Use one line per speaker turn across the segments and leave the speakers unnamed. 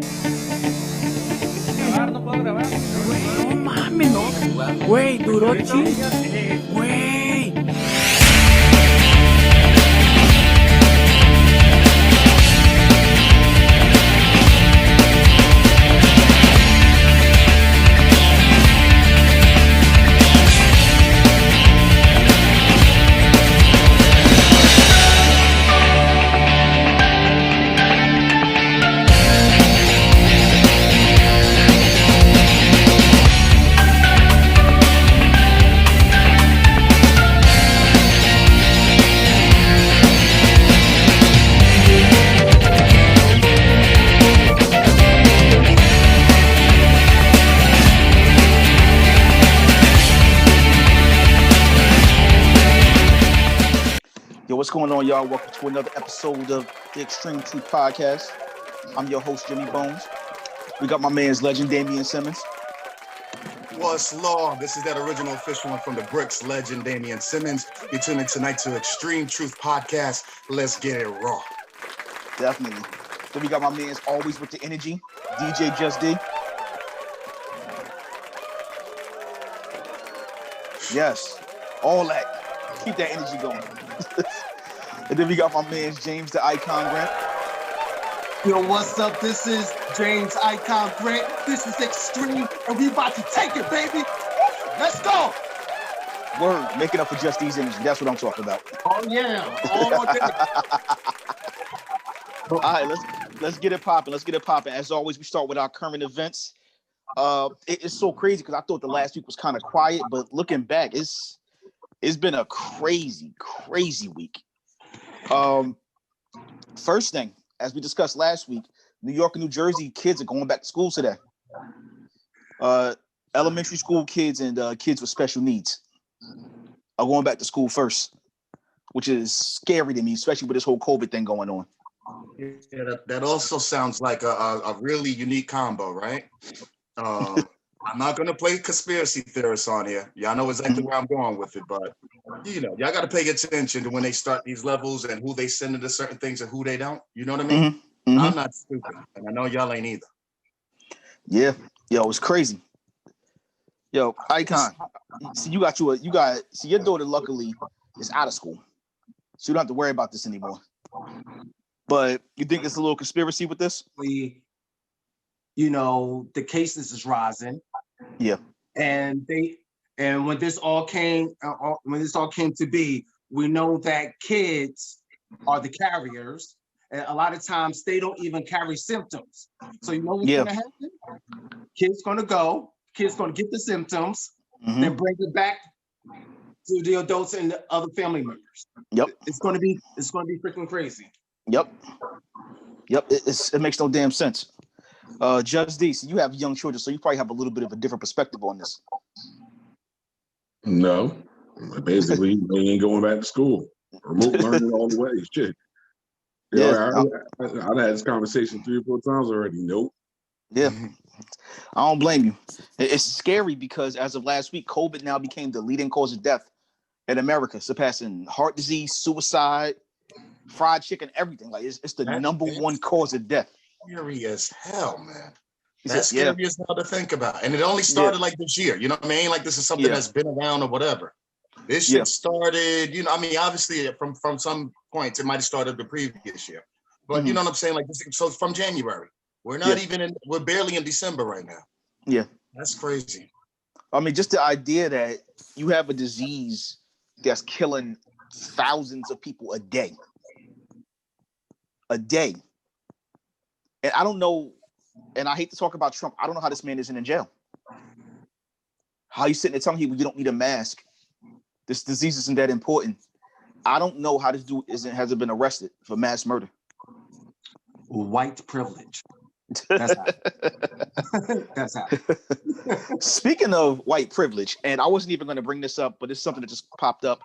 Grabar, no puedo grabar.
No mames, no. Güey, duró chingo. Güey.
Yo, what's going on, y'all? Welcome to another episode of the Xtreme Truth Podcast. I'm your host, Jimmy Bones. We got my man's legend, Damian Simmons.
What's law? This is that original official one from the Bricks legend, Damian Simmons. You're tuning tonight to Xtreme Truth Podcast. Let's get it raw.
Definitely. Then we got my man's always with the energy, DJ Just D. Yes, all that. Keep that energy going. And then we got my man's James the Icon Grant.
Yo, what's up? This is James Icon Grant. This is Xtreme, and we about to take it, baby. Let's go.
Word, making up for Just D's energy. That's what I'm talking about.
Oh yeah, all day.
All right, let's get it popping. Let's get it popping. As always, we start with our current events. It's so crazy because I thought the last week was kind of quiet, but looking back, it's been a crazy week. First thing, as we discussed last week, New York and New Jersey kids are going back to school today. Elementary school kids and kids with special needs are going back to school first, which is scary to me, especially with this whole COVID thing going on.
Yeah, that also sounds like a really unique combo, right? I'm not going to play conspiracy theorists on here. Y'all know exactly where I'm going with it, but y'all got to pay attention to when they start these levels and who they send into certain things and who they don't. You know what I mean?
Mm-hmm.
I'm not stupid, and I know y'all ain't either.
Yeah, yo, it's crazy. Yo, Icon, see, your daughter luckily is out of school, so you don't have to worry about this anymore. But you think it's a little conspiracy with this?
The cases is rising.
Yeah.
And when this all came to be, we know that kids are the carriers, and a lot of times they don't even carry symptoms. So you know what's gonna happen? Kids gonna get the symptoms, then bring it back to the adults and the other family members.
Yep.
It's gonna be freaking crazy.
Yep. It makes no damn sense. Judge D, so you have young children, so you probably have a little bit of a different perspective on this.
No, basically they ain't going back to school. Remote learning all the way. Shit. I've had this conversation 3 or 4 times already. Nope.
Yeah, I don't blame you. It's scary because as of last week, COVID now became the leading cause of death in America, surpassing heart disease, suicide, fried chicken, everything. Like it's the number one cause of death.
Scary as hell, man. That's scary as hell to think about. And it only started like this year. You know what I mean? Like this is something that's been around or whatever. This shit started, obviously from some points it might have started the previous year. But you know what I'm saying? Like this, so from January. We're not we're barely in December right now.
Yeah.
That's crazy.
I mean, just the idea that you have a disease that's killing thousands of people a day. And I don't know, and I hate to talk about Trump. I don't know how this man isn't in jail. How you sitting there telling people you don't need a mask? This disease isn't that important. I don't know how this dude hasn't been arrested for mass murder.
White privilege. That's how.
Speaking of white privilege, and I wasn't even going to bring this up, but it's something that just popped up.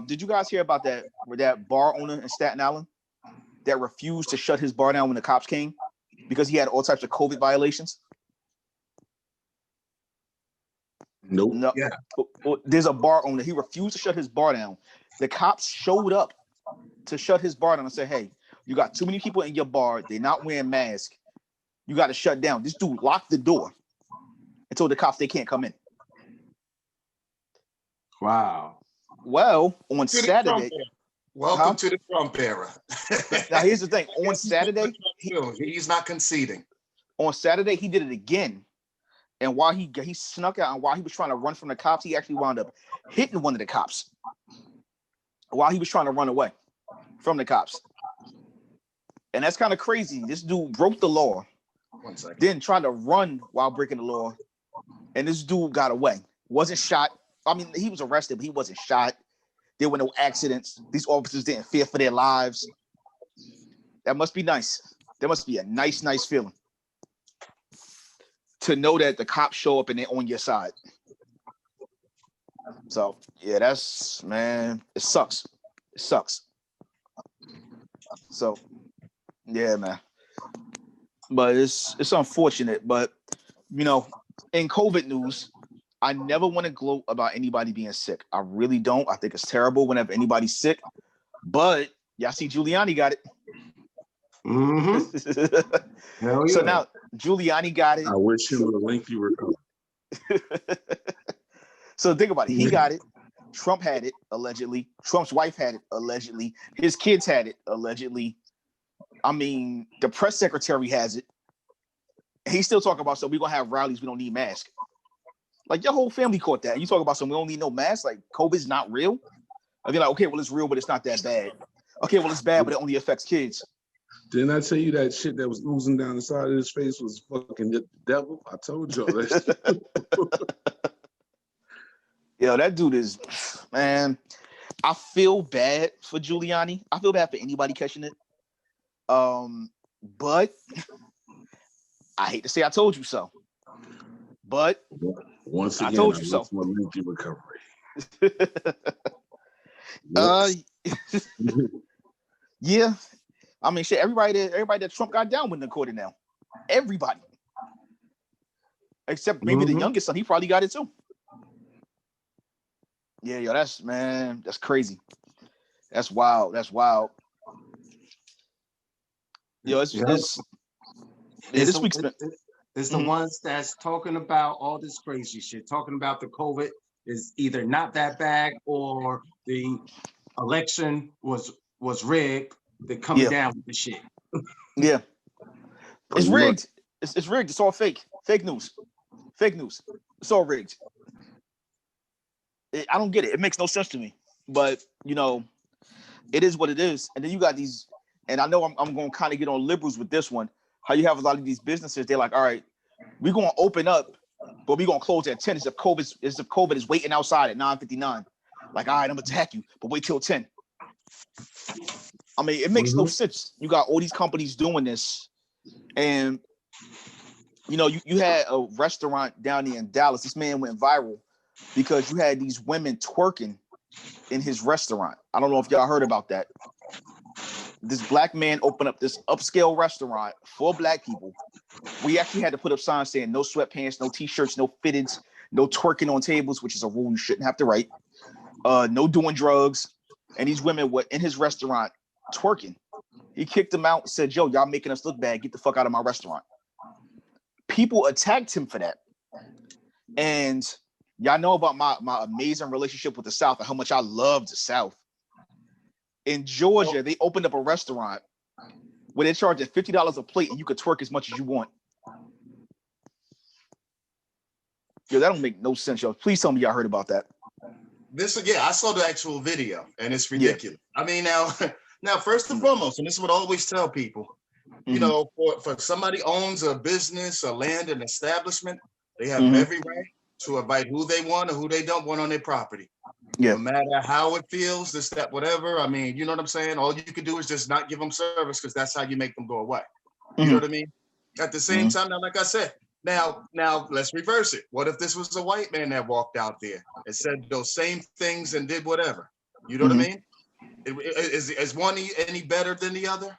Did you guys hear about that bar owner in Staten Island that refused to shut his bar down when the cops came because he had all types of COVID violations?
Nope.
No. Yeah. There's a bar owner. He refused to shut his bar down. The cops showed up to shut his bar down and said, hey, you got too many people in your bar. They're not wearing masks. You got to shut down. This dude locked the door and told the cops they can't come in.
Wow.
Well, on Saturday.
Welcome to the Trump era.
Now, here's the thing. On Saturday,
he's not conceding.
On Saturday, he did it again. And while he snuck out and while he was trying to run from the cops, he actually wound up hitting one of the cops while he was trying to run away from the cops. And that's kind of crazy. This dude broke the law, then tried to run while breaking the law. And this dude got away. Wasn't shot. I mean, he was arrested, but he wasn't shot. There were no accidents. These officers didn't fear for their lives. That must be nice. That must be a nice, nice feeling to know that the cops show up and they're on your side. So, yeah, that's, man, it sucks. It sucks. So, yeah, man. But it's unfortunate. But, you know, in COVID news, I never want to gloat about anybody being sick. I really don't. I think it's terrible whenever anybody's sick. But y'all see Giuliani got it.
Mm-hmm. Hell yeah.
So now Giuliani got it.
I wish him a lengthy recovery.
So think about it. He got it. Trump had it, allegedly. Trump's wife had it, allegedly. His kids had it, allegedly. I mean, the press secretary has it. He's still talking about, so we're going to have rallies. We don't need masks. Like, your whole family caught that. You talk about something, we don't need no masks. Like, COVID's not real. And they're like, okay, well, it's real, but it's not that bad. Okay, well, it's bad, but it only affects kids.
Didn't I tell you that shit that was oozing down the side of his face was fucking the devil? I told y'all that.
Yo, that dude is, man, I feel bad for Giuliani. I feel bad for anybody catching it. But I hate to say I told you so. But
once again,
I told you so.
For a lengthy recovery.
Yeah. I mean, shit, everybody that Trump got down with in the court now. Everybody. Except maybe the youngest son. He probably got it too. Yeah, yo, that's crazy. That's wild. That's wild. Yo, this week's been...
It's the ones that's talking about all this crazy shit, talking about the COVID is either not that bad or the election was rigged. They're coming down with the shit.
Yeah. It's rigged. It's rigged. It's all fake. Fake news. Fake news. It's all rigged. I don't get it. It makes no sense to me. But, you know, it is what it is. And then you got these, and I know I'm going to kind of get on liberals with this one. How you have a lot of these businesses, they're like, all right, we're going to open up, but we're going to close at 10 as if COVID is waiting outside at 9:59. Like, all right, I'm going to attack you, but wait till 10. I mean, it makes no sense. You got all these companies doing this. And, you know, you had a restaurant down there in Dallas. This man went viral because you had these women twerking in his restaurant. I don't know if y'all heard about that. This black man opened up this upscale restaurant for black people. We actually had to put up signs saying no sweatpants, no t-shirts, no fitteds, no twerking on tables, which is a rule you shouldn't have to write. No doing drugs. And these women were in his restaurant twerking. He kicked them out and said, yo, y'all making us look bad. Get the fuck out of my restaurant. People attacked him for that. And y'all know about my amazing relationship with the South and how much I love the South. In Georgia, they opened up a restaurant where they're charging $50 a plate and you could twerk as much as you want. Yo, that don't make no sense, yo. Please tell me y'all heard about that.
I saw the actual video and it's ridiculous. Yeah. I mean, now, first and foremost, and this is what I always tell people, you know, for somebody owns a business, a land, an establishment, they have every right to invite who they want or who they don't want on their property. Yeah. No matter how it feels, this, that, whatever. I mean, you know what I'm saying? All you can do is just not give them service because that's how you make them go away. You know what I mean? At the same time, now, like I said, now let's reverse it. What if this was a white man that walked out there and said those same things and did whatever? You know what I mean? Is one any better than the other?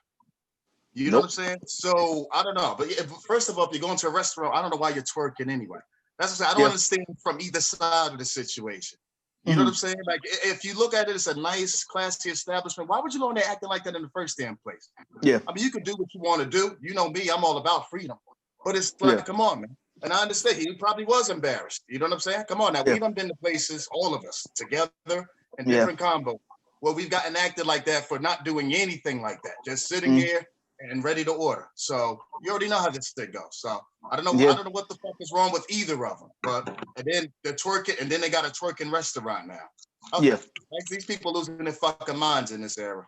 You know what I'm saying? So I don't know. But first of all, if you're going to a restaurant, I don't know why you're twerking anyway. That's what I'm saying. I don't understand from either side of the situation. You know what I'm saying? Like, if you look at it as a nice, classy establishment, why would you go in there acting like that in the first damn place? Yeah. I mean, you can do what you want to do. You know me, I'm all about freedom. But it's like, come on, man. And I understand he probably was embarrassed. You know what I'm saying? Come on now. We done been to places, all of us together in different combos, where we've gotten acted like that for not doing anything like that. Just sitting here and ready to order. So you already know how this thing goes. So I don't know. I don't know what the fuck is wrong with either of them. But and then they're twerking, and then they got a twerking restaurant now. Okay. Like these people losing their fucking minds in this era.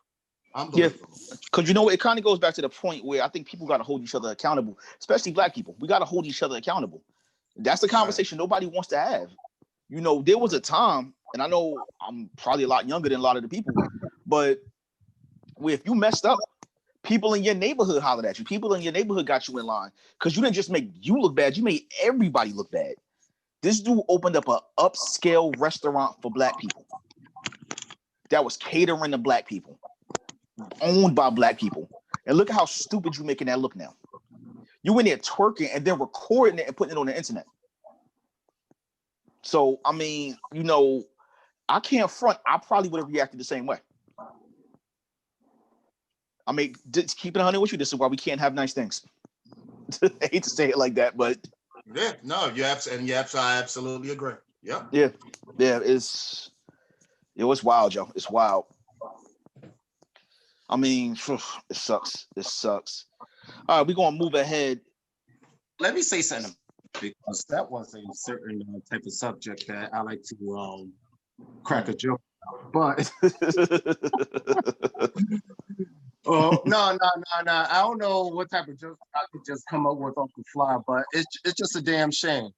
Unbelievable.
Because you know, it kind of goes back to the point where I think people got to hold each other accountable, especially black people. We got to hold each other accountable. That's the conversation nobody wants to have. You know, there was a time, and I know I'm probably a lot younger than a lot of the people, but where if you messed up, people in your neighborhood hollered at you. People in your neighborhood got you in line because you didn't just make you look bad, you made everybody look bad. This dude opened up an upscale restaurant for black people that was catering to black people, owned by black people. And look at how stupid you making that look now. You in there twerking and then recording it and putting it on the internet. So, I mean, you know, I can't front. I probably would have reacted the same way. I mean, just keep it 100 with you. This is why we can't have nice things. I hate to say it like that, but
yeah, no, I absolutely agree. Yeah.
It was wild, Joe. It's wild. I mean, it sucks. It sucks. All right, we're gonna move ahead.
Let me say something, because that was a certain type of subject that I like to crack a joke about. But no. I don't know what type of joke I could just come up with off the fly, but it's just a damn shame.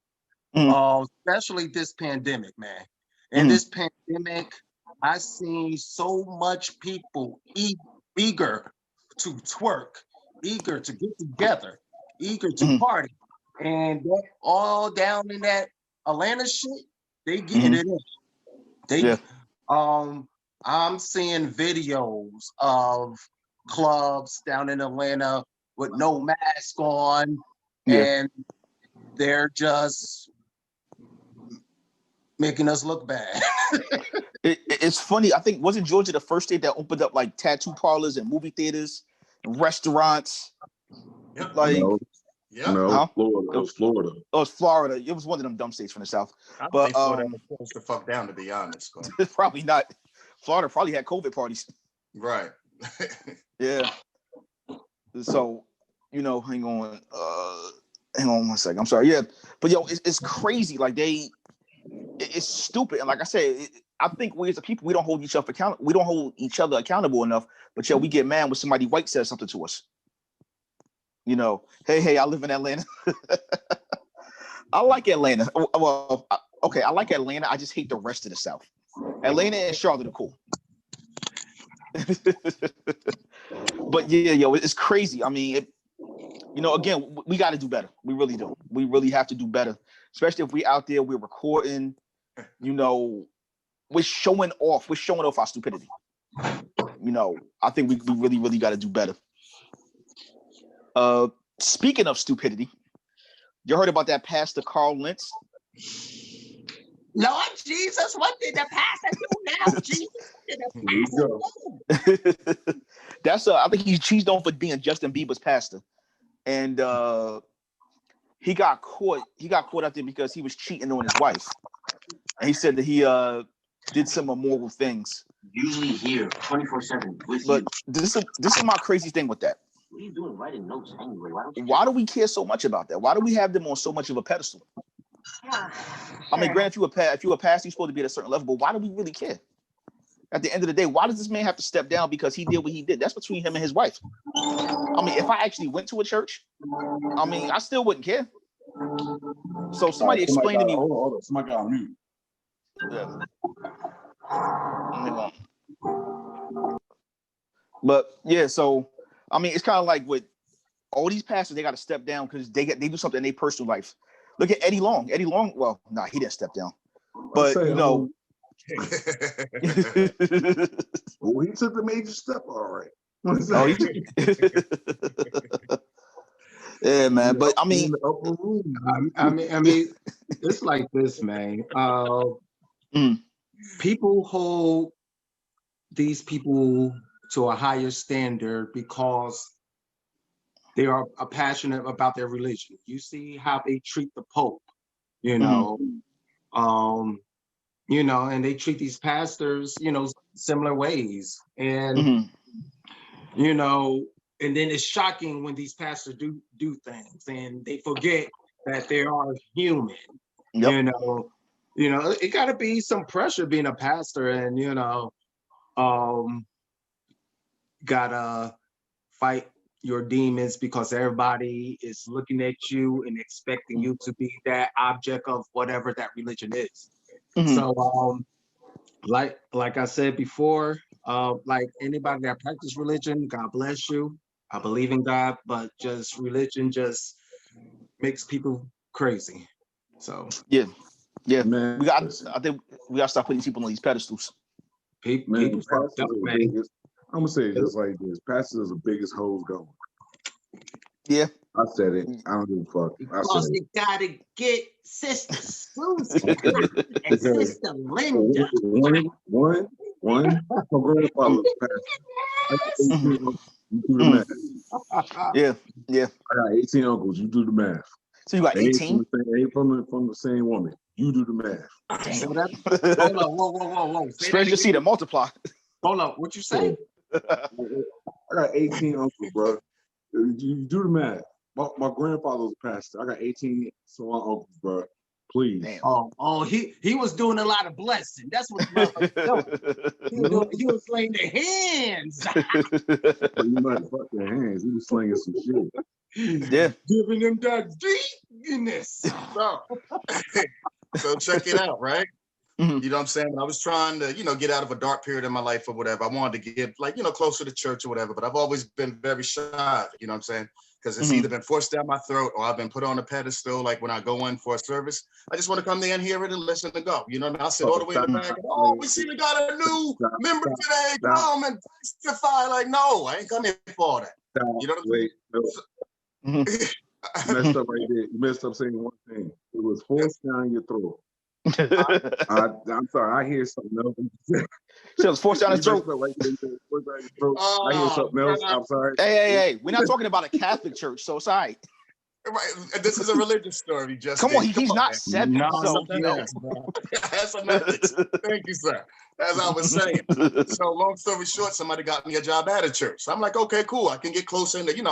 Especially this pandemic, man. And this pandemic, I seen so much people eager to twerk, eager to get together, eager to party, and they're all down in that Atlanta shit. They getting it in. I'm seeing videos of clubs down in Atlanta with no mask on, and they're just making us look bad.
It's funny. I think, wasn't Georgia the first state that opened up like tattoo parlors and movie theaters and restaurants? Like,
Florida. It was Florida.
Oh, it's Florida. It was one of them dumb states from the South.
I think Florida was close the fuck down, to be honest.
Probably not. Florida probably had COVID parties.
Right.
Yeah. So, you know, hang on 1 second. I'm sorry. Yeah. But yo, it's crazy. Like it's stupid. And like I said, I think we as a people, we don't hold each other accountable enough. But yo, we get mad when somebody white says something to us. You know, hey, I live in Atlanta. I like Atlanta. Well, okay, I like Atlanta. I just hate the rest of the South. Atlanta and Charlotte are cool. But yeah, yo, it's crazy. I mean, you know, again, we got to do better. We really do. We really have to do better, especially if we out there, we're recording. You know, we're showing off our stupidity. You know, I think we really, really got to do better. Speaking of stupidity, you heard about that Pastor Carl Lentz?
Lord Jesus, what did the pastor do now? Jesus, what did the pastor do?
That's I think he's known for being Justin Bieber's pastor, and he got caught out there because he was cheating on his wife, and he said that he did some immoral things.
Usually here, 24/7 with
but
you.
This is my crazy thing with that.
What are you doing writing notes anyway?
Why do we care so much about that? Why do we have them on so much of a pedestal? I mean, granted, if you're a pastor, you're supposed to be at a certain level, but why do we really care? At the end of the day, why does this man have to step down because he did what he did? That's between him and his wife. I mean, if I actually went to a church, I mean, I still wouldn't care. So somebody explain to me.
Hold on. Somebody got on mute.
Yeah. But yeah, so I mean, it's kind of like with all these pastors, they got to step down because they do something in their personal life. Look at Eddie Long. Eddie Long, well, nah, he didn't step down. But you know,
well, he took the major step, all right.
Yeah, man. But I mean,
I mean, it's like this, man. People hold these people to a higher standard because They are passionate about their religion. You see how they treat the Pope, you know, and they treat these pastors, similar ways. And, and then it's shocking when these pastors do things and they forget that they are human.
Yep.
It got to be some pressure being a pastor, and gotta fight your demons because everybody is looking at you and expecting you to be that object of whatever that religion is. So like I said before, like anybody that practice religion, God bless you. I believe in God, but just religion just makes people crazy. So
yeah,
Man,
I think we gotta stop putting people on these pedestals.
People fucked up, man.
I'm gonna say it just like this: pastors are the biggest hoes going.
Yeah,
I said it. I don't give a fuck.
Because you gotta get Sister Susan and Sister Linda.
One. My grandfather's pastor. You do the math.
Yeah.
I got 18 uncles. You do the math.
So you got 18?
Ain't from the same woman. You do the math.
Damn.
Hold on, whoa.
Spread your seed and multiply.
Hold up, what you say?
I got 18 uncles, bro. You do the math. My grandfather was a pastor. I got 18 uncles, bro. Please.
Damn.
Oh, he was doing a lot of blessing. That's what he was laying their hands.
But you might fuck their hands. He was slinging some shit.
Yeah.
Giving them that deepness.
So check it out, right? You know what I'm saying? I was trying to, get out of a dark period in my life or whatever. I wanted to get closer to church or whatever, but I've always been very shy, you know what I'm saying? Because it's either been forced down my throat or I've been put on a pedestal. Like when I go in for a service, I just want to come there and hear it and listen and go. You know what I mean? I'll sit all the way in the back. And, we see we got a new member today. Come and testify. Like, no, I ain't come here for all that. You know what I'm saying?
You messed up right there. You messed up saying one thing. It was forced down your throat. I'm sorry. I hear something else.
So it was forced down his throat.
I hear something else. I'm sorry.
Hey. We're not talking about a Catholic church, so it's all right.
Right. This is a religious story, Justin.
Come on, he's not 7.
No,
so,
That's some ethics. Thank you, sir. As I was saying. So long story short, somebody got me a job at a church. So I'm like, okay, cool. I can get closer in it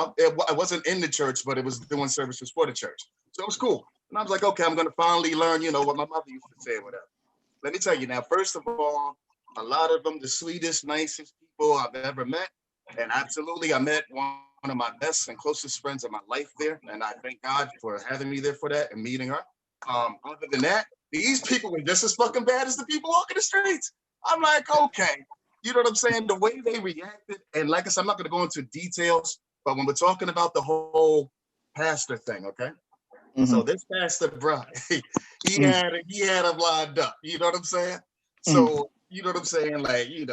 wasn't in the church, but it was doing services for the church. So it was cool. And I was like, okay, I'm going to finally learn, what my mother used to say or whatever. Let me tell you now, first of all, a lot of them, the sweetest, nicest people I've ever met. And absolutely, I met one of my best and closest friends of my life there. And I thank God for having me there for that and meeting her. Other than that, these people were just as fucking bad as the people walking the streets. I'm like, okay, you know what I'm saying? The way they reacted. And like I said, I'm not going to go into details, but when we're talking about the whole pastor thing, okay? So this pastor, bro, he had him lined up. You know what I'm saying? So, you know what I'm saying? Like, he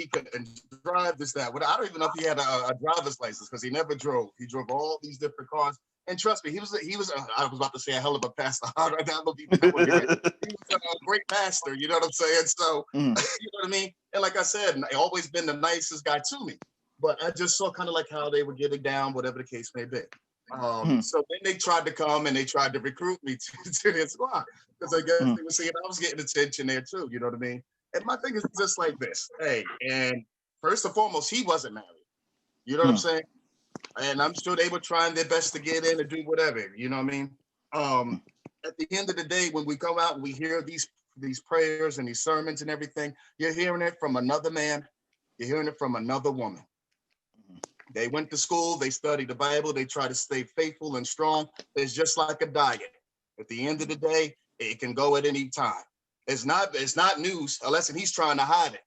couldn't drive this, that. I don't even know if he had a driver's license because he never drove. He drove all these different cars. And trust me, he was. I was about to say a hell of a pastor. He was a great pastor. You know what I'm saying? So, you know what I mean? And like I said, I always been the nicest guy to me. But I just saw kind of like how they were getting down, whatever the case may be. So then they tried to come and they tried to recruit me to their squad because I guess they were seeing I was getting attention there too. You know what I mean? And my thing is just like this. Hey, and first and foremost, he wasn't married. You know what I'm saying? And I'm sure they were trying their best to get in and do whatever. You know what I mean? At the end of the day, when we go out and we hear these prayers and these sermons and everything, you're hearing it from another man. You're hearing it from another woman. They went to school, they studied the Bible, they try to stay faithful and strong. It's just like a diet. At the end of the day, it can go at any time. It's not news unless he's trying to hide it.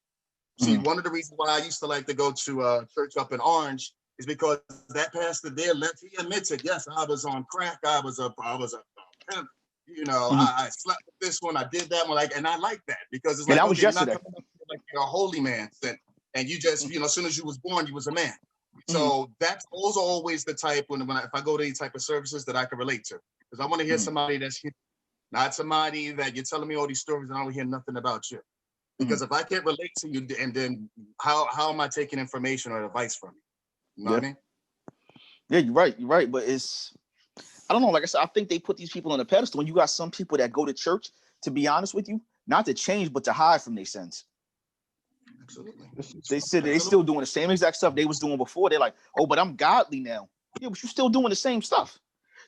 See, one of the reasons why I used to like to go to a church up in Orange is because that pastor there, he admitted, yes, I was on crack, I was a pimp, I slept with this one, I did that one, and I like that because it's like,
that was yesterday.
You're not coming up like you're a holy man, and you just, as soon as you was born, you was a man. So those are always the type if I go to any type of services that I can relate to, because I want to hear somebody that's not somebody that you're telling me all these stories and I don't hear nothing about you. Because if I can't relate to you, and then how am I taking information or advice from you? You know what I mean?
Yeah, you're right. You're right. But I don't know. Like I said, I think they put these people on a pedestal, and you got some people that go to church, to be honest with you, not to change, but to hide from their sins.
Absolutely.
They said they still doing the same exact stuff they was doing before. They're like, oh, but I'm godly now. Yeah, but you're still doing the same stuff.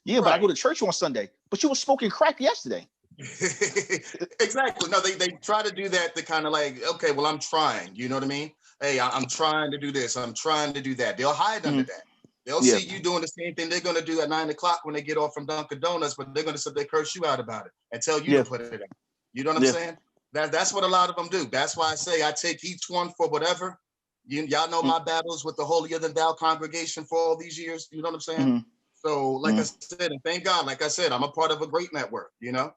Yeah, but I go to church on Sunday. But you were smoking crack yesterday.
Exactly. No, they try to do that to kind of like, okay, well, I'm trying. You know what I mean? Hey, I'm trying to do this. I'm trying to do that. They'll hide under that. They'll see you doing the same thing they're going to do at 9 o'clock when they get off from Dunkin' Donuts, but they're going to sit there, curse you out about it and tell you to put it in. You know what I'm saying? That's what a lot of them do. That's why I say I take each one for whatever. Y'all know my battles with the Holier Than Thou congregation for all these years. You know what I'm saying? So, like I said, and thank God, like I said, I'm a part of a great network, you know?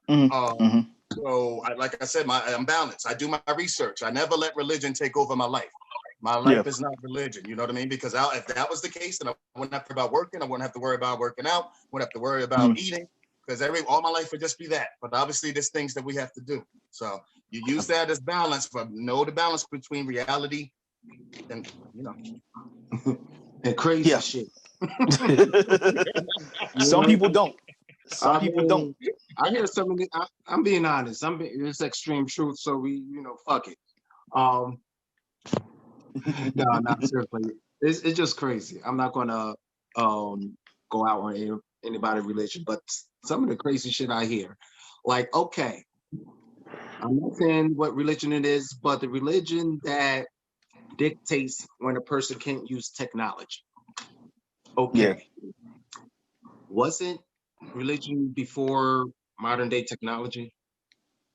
So, like I said, I'm balanced. I do my research. I never let religion take over my life. My life is not religion, you know what I mean? Because if that was the case, then I wouldn't have to worry about working. I wouldn't have to worry about working out. Wouldn't have to worry about eating, because all my life would just be that. But obviously, there's things that we have to do. So you use that as balance, but know the balance between reality and, you know.
And crazy shit.
Some people don't. Some people don't.
I hear some of the, I'm being honest. It's extreme truth, so we, fuck it. No, not seriously. It's just crazy. I'm not gonna go out on anybody's religion, but some of the crazy shit I hear, like, okay, I'm not saying what religion it is, but the religion that dictates when a person can't use technology. Okay. Wasn't religion before modern day technology?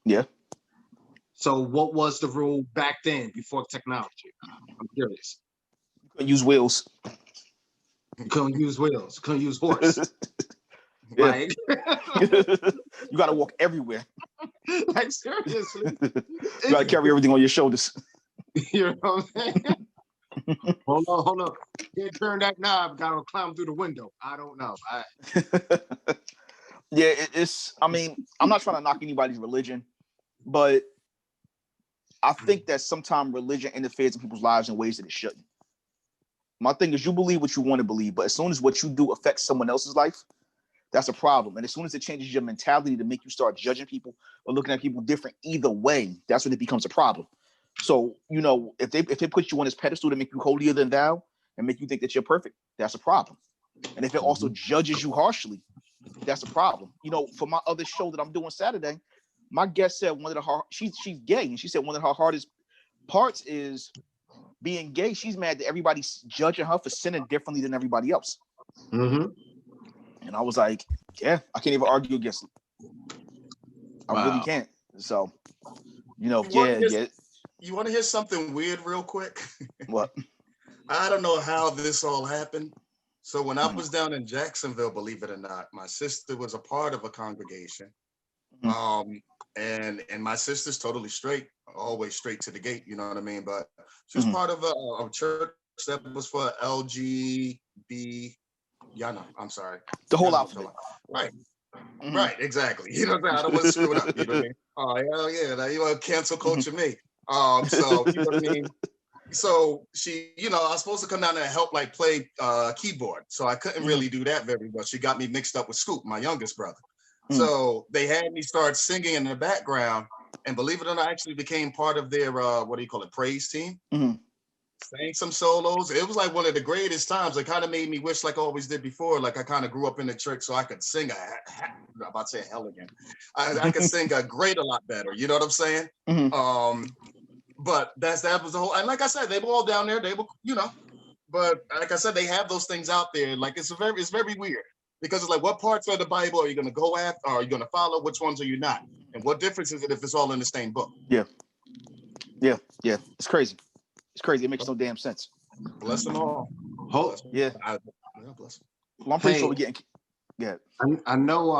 Yeah.
So what was the rule back then before technology? I'm curious.
You couldn't use wheels.
You couldn't use wheels. You couldn't use horse. Like,
you got to walk everywhere.
Like, seriously.
You got to carry everything on your shoulders.
You know what I'm saying? Hold on. Can't turn that knob. Got to climb through the window. I don't know.
Yeah, I mean, I'm not trying to knock anybody's religion, but I think that sometimes religion interferes in people's lives in ways that it shouldn't. My thing is, you believe what you want to believe, but as soon as what you do affects someone else's life, that's a problem. And as soon as it changes your mentality to make you start judging people or looking at people different either way, that's when it becomes a problem. So, if they put you on this pedestal to make you holier than thou and make you think that you're perfect, that's a problem. And if it also judges you harshly, that's a problem. For my other show that I'm doing Saturday, my guest said she's gay, and she said one of her hardest parts is being gay. She's mad that everybody's judging her for sinning differently than everybody else. And I was like, yeah, I can't even argue against it. I really can't. So,
You want to hear something weird real quick?
What?
I don't know how this all happened. So when I was down in Jacksonville, believe it or not, my sister was a part of a congregation. And my sister's totally straight, always straight to the gate, you know what I mean? But she was part of a church that was for LGBT. Yeah, no, I'm sorry.
The whole alphabet.
Right. Right, exactly. You know what I mean? I don't want to screw it up, you know what I mean? Oh, hell yeah, now you want to cancel culture me. So, you know what I mean? So she, I was supposed to come down there and help play keyboard. So I couldn't really do that very well. She got me mixed up with Scoop, my youngest brother. So they had me start singing in the background, and believe it or not, I actually became part of their praise team. Sang some solos. It was like one of the greatest times. It kind of made me wish, like I always did before, like I kind of grew up in the church so I could sing I'm about to say hell again. I could sing a lot better. You know what I'm saying? But that was the whole, and like I said, they were all down there. They were, but like I said, they have those things out there. Like it's very weird, because it's like, what parts of the Bible are you going to go after? Are you going to follow? Which ones are you not? And what difference is it if it's all in the same book?
Yeah. It's crazy. It's crazy. It makes no damn sense.
Bless them all.
Yeah.
Bless them.
Well, I'm pretty sure we're getting. Yeah.
I know.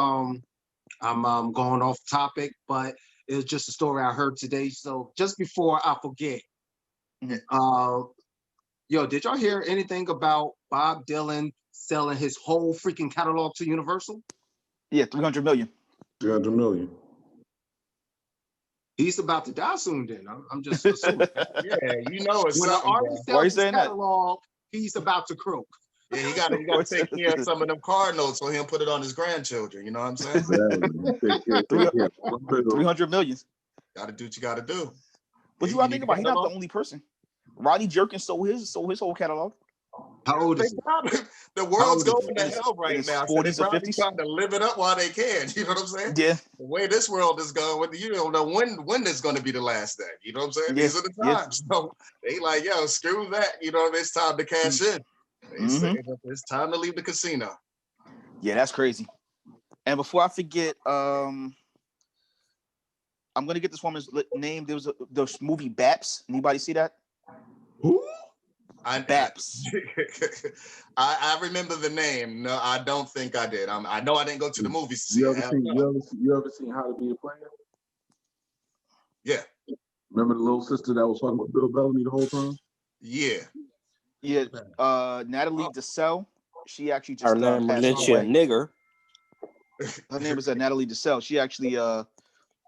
I'm going off topic, but it was just a story I heard today. So just before I forget, did y'all hear anything about Bob Dylan selling his whole freaking catalog to Universal?
Yeah, 300 million.
300 million.
He's about to die soon. Then I'm just assuming.
Yeah, it's
when an artist sells his catalog, he's about to croak.
Yeah, he got to take care of some of them car notes so he'll put it on his grandchildren. You know what I'm saying?
Exactly.
300 million.
Got to do what you got to do.
But you gotta think about it, he's not the only person. Rodney Jerkins sold his whole catalog.
How old is he?
The world's going to
In
hell right now.
40s
So they're
or 50s?
trying to live it up while they can. You know what I'm saying?
Yeah.
The way this world is going, you don't know when it's going to be the last day. You know what I'm saying?
Yeah.
These are the times. So they like, yo, screw that. You know, it's time to cash in. They say that it's time to leave the casino.
Yeah, that's crazy. And before I forget, I'm gonna get this woman's name. There was the movie Baps. Anybody see that?
Who?
Baps.
I remember the name. No, I don't think I did. I know I didn't go to the movies to see
You
it.
ever seen How to Be a Player?
Yeah.
Remember the little sister that was talking about Bill Bellamy the whole time?
Yeah.
Yeah. Natalie DeSalle. She actually just
Her name
passed
is
away.
nigger.
Her name is Natalie DeSalle. She actually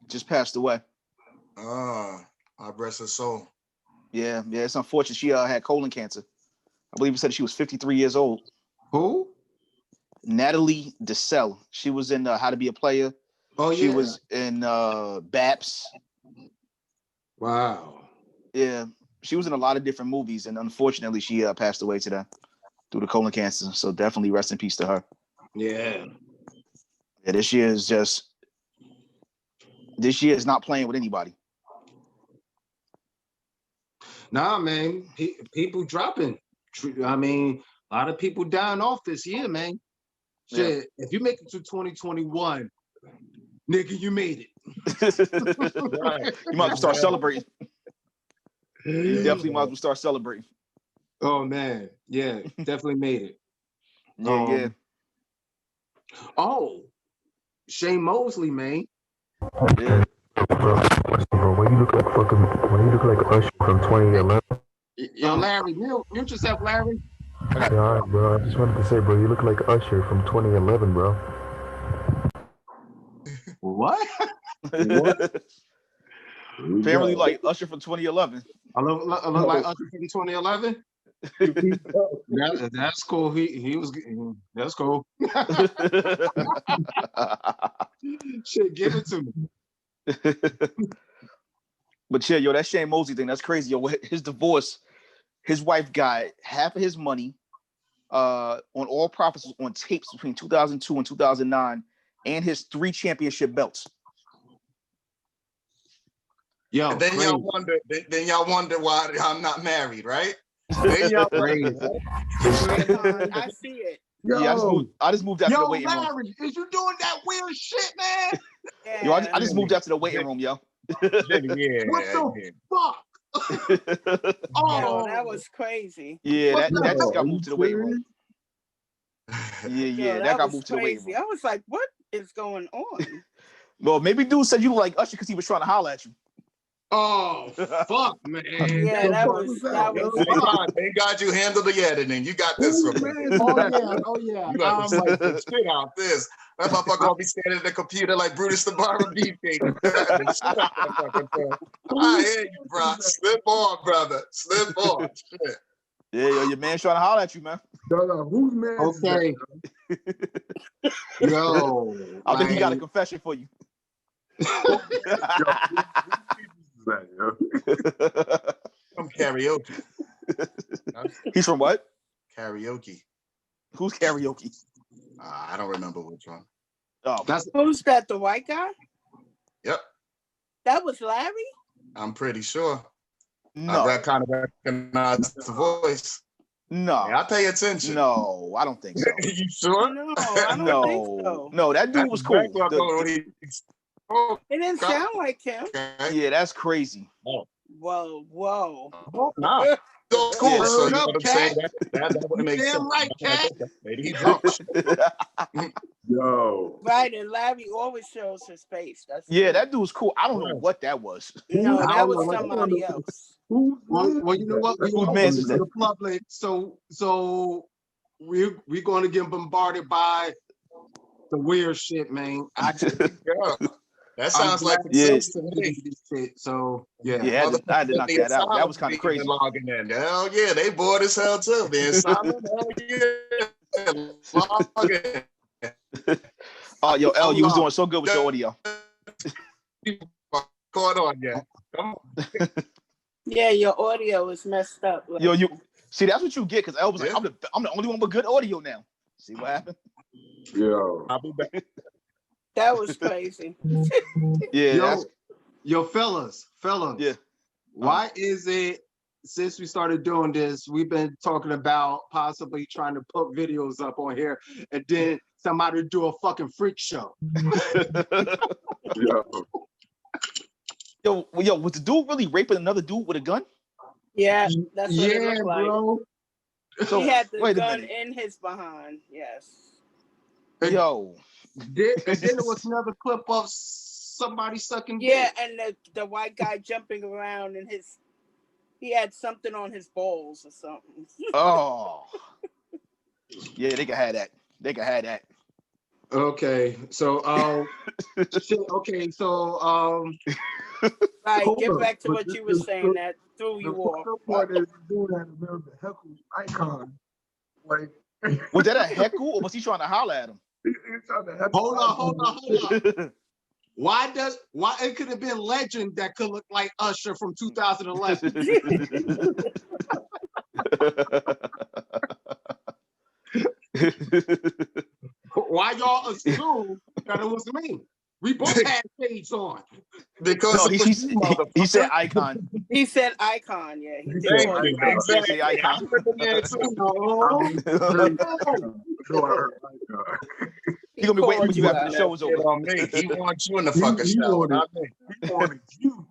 just passed away.
I bless her soul.
Yeah, it's unfortunate. She had colon cancer. I believe it said she was 53 years old.
Who?
Natalie DeSalle. She was in How to Be a Player.
Oh,
She
yeah.
was in Baps.
Wow.
Yeah, she was in a lot of different movies, and unfortunately, she passed away today through the colon cancer. So definitely rest in peace to her.
Yeah.
Yeah, this year is not playing with anybody.
Nah, man. People dropping. I mean, a lot of people dying off this year, man. Shit, if you make it to 2021, nigga, you made it.
Right.
You might as well start celebrating. You definitely might as well start celebrating.
Oh man, yeah, definitely made it.
Yeah.
Oh, Shane Mosley, man.
Yeah.
Bro, why you look like Usher from 2011?
Yo, Larry, mute yourself, Larry.
Yeah, all right, bro. I just wanted to say, bro, you look like Usher from 2011, bro.
What?
Apparently, like Usher from 2011.
I look like Usher from 2011. That's cool. He was. That's cool. Shit, give it to me.
But yeah, yo, that Shane Mosley thing, that's crazy. Yo, his divorce, his wife got half of his money on all profits on tapes between 2002 and 2009, and his 3 championship belts.
Yo,
And then y'all wonder why I'm not married, right? Then y'all
crazy.
I see it.
Yeah, I just moved out to the waiting room.
Larry, is you doing that weird shit, man?
Yeah.
Yo, I just moved out to the waiting room, yo.
Yeah.
What the fuck?
Oh, that was crazy.
Yeah, that just got moved to the waiting room. Yeah, that got moved to the waiting room.
I was like, what is going on?
Well, maybe dude said you like Usher because he was trying to holler at you.
Oh, fuck, man.
Yeah, that was.
Thank God you handled the editing. You got this from me.
Oh yeah.
You got to like the shit out this. That motherfucker gonna be standing at the computer like Brutus the Barber beefcake. I hear you, bro. Slip on, brother. Slip on. Shit.
Yeah, yo, your man's trying to holler at you, man.
Who's man?
Okay. Yo,
I think he got a confession for you.
From karaoke.
He's from what?
Karaoke.
Who's karaoke?
I don't remember which one.
Oh,
Who's that? The white guy?
Yep.
That was Larry?
I'm pretty sure.
no,
I kind of recognize the voice.
no.
Yeah, I pay attention.
No, I don't think so.
You sure?
No, I don't think so.
No, that dude was cool.
It didn't sound like him.
Yeah, that's crazy.
Whoa.
Nah. So cool.
Yeah.
So you know what I'm saying? That wouldn't make sense.
damn right, cat.
Maybe he drunk.
Yo.
Right, and Larry always shows his face.
Yeah, that dude was cool. I don't know what that was.
No,
I
that
don't
was
know.
somebody else.
Well, you know what?
Whose man's is that?
The public. So we're going to get bombarded by the weird shit, man.
Yeah. That sounds like
success
to me.
So yeah,
I had to knock that out. That was kind of crazy.
Logging in. Hell yeah, they bored as hell too. Man, Simon, hell yeah. Log in.
Oh, yo, L, you was doing so good with your audio.
Caught on, yeah. Come on.
Yeah, your audio is messed up. Like,
Yo, you see that's what you get because L was like, I'm the only one with good audio now. See what happened?
Yo,
I'll be back.
that was crazy.
Yeah.
Yo, fellas.
Yeah.
Why is it since we started doing this, we've been talking about possibly trying to put videos up on here, and then somebody do a fucking freak show?
Yo, was the dude really raping another dude with a gun?
Yeah, that's what it looked like.
Bro.
So he had the gun in his behind. Yes.
Yo.
And then there was another clip of somebody sucking dick.
Yeah, and the white guy jumping around in he had something on his balls or something.
Oh. Yeah, they can have that.
Okay, so okay, so
right, get back to what you were saying that threw you off.
The part is doing that remember the heckle icon. Like,
was that a heckle or was he trying to holler at him?
Hold on. Why it could have been Legend that could look like Usher from 2011? Why y'all assume that it was me? We both had shades on.
Because
he said icon.
He said icon, yeah. He did
say icon. He gonna be waiting for you after the show is over.
On me. He wants you in the fucking show, not me.
He wanted you.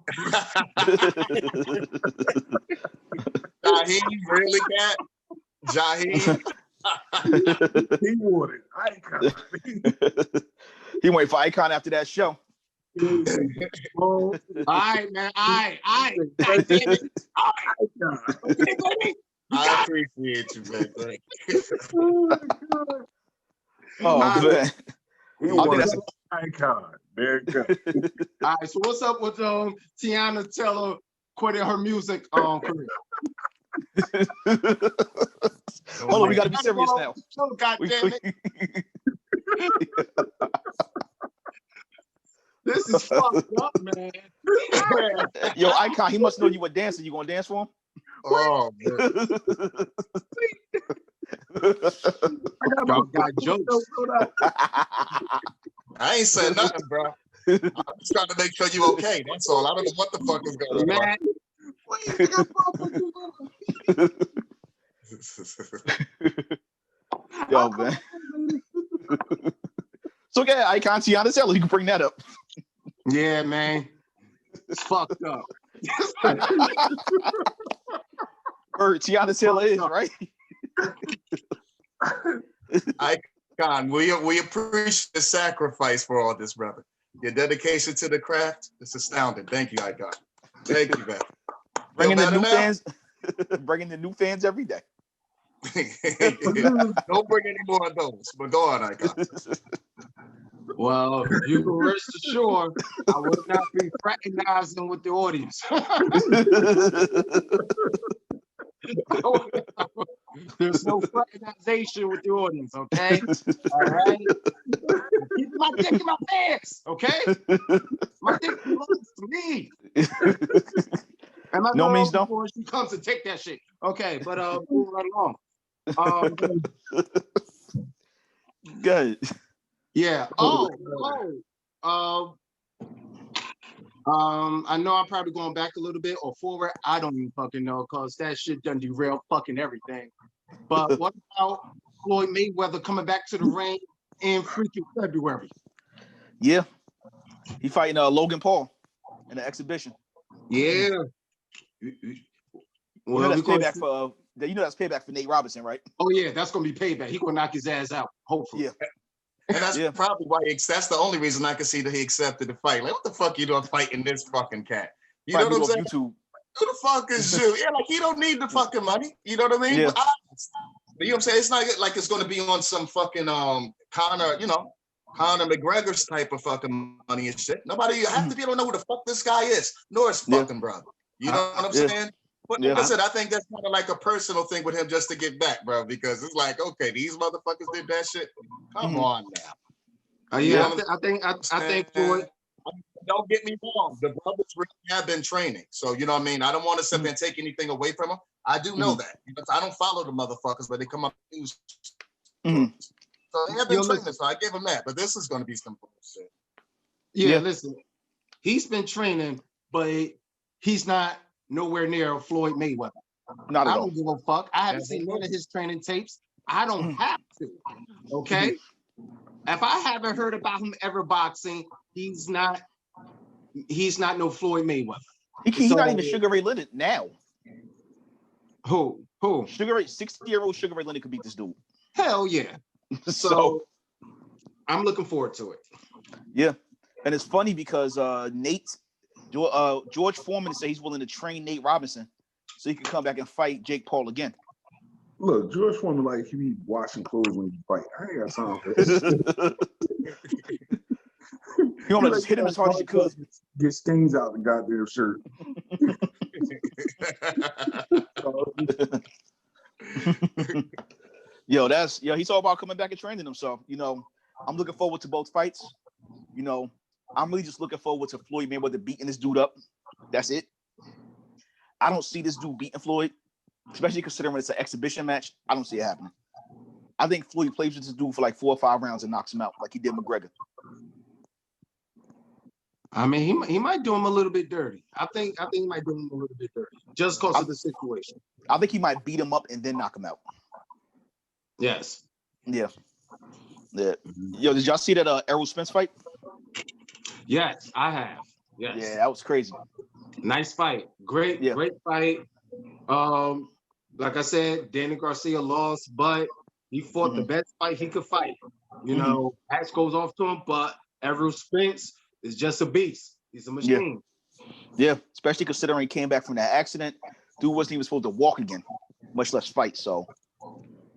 Jaheem, really, Cat? Jaheem?
He wanted icon.
He waiting for icon after that show.
All right, man. All right. God damn it. All right.
I appreciate you, man.
Oh, man.
He wanted icon. There you go.
All right, so what's up with Tiana Taylor quitting her music career?
Hold on, we gotta be serious now.
Oh, God damn it. This is fucked up, man.
Yo, icon, he must know you a dancer. You gonna dance for him?
Oh, man.
Y'all got jokes.
I ain't said nothing, bro. I'm just trying to make sure you okay. That's all. I don't know what the fuck is going on.
Yo, man. So yeah, icon Tiana Taylor, you can bring that up.
Yeah, man. It's fucked up.
Or Tiana Taylor is, right?
Icon, we appreciate the sacrifice for all this, brother. Your dedication to the craft is astounding. Thank you, Icon. Thank you, man.
Bringing the new fans, bringing the new fans every day.
Don't bring any more of those, but go on, Icon.
Well, you can rest assured I will not be fraternizing with the audience. There's no fraternization with the audience, okay? All right? Keep my dick in my pants, okay? My dick belongs to me. And my
no means no.
before she comes to take that shit. Okay, but moving right along.
Good.
Yeah. I know I'm probably going back a little bit or forward. I don't even fucking know because that shit done derailed fucking everything. But what about Floyd Mayweather coming back to the ring in freaking February?
Yeah. He fighting Logan Paul in the exhibition.
Yeah.
Well, that's payback for that's payback for Nate Robinson, right?
Oh yeah, that's gonna be payback. He gonna knock his ass out, hopefully.
Yeah.
And that's probably why that's the only reason I can see that he accepted the fight. Like, what the fuck you doing fighting this fucking cat? You know what I'm saying?
YouTube.
Who the fuck is you? Yeah, like he don't need the fucking money. You know what I mean?
Yeah.
But you know what I'm saying? It's not like it's gonna be on some fucking Conor Conor McGregor's type of fucking money and shit. Nobody, half the people don't know who the fuck this guy is, nor his fucking brother. You know what I'm saying? But like I said, I think that's kind of like a personal thing with him just to get back, bro, because it's like, okay, these motherfuckers did that shit. Come on now.
I think Floyd.
Don't get me wrong, the brothers really have been training. So, you know what I mean? I don't want to sit there and take anything away from them. I do know that. Because I don't follow the motherfuckers, but they come up with news. So they have been training, so I give them that. But this is going to be some bullshit.
Yeah, listen. He's been training, but he's not nowhere near Floyd Mayweather.
Not at all.
I don't give a fuck. I haven't seen none of his training tapes. I don't have to. Okay? If I haven't heard about him ever boxing, he's not no Floyd Mayweather.
He's not even Sugar Ray Leonard now.
Who?
Sugar Ray, 60-year-old Sugar Ray Leonard could beat this dude.
Hell yeah. So I'm looking forward to it.
Yeah. And it's funny because George Foreman said he's willing to train Nate Robinson so he can come back and fight Jake Paul again.
Look, George Foreman, like, he be washing clothes when you fight. I ain't got time for this.
You want to just hit him as hard as you could.
Get stains out the goddamn shirt.
He's all about coming back and training himself. You know, I'm looking forward to both fights. You know, I'm really just looking forward to Floyd Mayweather beating this dude up. That's it. I don't see this dude beating Floyd, especially considering it's an exhibition match. I don't see it happening. I think Floyd plays with this dude for like 4 or 5 rounds and knocks him out like he did McGregor.
I mean, he might do him a little bit dirty. I think he might do him a little bit dirty just because of the situation.
I think he might beat him up and then knock him out.
Yes.
Yeah. Yo, did y'all see that Errol Spence fight?
Yes, I have. Yes.
Yeah, that was crazy.
Nice fight. Great fight. Like I said, Danny Garcia lost, but he fought the best fight he could fight. You know, hats goes off to him, but Errol Spence is just a beast. He's a machine.
Yeah, especially considering he came back from that accident. Dude wasn't even supposed to walk again, much less fight. So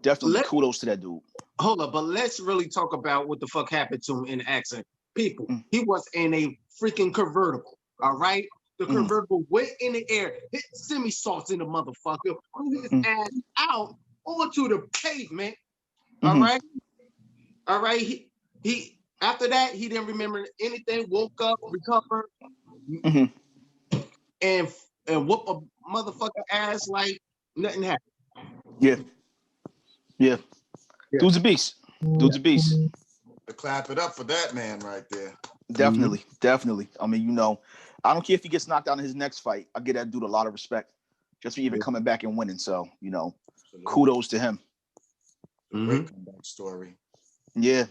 definitely kudos to that dude.
Hold up, but let's really talk about what the fuck happened to him in the accident. People, he was in a freaking convertible, all right? The convertible went in the air, hit semi-salts in the motherfucker, threw his ass out onto the pavement, all right? All right, he after that, he didn't remember anything, woke up, recovered, and whoop a motherfucker ass like nothing happened.
Yeah. Dude's a beast.
To clap it up for that man right there.
Definitely. I mean, you know, I don't care if he gets knocked out in his next fight. I give that dude a lot of respect just for even coming back and winning. So, you know, kudos to him.
Great comeback story.
Yeah.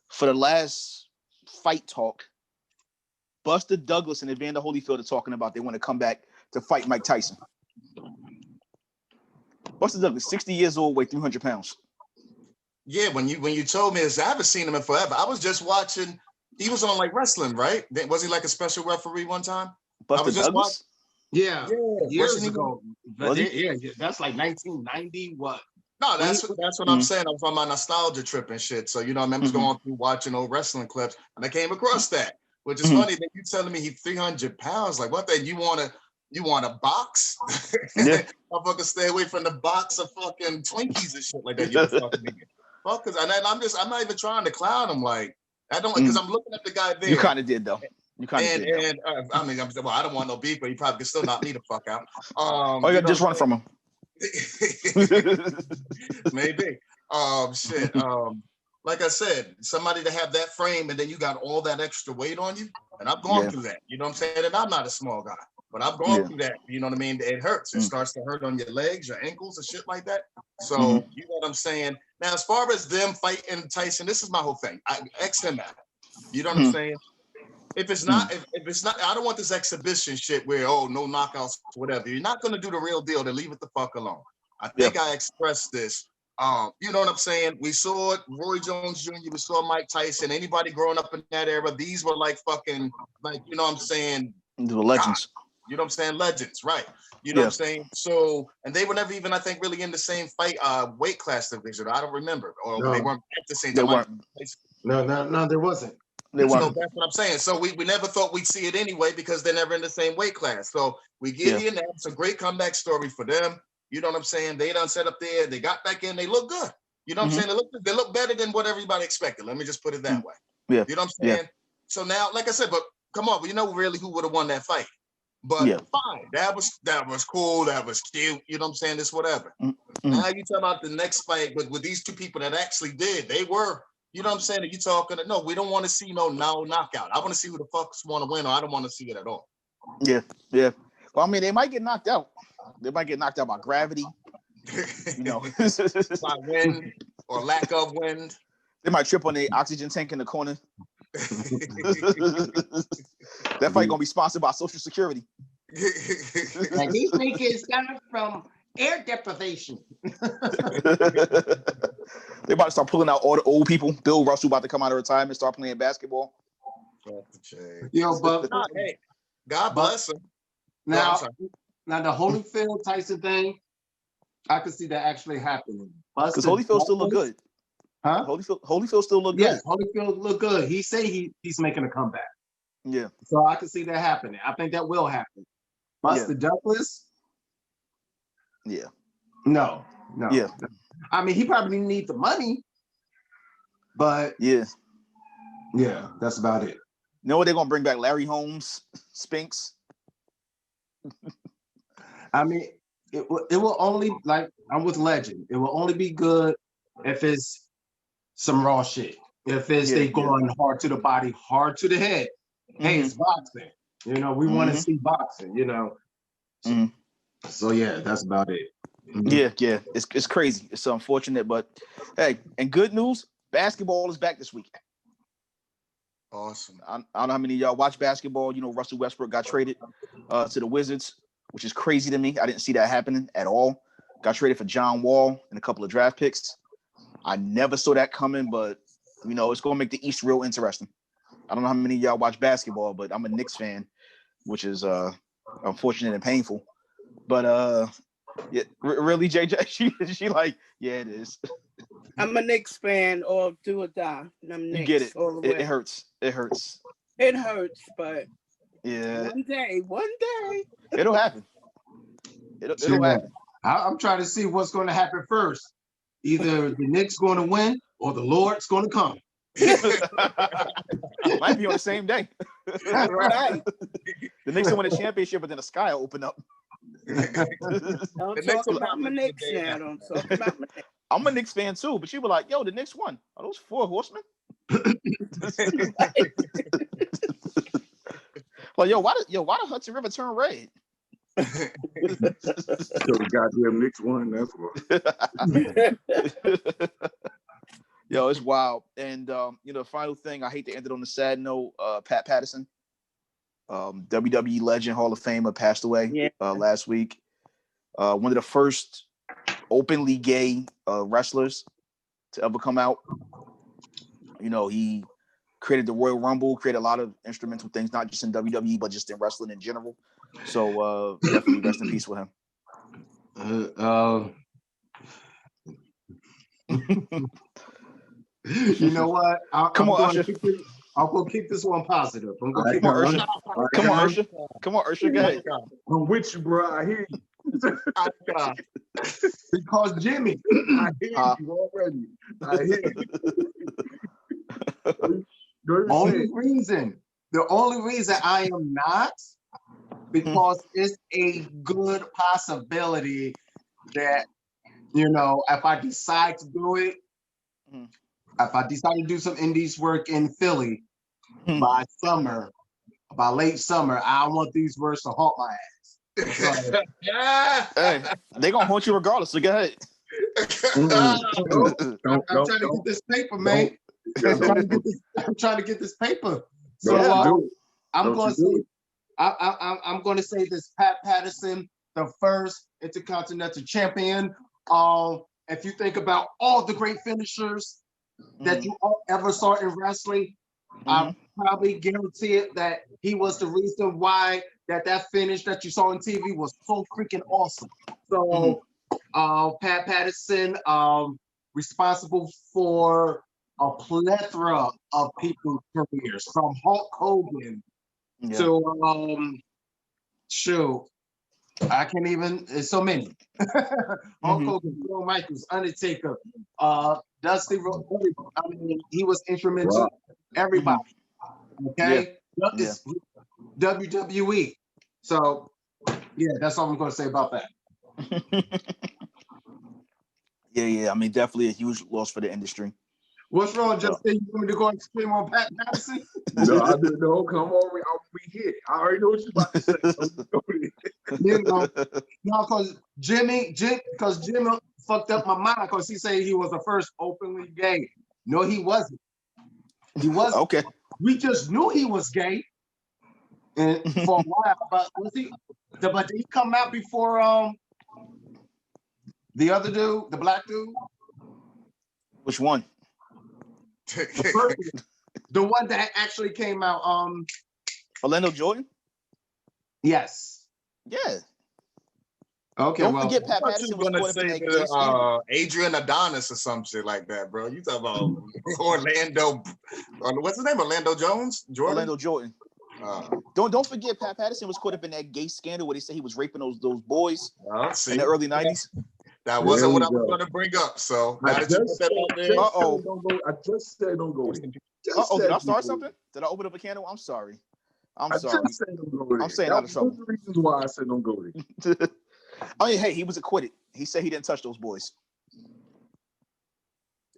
For the last fight talk, Buster Douglas and Evander Holyfield are talking about they want to come back to fight Mike Tyson. Buster Douglas, 60 years old, weigh 300 pounds.
Yeah, when you told me this, I haven't seen him in forever. I was just watching. He was on like wrestling, right? Was he like a special referry one time?
Buster Douglas?
Yeah, years ago. Yeah, that's like 1990. What?
No, that's what I'm saying. I'm from my nostalgia trip and shit. So, you know, I remember going through watching old wrestling clips, and I came across that, which is funny that you telling me he's 300 pounds. Like, what? That you want to box?
Yeah.
Motherfucker, stay away from the box of fucking Twinkies and shit like that. You fucking nigga. Fuckers, and I'm not even trying to clown him. Like, I don't, because I'm looking at the guy there.
You kind of did though. I
mean, I don't want no beef, but he probably could still knock me the fuck out.
You just run from him.
Maybe. Shit. Like I said, somebody to have that frame and then you got all that extra weight on you. And I've gone through that. You know what I'm saying? And I'm not a small guy, but I've gone through that. You know what I mean? It hurts. It starts to hurt on your legs, your ankles, and shit like that. So you know what I'm saying? Now, as far as them fighting Tyson, this is my whole thing. X him out. You know what I'm saying? If it's not, I don't want this exhibition shit where, no knockouts, whatever. You're not going to do the real deal, then leave it the fuck alone. I think I expressed this. You know what I'm saying? We saw it, Roy Jones Jr., we saw Mike Tyson. Anybody growing up in that era, these were like fucking, like, you know what I'm saying?
The legends.
God, you know what I'm saying? Legends, right. You know what I'm saying? So, and they were never even, I think, really in the same weight class division. I don't remember. Or they weren't at the same time.
No, there wasn't.
They
So
weren't.
that's what I'm saying. So we never thought we'd see it anyway because they're never in the same weight class. So we get here now. It's a great comeback story for them. You know what I'm saying? They done set up there. They got back in. They look good. You know what I'm saying? They look better than what everybody expected. Let me just put it that way.
Yeah.
You know what I'm saying? So now, like I said, but come on, we know really who would have won that fight. But fine, that was cool. That was cute. You know what I'm saying? This whatever. Now you talk about the next fight, but with these two people that actually did, they were. You know what I'm saying? You talking? No, we don't want to see no knockout. I want to see who the fucks want to win, or I don't want to see it at all.
Yeah. Well, I mean, they might get knocked out. They might get knocked out by gravity. You know,
by wind or lack of wind.
They might trip on the oxygen tank in the corner. That fight gonna be sponsored by Social Security.
And he think it's coming from air deprivation.
They about to start pulling out all the old people. Bill Russell about to come out of retirement, start playing basketball.
But
hey, God bless him.
Now the Holyfield Tyson thing, I could see that actually happening.
Because Holyfield still look good.
Huh?
Holyfield still look good.
Yes, Holyfield look good. He say he's making a comeback.
Yeah.
So I can see that happening. I think that will happen. Buster Douglas.
Yeah.
No.
Yeah.
I mean, he probably need the money, but
yeah,
that's about it.
You know what? They're gonna bring back Larry Holmes, Spinks.
I mean, it will only, like I'm with Legend. It will only be good if it's some raw shit. If it's they going hard to the body, hard to the head. Hey, it's boxing. You know, we want to see boxing. You know. So yeah, that's about it.
Yeah, it's crazy. It's unfortunate, but hey, and good news, basketball is back this week.
Awesome.
I don't know how many of y'all watch basketball. You know, Russell Westbrook got traded to the Wizards, which is crazy to me. I didn't see that happening at all. Got traded for John Wall and a couple of draft picks. I never saw that coming, but you know, it's gonna make the East real interesting. I don't know how many of y'all watch basketball, but I'm a Knicks fan, which is unfortunate and painful. But yeah, really, JJ, she like, yeah, it is.
I'm a Knicks fan, or do or die. I'm Knicks.
You get it.
All the way.
It hurts. It hurts.
It hurts, but
yeah,
one day,
it'll happen. It'll happen.
I'm trying to see what's going to happen first. Either the Knicks going to win or the Lord's going to come.
Might be on the same day.
Right.
The Knicks will win a championship, but then the sky will open up.
Don't talk about my Knicks now. Don't talk about my Knicks.
I'm a Knicks fan too, but you were like, "Yo, the Knicks won. Are those 4 horsemen?" Like, why the Hudson River turn red?
So the goddamn Knicks won. That's what.
Yo, it's wild. And you know, the final thing, I hate to end it on a sad note. Pat Patterson, WWE legend, Hall of Famer, passed away last week. One of the first openly gay wrestlers to ever come out. You know, he created the Royal Rumble, created a lot of instrumental things, not just in WWE, but just in wrestling in general. So definitely rest in peace with him.
You know what? I'm going to keep this one positive.
Come on, Ursha. Come on, Ursha. Go ahead.
I'm with you, bro. I hear you.
Because Jimmy,
I hear you already. I hear you.
The only reason I am not, because it's a good possibility that, you know, if I decide to do it, if I decide to do some indies work in Philly by late summer, I want these words to haunt my ass. So,
hey, they're going to haunt you regardless, so go ahead.
I'm trying to get this paper, man. I'm trying to get this paper. So I'm going to say this: Pat Patterson, the first Intercontinental Champion. If you think about all the great finishers that you ever saw in wrestling, I probably guarantee it that he was the reason why that finish that you saw on TV was so freaking awesome. So Pat Patterson, responsible for a plethora of people's careers, from Hulk Hogan to shoot. I can't even. It's so many. Hulk Hogan, Shawn Michaels, Undertaker, Dusty Rhodes. I mean, he was instrumental. Everybody. Okay. It's WWE. So, yeah, that's all I'm going to say about that.
Yeah. I mean, definitely a huge loss for the industry.
What's wrong, Justin? You want me to go extreme on Pat Patterson?
No, I didn't know. Come on, I'll be hit. I already know what you're about to say.
You know, no, because Jimmy fucked up my mind because he said he was the first openly gay. No, he wasn't. He wasn't.
Okay.
We just knew he was gay, and for a while. But was he? But did he come out before the other dude, the black dude?
Which one?
The one that actually came out.
Orlando Jordan?
Yes.
Yeah.
Okay.
Don't forget Pat Patterson was
gonna
caught up in
say
that gay scandal.
Adrian Adonis or some shit like that, bro. You talking about Orlando? What's his name? Orlando Jones? Jordan?
Orlando Jordan. Don't forget Pat Patterson was caught up in that gay scandal where they said he was raping those boys in the early 90s.
That wasn't what I was going to bring up. So
I just said don't go there.
Did I start something? Did I open up a candle? I'm sorry. I'm sorry.
Just said don't go there.
I'm saying out of trouble.
One of the reasons why I said don't go there.
I mean, hey, he was acquitted. He said he didn't touch those boys.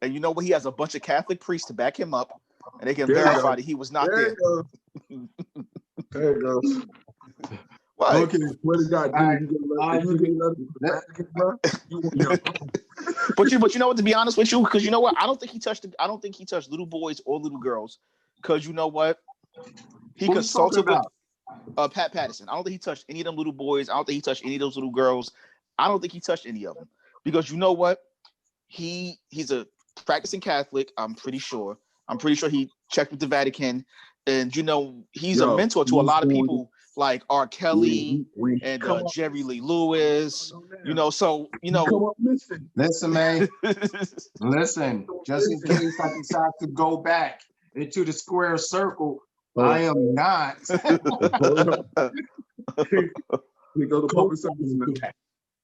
And you know what? He has a bunch of Catholic priests to back him up, and they can verify that he was not there.
There you go.
What?
Okay, swear to God,
But you know what? To be honest with you, because you know what, I don't think he touched little boys or little girls. Because you know what, he consulted with Pat Patterson. I don't think he touched any of them little boys. I don't think he touched any of those little girls. I don't think he touched any of them. Because you know what, he's a practicing Catholic. I'm pretty sure he checked with the Vatican, and you know he's a mentor to a lot of people. Like R. Kelly and Jerry Lee Lewis, you know. So you know,
listen, man. Listen, just in case I decide to go back into the square circle, I am not.
We go to public service now.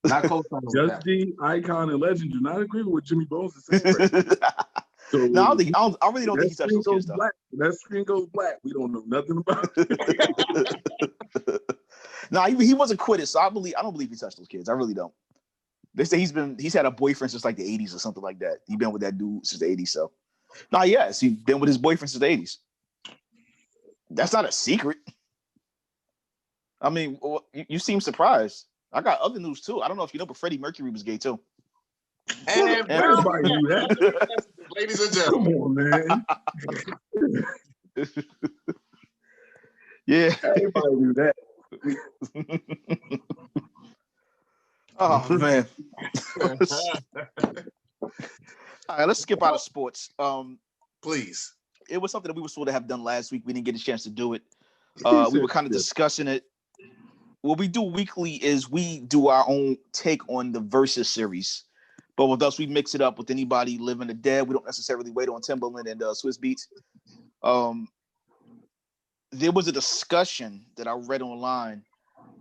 Not co-signing.
Just the icon and legend do not agree with what Jimmy Bones is saying. Right? So
no, I really don't think he touched those kids.
That screen goes black. We don't know nothing about it.
No, he was acquitted, so I don't believe he touched those kids. I really don't. They say he's had a boyfriend since like the 80s or something like that. He's been with that dude since the 80s. So, yes, he's been with his boyfriend since the 80s. That's not a secret. I mean, you seem surprised. I got other news too. I don't know if you know, but Freddie Mercury was gay too.
And
everybody knew that.
Ladies and gentlemen.
Come on, man.
Yeah.
Everybody knew that.
Oh, man. All right, let's skip out of sports.
Please.
It was something that we were supposed to have done last week. We didn't get a chance to do it. We were kind of discussing it. What we do weekly is we do our own take on the Versus series. But with us, we mix it up with anybody living or dead. We don't necessarily wait on Timberland and Swiss Beats. There was a discussion that I read online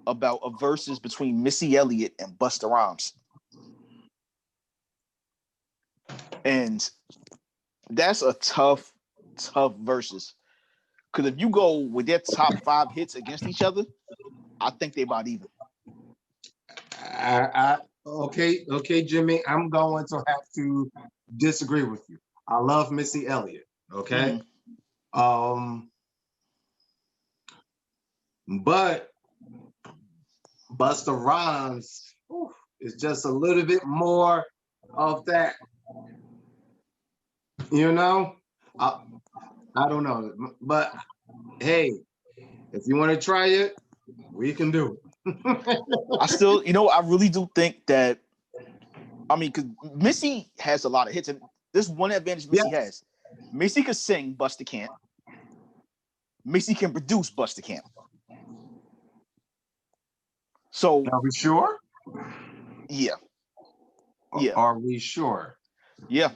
about a versus between Missy Elliott and Busta Rhymes. And that's a tough versus. Because if you go with their top 5 hits against each other, I think they're about even.
Okay, Jimmy, I'm going to have to disagree with you. I love Missy Elliott, okay? But Busta Rhymes is just a little bit more of that, you know? I don't know, but hey, if you want to try it, we can do it.
I really do think that, I mean, because Missy has a lot of hits, and there's one advantage Missy has. Missy can sing, Busta can't. Missy can produce, Busta can't. So,
are we sure?
Yeah.
Are we sure?
Yeah.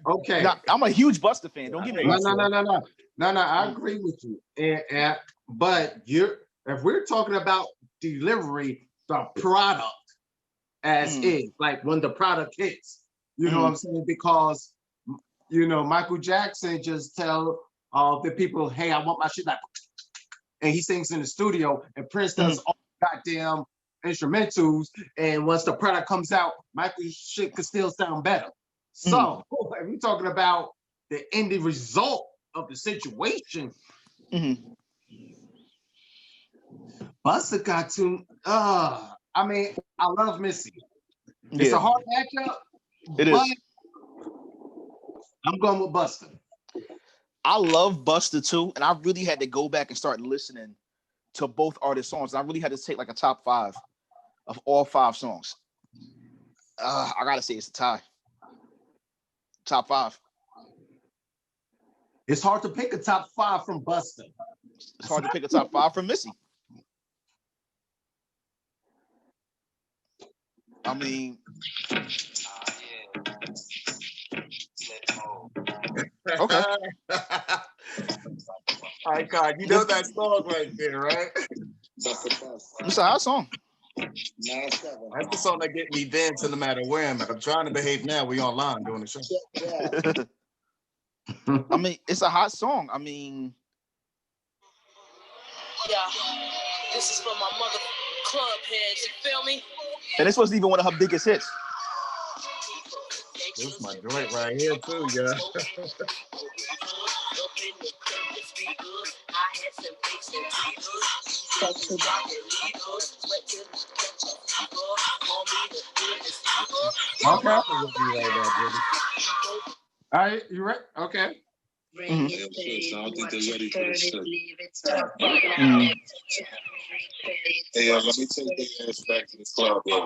Okay.
Now, I'm a huge Busta fan. Don't get me wrong.
No. I agree with you. But if we're talking about delivery, the product as is, like when the product hits, you know what I'm saying? Because Michael Jackson just tell the people, "Hey, I want my shit like," and he sings in the studio, and Prince does all goddamn instrumentals, and once the product comes out, Michael's shit could still sound better. So if you're talking about the ending result of the situation, Busta got to. I mean, I love Missy. It's a hard matchup.
It is.
I'm going with Busta.
I love Busta too, and I really had to go back and start listening to both artists' songs. I really had to take like a top 5 of all 5 songs. I gotta say it's a tie. Top 5.
It's hard to pick a top 5 from Busta.
It's hard to pick a top 5 from Missy. I mean, okay.
All right, God, you know that song right there, right?
It's a hot song.
That's the song that get me dancing no matter where I'm at. I'm trying to behave now. We online doing the show.
I mean, it's a hot song. I mean,
this is for my mother club heads. You feel me?
And this wasn't even one of her biggest hits.
This is my joint right here too, yeah.
Okay. All right, you right? Okay.
I don't think they're ready for this shit. Hey, let me take their ass back to the club.
Watch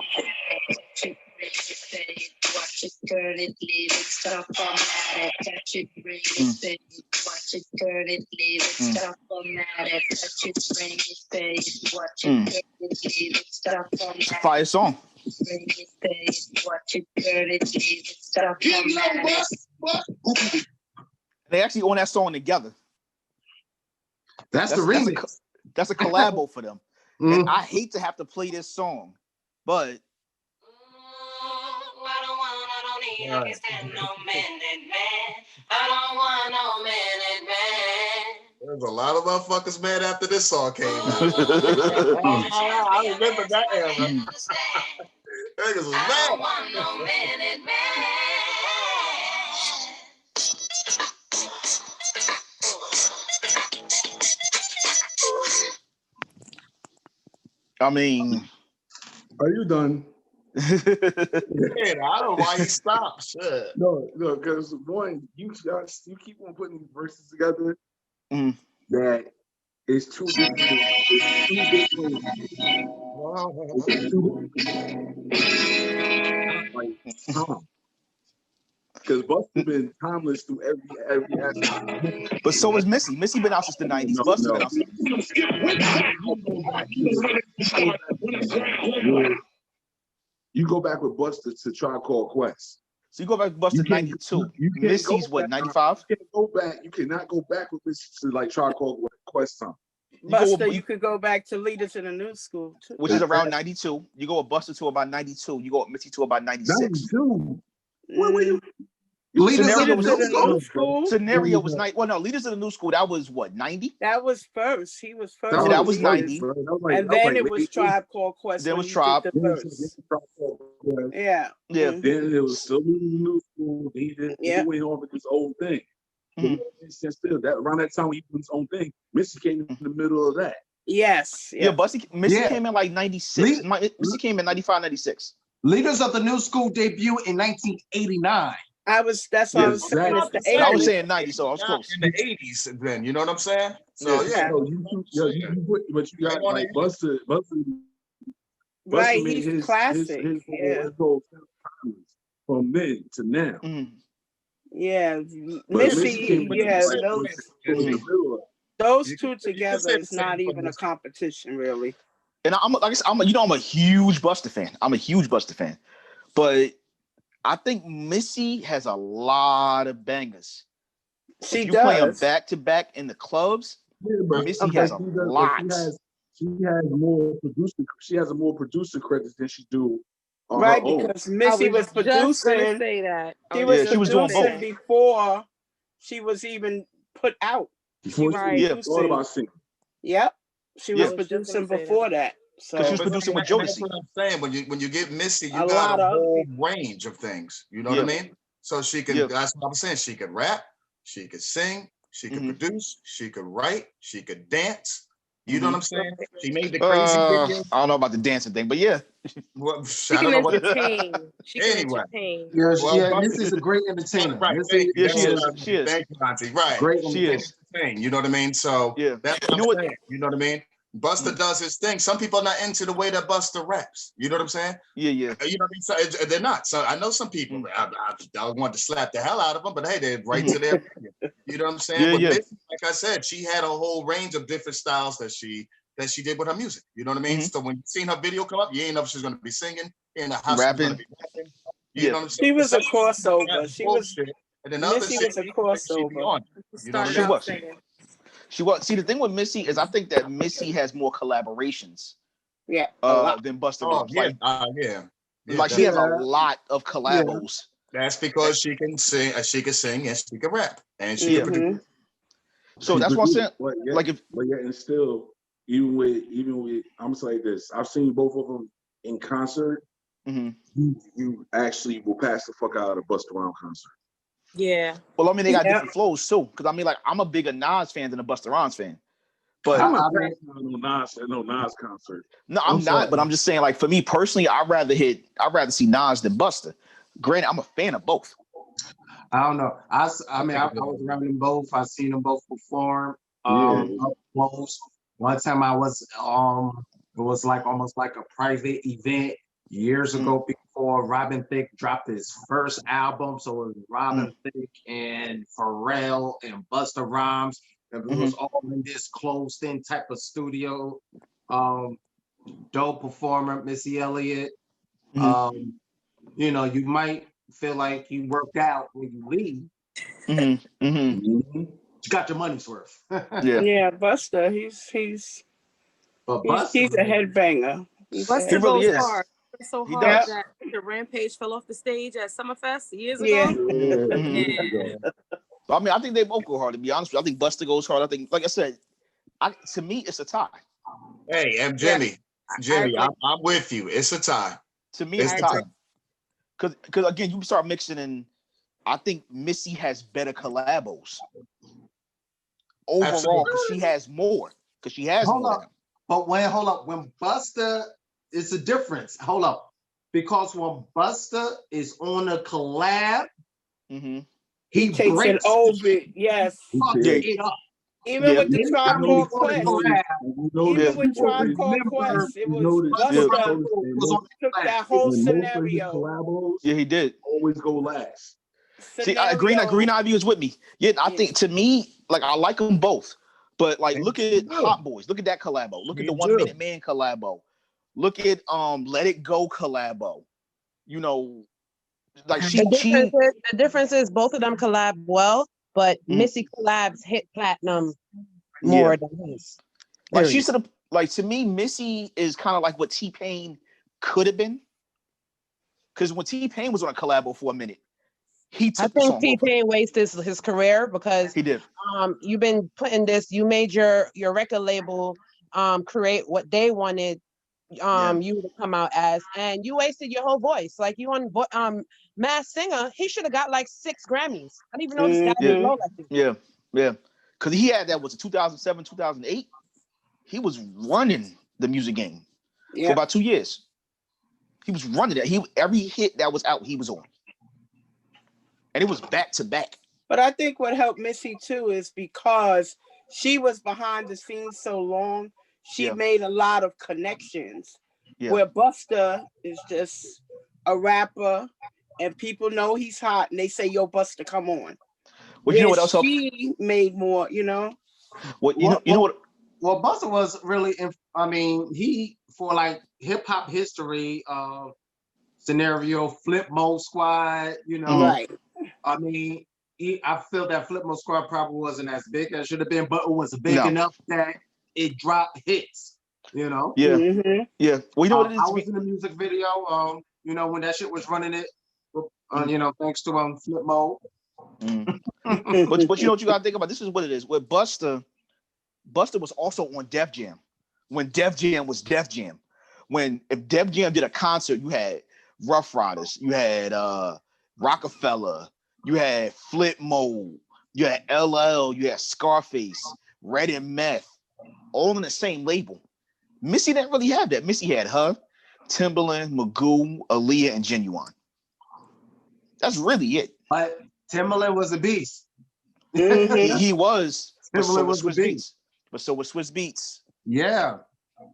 it, turn it, leave it, stop format, touch it, bring it, pay. Watch it, turn it, leave it, stop format, touch it, bring it, pay. Watch it, turn it, leave it, stop format.
It's a fire song.
Bring it, pay. Watch it, turn it, leave it, stop format.
They actually own that song together.
That's the remix.
That's a collabo for them. And I hate to have to play this song, but
There's a lot of motherfuckers mad after this song came out. I remember that era. Niggas was mad.
I mean,
are you done?
Man, I don't know why you stopped. Shit.
No, because one, you keep on putting these verses together that is too different. Because Busta been timeless through every aspect.
But so is Missy. Missy been out since the 90s. Busta been out since.
You go back with Busta to Tribe Called Quest.
So you go back to Busta 92. Missy's what, 95?
You can't go back. You cannot go back with Missy to like Tribe Called Quest time.
Busta, you could go back to Leaders in the New School too.
Which is around 92. You go with Busta to about 92. You go with Missy to about 96.
92.
What were you?
Leaders in the New
School?
Scenario was 90. Well, no, Leaders in the New School, that was what, 90?
That was first. He was first.
So that was 90.
And then it was Tribe Called Quest.
Then it was Tribe.
Yeah.
Yeah.
Then it was still in the New School. He went on with his own thing. Still, that around that time when he put his own thing, Missy came in the middle of that.
Yes.
Yeah, Missy came in like 96. Missy came in 95, 96.
Leaders of the New School debut in 1989.
That's what I was saying. It's the 80s.
I was saying 90, so I was close.
In the 80s, then, you know what I'm saying? So, yeah.
But you got like Busta
right,
made
he's classic.
His whole from then to now.
Yeah, Missy, those two together is not even a competition, really.
And I'm a huge Busta fan. I'm a huge Busta fan, but I think Missy has a lot of bangers.
She
if you play them
does.
back to back in the clubs, Missy has a lot.
She has more producer. She has a more producer credits than she do on
Right,
her own.
because Missy was
just gonna
producing.
say that.
She was
she was doing
producing
both
before she was even put out. She was
Right.
Thought about singing.
Yep, she was
Yeah.
producing before that. So
Because she was producing with
That's
Jodeci.
what I'm saying. When you get Missy, you
A
got
lot
a
of
whole range of things. You know what I
Yeah.
mean? So she can.
Yeah.
That's what I'm saying. She could rap. She could sing. She could produce. She could write. She could dance. You know what I'm saying? She made the crazy video.
I don't know about the dancing thing, but yeah.
Well,
She
I don't
can
know what.
entertain. She can
Anyway.
entertain.
Yeah,
Well,
Missy's a great entertainer.
Right.
Missy,
Yeah, she is. She is.
Thank you, Auntie. Right.
great
She
entertainer.
is.
Thing, you know what I mean? So
Yeah.
that's what
You know
I'm
what?
saying. You know what I mean? Busta does his thing. Some people are not into the way that Busta raps. You know what I'm saying?
Yeah.
You know what I mean? So they're not. So I know some people. I want to slap the hell out of them, but hey, they're right to their opinion. You know what I'm saying?
Yeah,
But
yeah.
Missy, like I said, she had a whole range of different styles that she did with her music. You know what I mean? So when you seen her video come up, you ain't know if she's gonna be singing, you ain't know how she's
Rapping.
gonna be rapping. You know what I'm saying?
she was a
Some people
crossover.
rap
She was
bullshit, and then other
Missy
shit
was a
she be
crossover.
on. You know what I
Started
mean?
out
was.
singing.
She was. See, the thing with Missy is I think that Missy has more collaborations
Yeah, a lot.
than Busta
Oh
does.
yeah,
Like,
yeah.
like she has a lot of collabos.
That's because she can sing, and she can rap, and she
Yeah.
can produce.
So that's what I'm saying.
But yet,
Like if
but yet, and still, even with, I'm gonna say this. I've seen both of them in concert. You actually will pass the fuck out of a Busta Rhymes concert.
Yeah.
well, I mean, they got different flows too. Because I mean, like I'm a bigger Nas fan than a Busta Rhymes fan. But
I'm not no Nas concert.
no, I'm not.
sorry.
But I'm just saying, like for me personally, I'd rather see Nas than Busta. Granted, I'm a fan of both.
I don't know. I mean, I was around them both. I seen them both perform. Up close. One time I was it was like almost like a private event years ago before Robin Thicke dropped his first album. So it was Robin Thicke and Pharrell and Busta Rhymes. And it was all in this closed-in type of studio. Dope performer, Missy Elliott. You know, you might feel like you worked out when you leave. You got your money's worth.
Yeah, Busta, he's
But Busta,
he's a headbanger.
Busta
He really
goes
is.
hard. It's so
He
hard
does.
that the Rampage fell off the stage at Summerfest years ago.
Yeah.
I mean, I think they both go hard. To be honest with you, I think Busta goes hard. I think, like I said, to me, it's a tie.
Hey, and Jimmy, I'm with you. It's a tie.
To me, it's a tie. Because again, you start mixing in. I think Missy has better collabos overall because she has more. Because she has
hold
more.
up. But hold up. When Busta, it's a difference. Hold up. Because when Busta is on a collab, he
takes
breaks
it over. Yes.
it up.
Even with the Tribe Called Quest. Even with Tribe Called
Remember,
Quest, it was Busta took that whole scenario.
Yeah, he did.
Always go last.
See, Green Ivy was with me. Yeah, I think to me, like I like them both, but like look at Hot Boys. Look at that collabo. Look at the 1 Minute Man collabo. Look at Let It Go collabo. You know, like
the difference is both of them collab well, but Missy collabs hit platinum more than his.
Like she's to me, Missy is kind of like what T-Pain could have been. Because when T-Pain was on a collabo for a minute, I
think T-Pain wasted his career because
he did.
You've been putting this. You made your record label create what they wanted you to come out as, and you wasted your whole voice. Like you on Masked Singer, he should have got like 6 Grammys. I didn't even know this guy was low like this.
Yeah. Because he had that was 2007, 2008. He was running the music game for about 2 years. He was running it. Every hit that was out, he was on. And it was back to back.
But I think what helped Missy too is because she was behind the scenes so long, she made a lot of connections. Where Busta is just a rapper and people know he's hot and they say, yo, Busta, come on.
Well, you know what else helped?
She made more, you know.
Well, you know what?
Well, Busta was really, he for like hip hop history, scenario, Flip Mode Squad, you know.
Right.
I mean, I feel that Flip Mode Squad probably wasn't as big as it should have been, but it was big enough that it dropped hits, you know.
Yeah.
Mm-hmm.
Yeah. Well, you know what it is?
I was in the music video, you know, when that shit was running it, you know, thanks to Flip Mode.
But you know what you gotta think about? This is what it is. With Busta was also on Def Jam. When Def Jam was Def Jam. If Def Jam did a concert, you had Rough Riders, you had Rockefeller, you had Flip Mode, you had LL, you had Scarface, Red and Meth, all in the same label. Missy didn't really have that. Missy had her, Timbaland, Magoo, Aaliyah, and Genuine. That's really it.
But Timbaland was a beast.
Mm-hmm.
He was. But so
Timbaland
was
was
Swizz
a
Beats.
beast.
But so was Swizz Beats.
Yeah.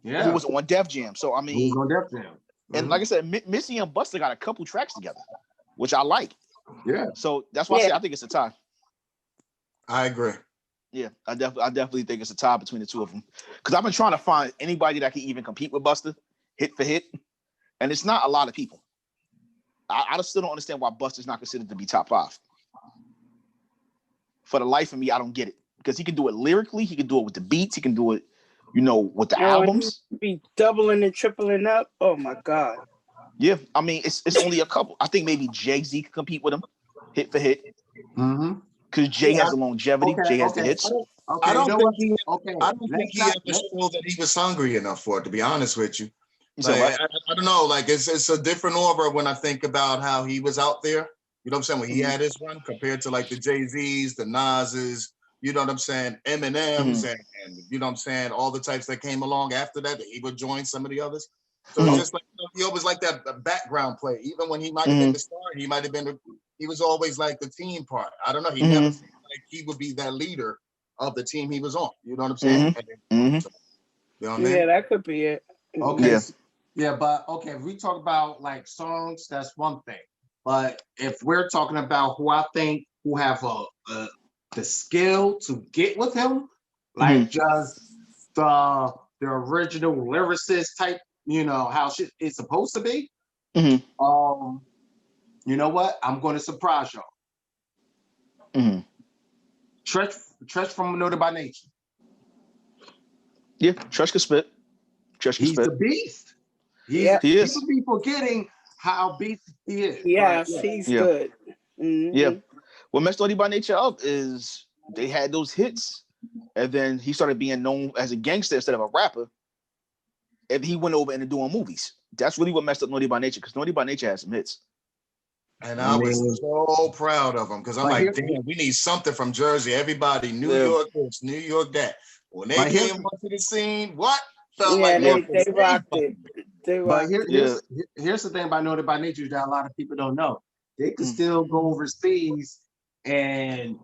Who was on Def Jam. So I mean,
on Def Jam.
And like I said, Missy and Busta got a couple tracks together, which I like.
Yeah.
So that's why I say I think it's a tie.
I agree.
Yeah, I definitely think it's a tie between the two of them. Because I've been trying to find anybody that can even compete with Busta, hit for hit, and it's not a lot of people. I just still don't understand why Busta's not considered to be top 5. For the life of me, I don't get it. Because he can do it lyrically, he can do it with the beats, he can do it, you know, with the albums.
Be doubling and tripling up. Oh my God.
Yeah, I mean, it's only a couple. I think maybe Jay-Z could compete with him, hit for hit. Because Jay has the longevity, Jay has the hits.
I don't think he ever showed that he was hungry enough for it, to be honest with you. Like, I don't know, like it's a different aura when I think about how he was out there. You know what I'm saying? When he had his run compared to like the Jay-Z's, the Nas's, you know what I'm saying, Eminem's, and you know what I'm saying, all the types that came along after that he would join some of the others. So it's just like, you know, he always like that background play. Even when he might have been the star, he was always like the team part. I don't know. He never seemed like he would be that leader of the team he was on. You know what I'm saying? You know what I mean?
Yeah, that could be it.
Okay. Yeah, but okay, if we talk about like songs, that's one thing. But if we're talking about who I think who have the skill to get with him, like just the original lyricist type, you know, how shit is supposed to be. You know what? I'm going to surprise y'all. Treach from Noted by Nature.
Yeah, Treach can spit.
He's the beast. He is. People be forgetting how beast he is.
Yes, he's good.
Yeah. What messed Naughty by Nature up is they had those hits, and then he started being known as a gangster instead of a rapper, and he went over into doing movies. That's really what messed up Naughty by Nature, because Naughty by Nature has some hits.
And I was so proud of him, because I'm like, damn, we need something from Jersey. Everybody, New York this, New York that. When they came onto the scene, what? Felt like
they rocked it.
But here's the thing about Noted by Nature that a lot of people don't know. They could still go overseas and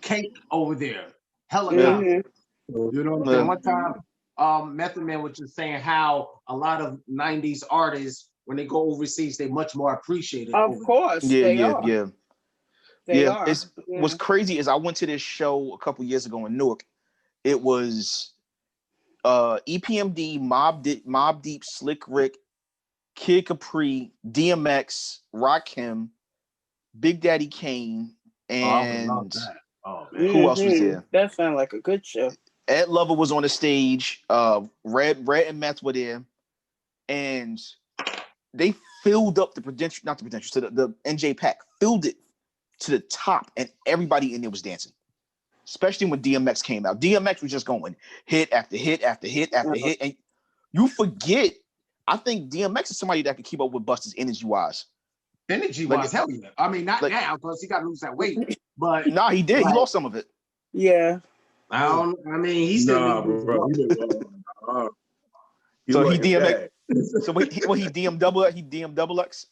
cake over there. Helicopter. You know what I'm saying? One time, Method Man was just saying how a lot of 90s artists, when they go overseas, they much more appreciated.
Of course, they are. They are.
What's crazy is I went to this show a couple years ago in Newark. It was EPMD, Mobb Deep, Slick Rick, Kid Capri, DMX, Rakim, Big Daddy Kane, and who else was there?
That sounded like a good show.
Ed Lover was on the stage. Red and Meth were there, and they filled up the NJ Pack, filled it to the top, and everybody in there was dancing. Especially when DMX came out. DMX was just going hit after hit after hit after hit, and you forget. I think DMX is somebody that can keep up with Busta's energy-wise.
Energy-wise, hell yeah. I mean, not now, because he got to lose that weight. But
he did. He lost some of it.
Yeah.
He's still
bro.
So he DMX. So he DM double. He DM double X.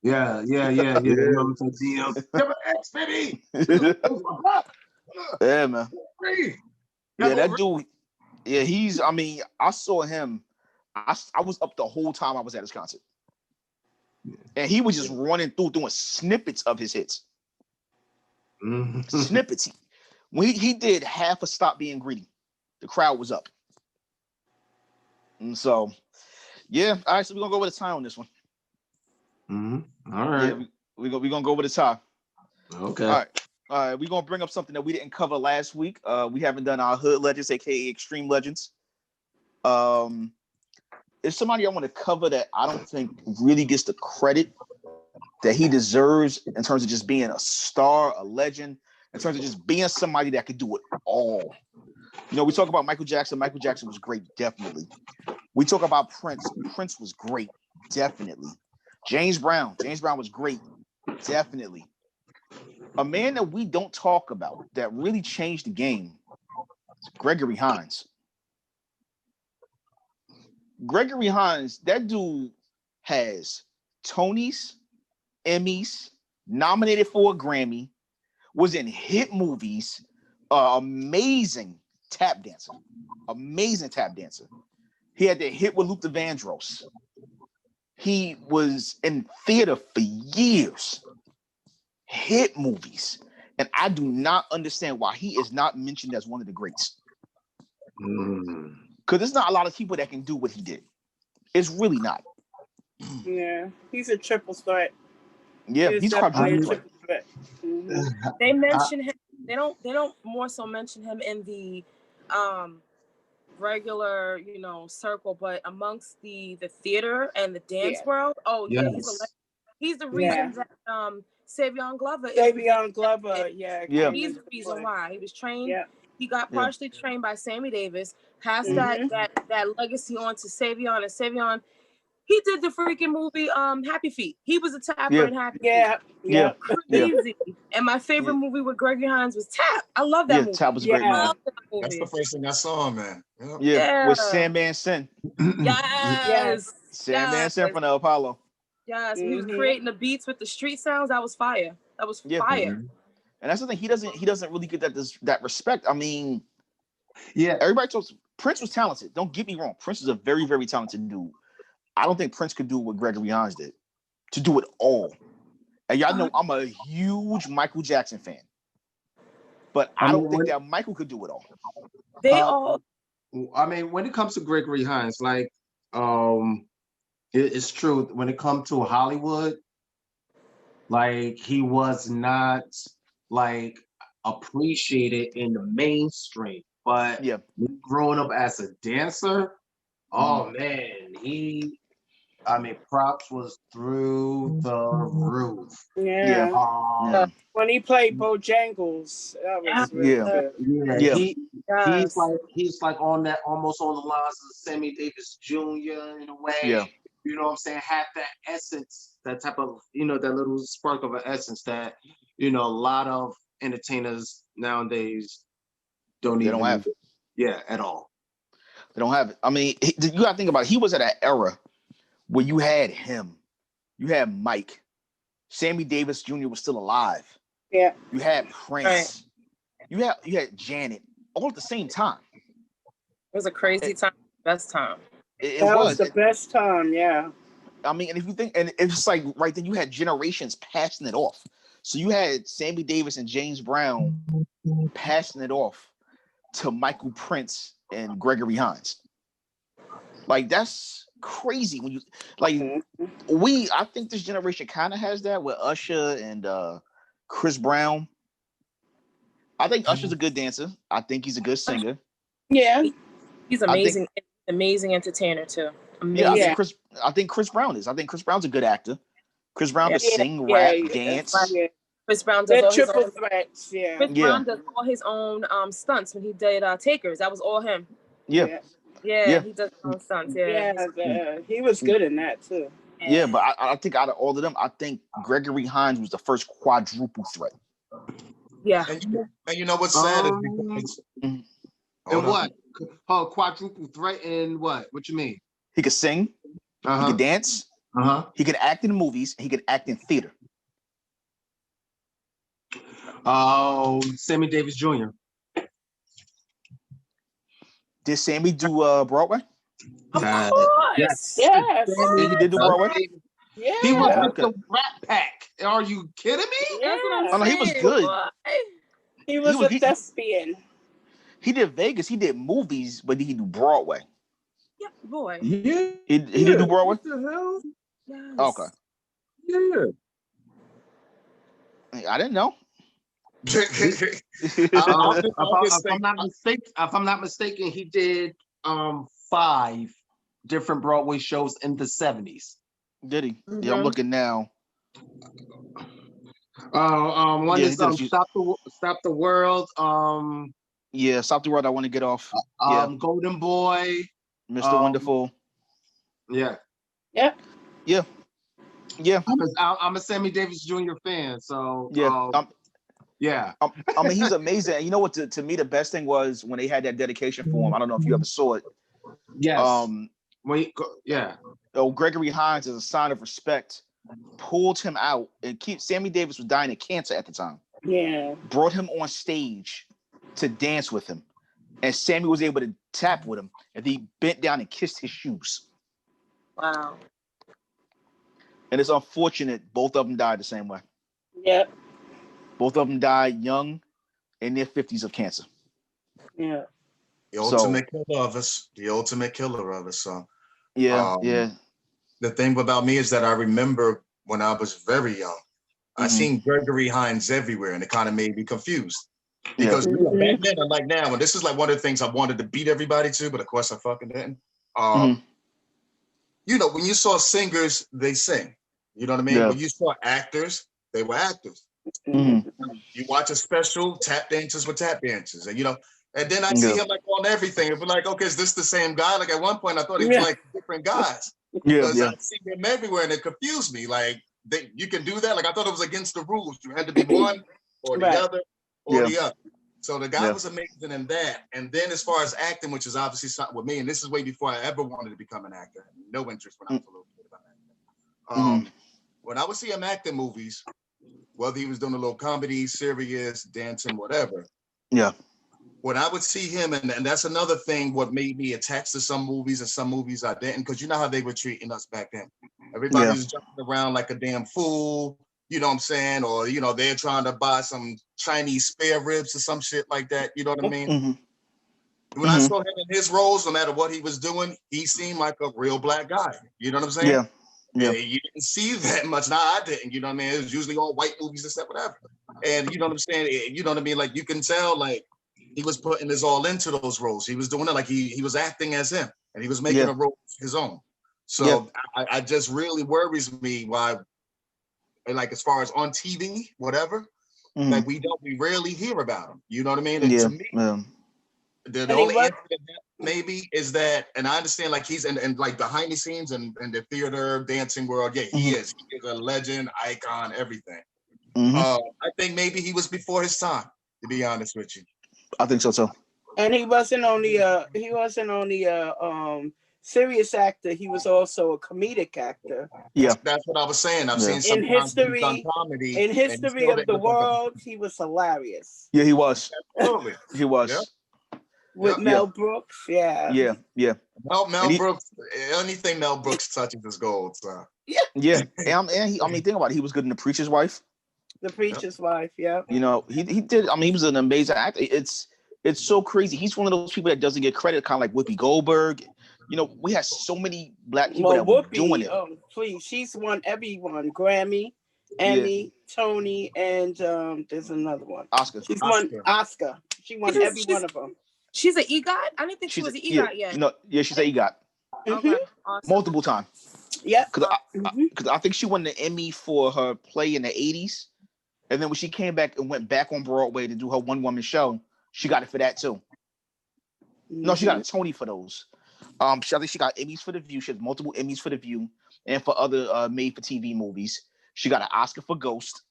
Yeah. You know what I'm saying? DM double X, baby.
Yeah, man. Yeah, that dude. Yeah, he's. I mean, I saw him. I was up the whole time I was at his concert, and he was just running through doing snippets of his hits. Snippets. When he did half a Stop Being Greedy, the crowd was up. And so, yeah. All right, so we're gonna go with a tie on this one.
Mm-hmm. All right.
Yeah, we're gonna go over the top.
Okay.
All right. We're gonna bring up something that we didn't cover last week. We haven't done our hood legends, aka extreme legends. It's somebody I want to cover that I don't think really gets the credit that he deserves in terms of just being a star, a legend, in terms of just being somebody that could do it all. You know, we talk about Michael Jackson. Michael Jackson was great, definitely. We talk about Prince. Prince was great, definitely. James Brown was great, definitely. A man that we don't talk about that really changed the game is Gregory Hines. Gregory Hines, that dude has Tonys, Emmys, nominated for a Grammy, was in hit movies, amazing tap dancer. He had that hit with Luther Vandross. He was in theater for years, hit movies, and I do not understand why he is not mentioned as one of the greats. Because there's not a lot of people that can do what he did. It's really not.
Yeah, he's a triple threat.
Yeah, he's quadruple threat.
Mm-hmm.
They mention him. They don't more so mention him in the regular, circle, but amongst the theater and the dance world. Oh yeah, he's the reason that Savion Glover
he's the
reason why he was trained. Yeah. He got partially trained by Sammy Davis, passed that legacy on to Savion, and Savion, he did the freaking movie Happy Feet. He was a tapper in Happy Feet. Yeah. Crazy. And my favorite movie with Gregory Hines was Tap. I love that movie.
Tap was a great movie.
That's the first thing I saw, man.
With Sandman Sin.
Yes.
Sandman Sin from the Apollo.
Yes, when he was creating the beats with the street sounds, that was fire. That was fire.
And that's the thing, he doesn't really get that respect. I mean, everybody talks. Prince was talented. Don't get me wrong. Prince is a very, very talented dude. I don't think Prince could do what Gregory Hines did, to do it all. And y'all know I'm a huge Michael Jackson fan, but I don't think that Michael could do it all.
They all.
I mean, when it comes to Gregory Hines, like, it's true. When it comes to Hollywood, like, he was not like appreciated in the mainstream, but growing up as a dancer, oh man, props was through the roof.
Yeah. When he played Bojangles, that was really good.
He's like on that, almost on the lines of Sammy Davis Jr. in a way.
Yeah.
You know what I'm saying? Had that essence, that type of, that little spark of an essence that, a lot of entertainers nowadays don't have. Yeah, at all.
They don't have it. I mean, you got to think about it. He was at an era where you had him, you had Mike, Sammy Davis Jr. was still alive.
Yeah.
You had Prince. Right. You had Janet, all at the same time.
It was a crazy time, best time.
It
was the best time, yeah.
I mean, and if you think, and it's just like right then, you had generations passing it off. So you had Sammy Davis and James Brown passing it off to Michael Prince and Gregory Hines. Like, that's crazy when you I think this generation kind of has that with Usher and Chris Brown. I think Usher's a good dancer. I think he's a good singer.
Yeah.
He's amazing. Amazing entertainer too. Amazing.
Yeah, I think Chris Brown is. I think Chris Brown's a good actor. Chris Brown can sing, rap, dance.
Chris Brown does all his own
threats. Yeah.
Chris Brown does all his own stunts when he did Takers. That was all him.
Yeah.
Yeah, he does his own stunts.
He was good in that too.
Yeah, but I think out of all of them, I think Gregory Hines was the first quadruple threat.
Yeah.
And you know what's sad is
and what? Quadruple threat and what? What you mean?
He could sing. He could dance. He could act in movies. He could act in theater.
Oh, Sammy Davis Jr.
Did Sammy do Broadway?
Of course.
Yes.
He did do Broadway?
Yeah.
He was with the Rat Pack. Are you kidding me?
Yeah.
Oh, no, he was good.
He was a thespian.
He did Vegas. He did movies, but did he do Broadway?
Yeah, boy.
Yeah.
He did do Broadway?
What the hell?
Yes.
Okay.
Yeah.
I didn't know.
If I'm not mistaken, he did 5 different Broadway shows in the 70s.
Did he? Yeah, I'm looking now.
One is Stop the World.
Yeah, Stop the World. I want to get off.
Golden Boy,
Mr. Wonderful.
Yeah.
Yeah.
I'm a Sammy Davis Jr. fan, so
yeah. I mean, he's amazing. And you know what? To me, the best thing was when they had that dedication for him. I don't know if you ever saw it.
Yes.
Gregory Hines, as a sign of respect, pulled him out and Sammy Davis was dying of cancer at the time.
Yeah.
Brought him on stage to dance with him. And Sammy was able to tap with him. And he bent down and kissed his shoes.
Wow.
And it's unfortunate both of them died the same way.
Yep.
Both of them died young in their 50s of cancer.
Yeah.
The ultimate killer of us. The ultimate killer of us. So
yeah.
The thing about me is that I remember when I was very young, I seen Gregory Hines everywhere, and it kind of made me confused. Because back then, unlike now, and this is like one of the things I wanted to beat everybody to, but of course I fucking didn't. You know, when you saw singers, they sing. You know what I mean?
Yeah.
When you saw actors, they were actors.
Mm-hmm.
You watch a special, tap dancers with tap dancers, and you know. And then I see him like on everything. It'd be like, okay, is this the same guy? Like at one point, I thought he was like different guys. Because I see him everywhere, and it confused me. Like you can do that. Like I thought it was against the rules. You had to be one or the other or the other. So the guy was amazing in that. And then as far as acting, which is obviously something with me, and this is way before I ever wanted to become an actor. I had no interest when I was a little kid about acting. When I would see him act in movies, whether he was doing a little comedy, serious, dancing, whatever.
Yeah.
When I would see him, and that's another thing, what made me attached to some movies and some movies I didn't, because you know how they were treating us back then. Everybody was jumping around like a damn fool, you know what I'm saying? Or, you know, they're trying to buy some Chinese spare ribs or some shit like that, you know what I mean? When I saw him in his roles, no matter what he was doing, he seemed like a real black guy, you know what I'm saying?
Yeah.
You didn't see that much. Nah, I didn't, you know what I mean? It was usually all white movies and stuff, whatever. And you know what I'm saying? You know what I mean? Like, you can tell, like, he was putting his all into those roles. He was doing it like he was acting as him, and he was making a role his own. So I just really worries me why, like as far as on TV, whatever, like we rarely hear about him. You know what I mean? And to me, the only answer to that maybe is that, and I understand like he's and like behind the scenes and the theater dancing world, he is a legend, icon, everything. I think maybe he was before his time, to be honest with you.
I think so too.
And he wasn't only serious actor. He was also a comedic actor.
Yeah,
that's what I was saying. I've seen some
in history of the world. He was hilarious.
Yeah, he was.
Absolutely,
he was.
With Mel Brooks.
Yeah.
Mel Brooks. Anything Mel Brooks touches is gold. So.
Yeah. And think about it. He was good in The Preacher's Wife.
The Preacher's Wife, yeah.
You know, he did. I mean, he was an amazing actor. It's so crazy. He's one of those people that doesn't get credit, kind of like Whoopi Goldberg. You know, we had so many black people that were doing it.
Oh, please, she's won everyone: Grammy, Emmy, Tony, and there's another one.
Oscar.
She's won Oscar. She won every one of them.
She's an EGOT. I didn't think she was an EGOT yet.
No, she's an EGOT.
Okay, awesome.
Multiple times.
Yeah,
because I think she won the Emmy for her play in the 80s. And then when she came back and went back on Broadway to do her one-woman show, she got it for that too. No, she got a Tony for those. I think she got Emmys for The View. She has multiple Emmys for The View and for other made-for-TV movies. She got an Oscar for Ghost.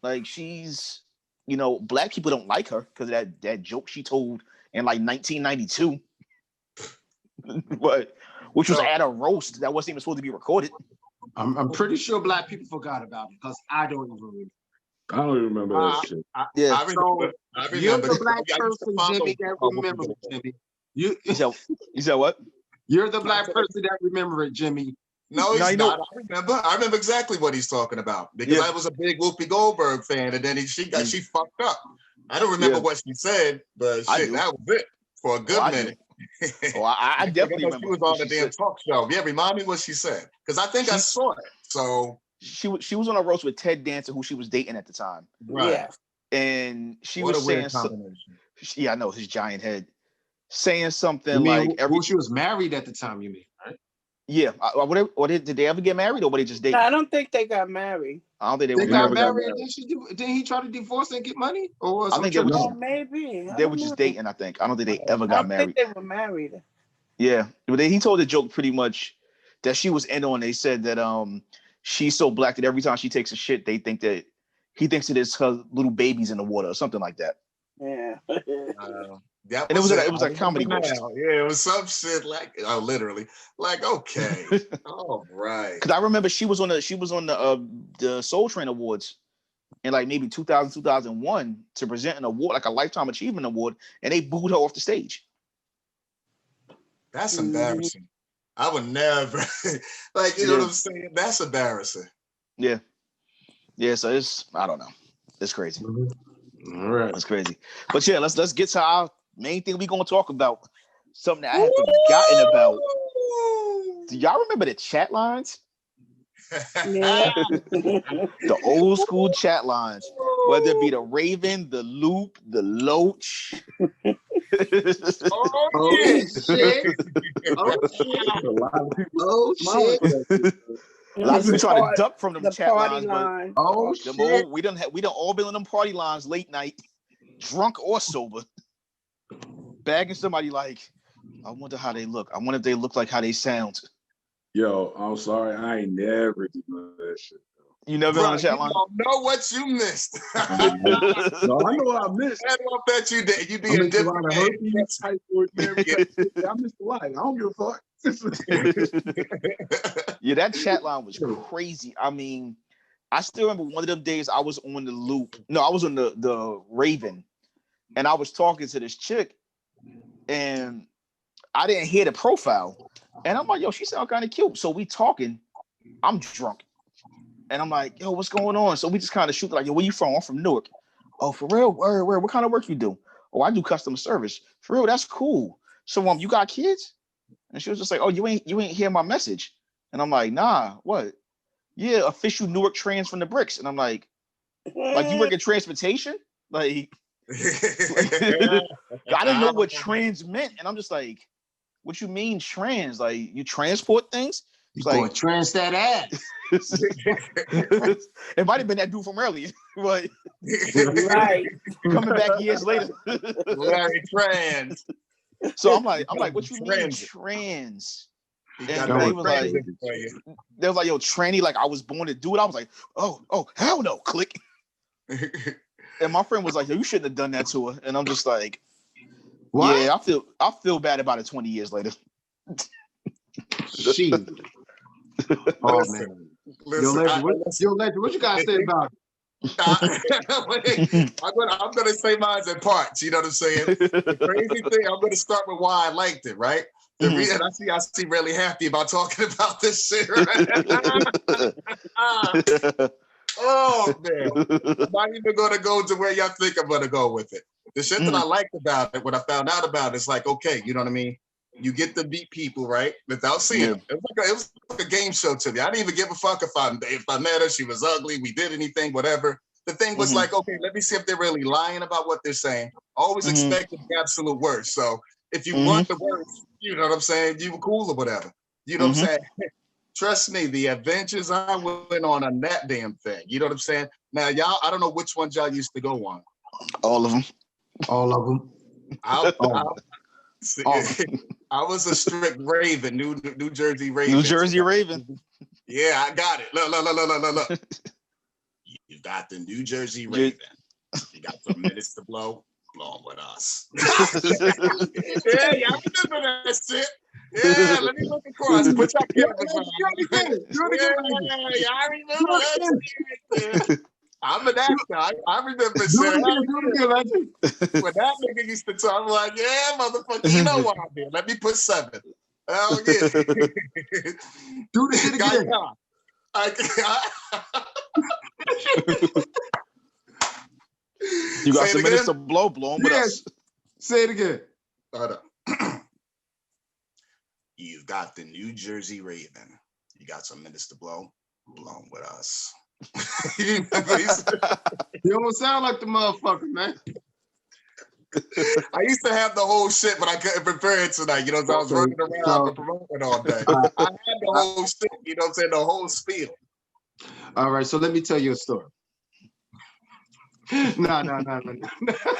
Like she's, you know, black people don't like her because of that joke she told in like 1992, which was at a roast that wasn't even supposed to be recorded.
I'm pretty sure black people forgot about it because I don't even remember.
I don't even remember that shit.
I remember.
You're the black person, Jimmy, that remember it, Jimmy. You
said what?
You're the black person that remember it, Jimmy.
No, he's not. I remember exactly what he's talking about because I was a big Whoopi Goldberg fan, and then she fucked up. I don't remember what she said, but shit, that was it for a good minute.
Oh, I definitely remember.
She was on the damn talk show. Yeah, remind me what she said. Because I think I saw it. So
she was on a roast with Ted Danson, who she was dating at the time.
Right.
Yeah.
And she was saying yeah, I know, his giant head. Saying something
You mean
like
who she was married at the time, you mean, right?
Yeah. Did they ever get married, or were they just dating?
No, I don't think they got married.
I don't think
They got married. Didn't he try to divorce and get money? Or
I think they were just,
maybe.
They were just dating, I think. I don't think they ever got married.
I think they were married.
Yeah. But he told the joke pretty much that she was in on. They said that she's so black that every time she takes a shit, they think that he thinks it is her little babies in the water or something like that.
Yeah.
And it was a comedy roast.
Yeah, it was some shit like literally like okay, all right.
Because I remember she was on the Soul Train Awards in like maybe 2000, 2001 to present an award, like a Lifetime Achievement Award, and they booed her off the stage.
That's embarrassing. I would never like you know what I'm saying. That's embarrassing.
Yeah. So I don't know. It's crazy.
All right,
it's crazy. But yeah, let's get to our main thing we're gonna talk about. Something that I had forgotten about. Do y'all remember the chat lines?
Yeah.
The old school chat lines, whether it be the Raven, the Loop, the Loach.
Oh shit! Oh shit!
A lot of people trying to duck from them chat
party
lines,
but
oh shit!
We done all been on them party lines late night, drunk or sober, bagging somebody like, I wonder how they look. I wonder if they look like how they sound.
Yo, I'm sorry, I ain't never did that shit.
You never been on the chat line?
You don't know what you missed.
No, I know what I missed.
I bet you did. You be
I
a
missed a lot
different
of herpes, typhoid, and everything. I missed a lot. I don't give a fuck.
Yeah, that chat line was crazy. I mean, I still remember one of them days I was on the Loop. No, I was on the Raven, and I was talking to this chick, and I didn't hear the profile. And I'm like, yo, she sound kind of cute. So we talking. I'm drunk. And I'm like, yo, what's going on? So we just kind of shoot like, yo, where you from? I'm from Newark. Oh, for real? Where? What kind of work you do? Oh, I do customer service. For real, that's cool. So you got kids? And she was just like, oh, you ain't hear my message. And I'm like, nah, what? Yeah, official Newark trans from the bricks. And I'm like you work in transportation? Like I didn't know what trans meant. And I'm just like, what you mean trans? Like you transport things?
You like, trans that ass.
It might have been that dude from earlier, but
right.
Coming back years later.
Larry trans.
So I'm like, what you mean trans? And they was like, yo, tranny, like I was born to do it. I was like, oh, hell no, click. And my friend was like, yo, you shouldn't have done that to her. And I'm just like, what? Yeah, I feel bad about it 20 years later.
Shit. Oh man. Listen, Legend, what you guys say about
it? I'm gonna say mine in parts, you know what I'm saying? The crazy thing, I'm gonna start with why I liked it, right? The reason I see really happy about talking about this shit, right? Oh man. I'm not even gonna go to where y'all think I'm gonna go with it. The shit that I liked about it, what I found out about it, is like, okay, you know what I mean? You get to meet people, right? Without seeing them. It was like a game show to me. I didn't even give a fuck if I met her, she was ugly, we did anything, whatever. The thing was like, okay, let me see if they're really lying about what they're saying. Always expected the absolute worst. So if you want the worst, you know what I'm saying, you were cool or whatever. You know what I'm saying? Trust me, the adventures I went on that damn thing. You know what I'm saying? Now, y'all, I don't know which ones y'all used to go on.
All of them.
All of them.
I was a strict Raven, New Jersey Raven.
New Jersey Raven.
Yeah, I got it. Look. You got the New Jersey Raven. You got some minutes to blow on with us. Yeah, y'all remember that shit. Yeah, let me look across. Put your cameras on. Yeah, I remember that shit. I'm an actor. I remember saying when that nigga used to talk, I'm like, yeah, motherfucker, you know what I did. Let me put 7. Oh, yeah.
Do this shit again.
You got some minutes to blow them with us.
Say it again.
you've got the New Jersey Raven. You got some minutes to blow with us.
You don't sound like the motherfucker, man.
I used to have the whole shit, but I couldn't prepare it tonight. You know, so I was running around and promoting all day. I had the whole shit, you know what I'm saying, the whole spiel.
All right, so let me tell you a story. No. I don't know if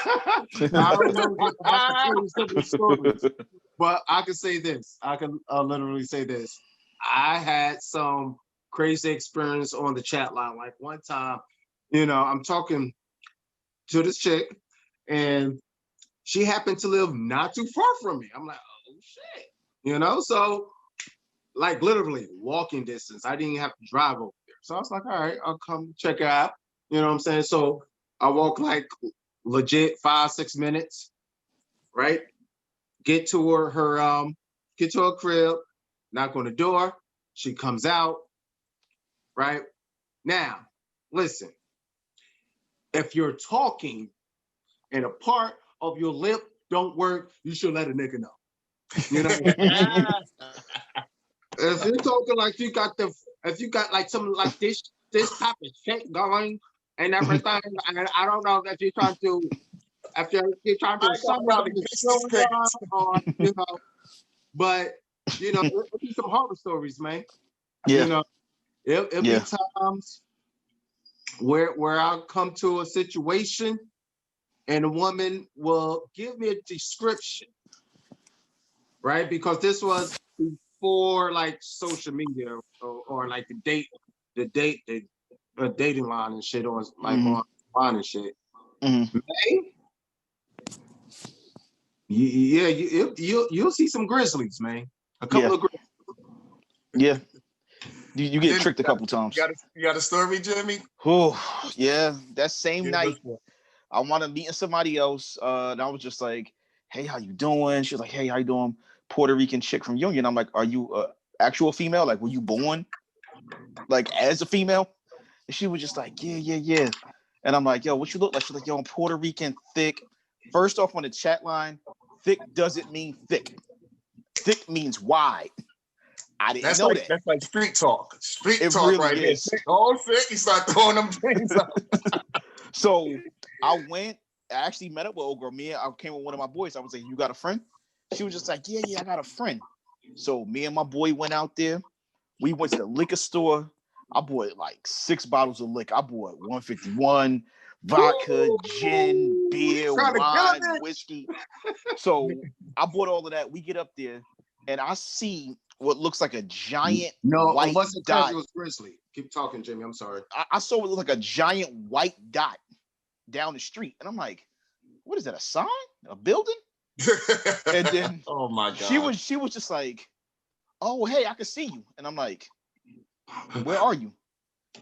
I can tell you some stories, but I can say this. I can literally say this. I had some crazy experience on the chat line. Like one time, you know, I'm talking to this chick, and she happened to live not too far from me. I'm like, oh shit, you know. So, like literally walking distance. I didn't even have to drive over there. So I was like, all right, I'll come check her out. You know what I'm saying? So I walk like legit 5-6 minutes, right? Get to her crib, knock on the door. She comes out, right? Now, listen, if you're talking and a part of your lip don't work, you should let a nigga know. You know? If you're talking like if you got like something like this type of shit going and everything, and I don't know if you're trying to somebody or you know, but you know, it'll be some horror stories, man.
Yeah.
You know, it'll be times where I'll come to a situation and a woman will give me a description, right? Because this was before like social media or like the dating line and shit, or like online and shit. Man, you'll see some grizzlies, man. A couple of grizzlies.
Yeah. You get tricked a couple times.
You got a story, Jimmy?
Oh, yeah. That same night, I wanted to meet somebody else. And I was just like, hey, how you doing? She was like, hey, how you doing? Puerto Rican chick from Union. I'm like, are you actual female? Like, were you born like as a female? And she was just like, yeah. And I'm like, yo, what you look like? She's like, yo, I'm Puerto Rican, thick. First off on the chat line, thick doesn't mean thick. Thick means wide. I didn't know that.
That's like street talk. Street
it
talk
really
right
is.
there. Oh, shit, you start throwing them things up.
So I actually met up with old girl. I came with one of my boys. I was like, you got a friend? She was just like, yeah, I got a friend. So me and my boy went out there. We went to the liquor store. I bought like 6 bottles of liquor. I bought 151, vodka, gin, beer, wine, whiskey. So I bought all of that. We get up there, and I see what looks like a giant white dot.
It was grizzly. Keep talking, Jimmy. I'm sorry.
I saw it look like a giant white dot down the street, and I'm like, "What is that? A sign? A building?" And then,
oh my god,
she was just like, "Oh, hey, I can see you," and I'm like, "Where are you?"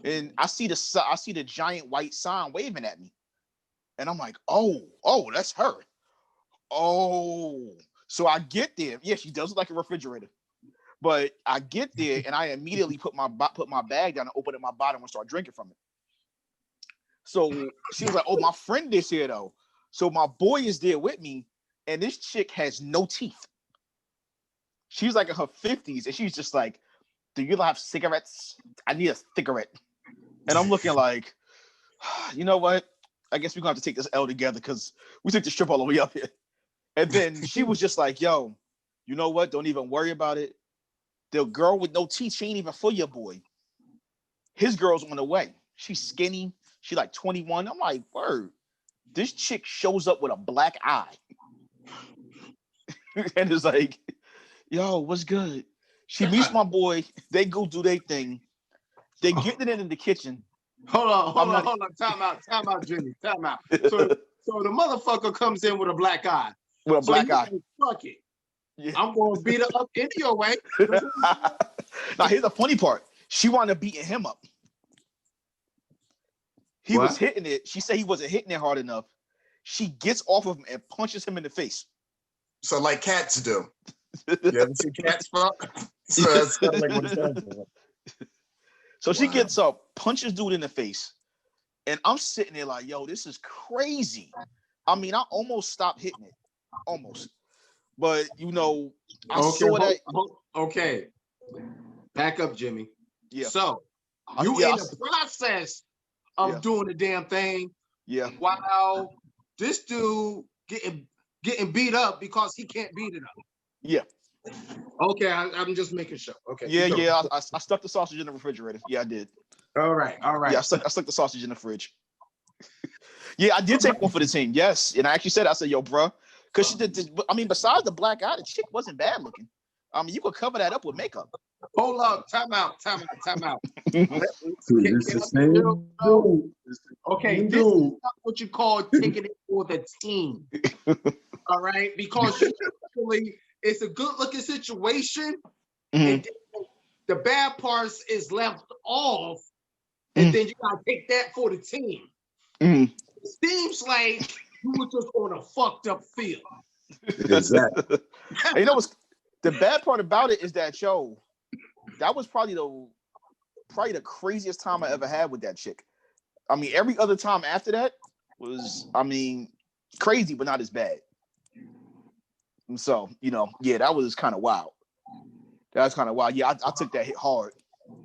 And I see the giant white sign waving at me, and I'm like, "Oh, that's her." Oh, so I get there. Yeah, she does look like a refrigerator. But I get there and I immediately put my bag down and open up my bottle and start drinking from it. So she was like, "Oh, my friend is here though." So my boy is there with me, and this chick has no teeth. She's like in her 50s, and she's just like, "Do you have cigarettes? I need a cigarette." And I'm looking like, you know what? I guess we're gonna have to take this L together because we took the trip all the way up here. And then she was just like, "Yo, you know what? Don't even worry about it. The girl with no teeth, she ain't even for your boy. His girl's on the way. She's skinny. She like 21. I'm like, word. This chick shows up with a black eye. And it's like, yo, what's good? She meets my boy. They go do their thing. They get it in the kitchen.
Hold on. Time out, Jimmy. Time out. So the motherfucker comes in with a black eye.
With a black eye.
Fuck it. Yeah. I'm going to beat her up into your way.
Now, here's the funny part. She wound up beating him up. He was hitting it. She said he wasn't hitting it hard enough. She gets off of him and punches him in the face.
So like cats do. You ever see cats fuck? So that's kind of like what it's doing.
So she gets up, punches dude in the face. And I'm sitting there like, yo, this is crazy. I mean, I almost stopped hitting it. Almost. But you know, I saw that.
Okay, back up, Jimmy.
Yeah.
So you in the process of doing the damn thing.
Yeah.
While this dude getting beat up because he can't beat it up.
Yeah.
Okay, I'm just making sure. Okay.
Yeah. I stuck the sausage in the refrigerator. Yeah, I did.
All right.
Yeah, I stuck the sausage in the fridge. Yeah, I did take one for the team. Yes, and I actually said, I said, yo, bro, because she did. I mean, besides the black eye, the chick wasn't bad looking. I mean, you could cover that up with makeup.
Hold up, time out.
It's the same dude.
Okay, this is not what you call taking it for the team. All right, because usually it's a good looking situation, and the bad parts is left off, and then you gotta take that for the team. It seems like you were just on a fucked up field.
Exactly.
And you know what's the bad part about it is that, yo, that was probably the craziest time I ever had with that chick. I mean, every other time after that was, I mean, crazy, but not as bad. And so, you know, yeah, that was kind of wild. That's kind of wild. Yeah, I took that hit hard.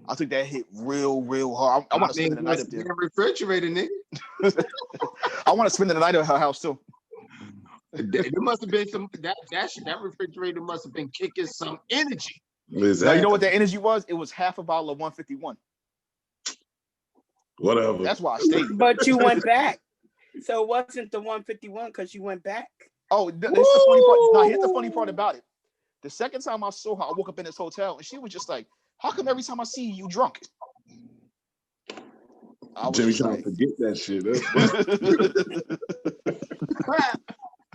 I took that hit real hard. I want to spend the night up there.
Refrigerator, nigga.
I want to spend the night at her house too.
There must have been some that refrigerator must have been kicking some energy.
Exactly.
Now, you know what that energy was? It was half a bottle of 151.
Whatever.
That's why I stayed.
But you went back. So it wasn't the 151 because you went back.
Oh, it's the funny part. Now, here's the funny part about it. The second time I saw her, I woke up in this hotel and she was just like, how come every time I see you drunk?
Jimmy trying to forget that shit.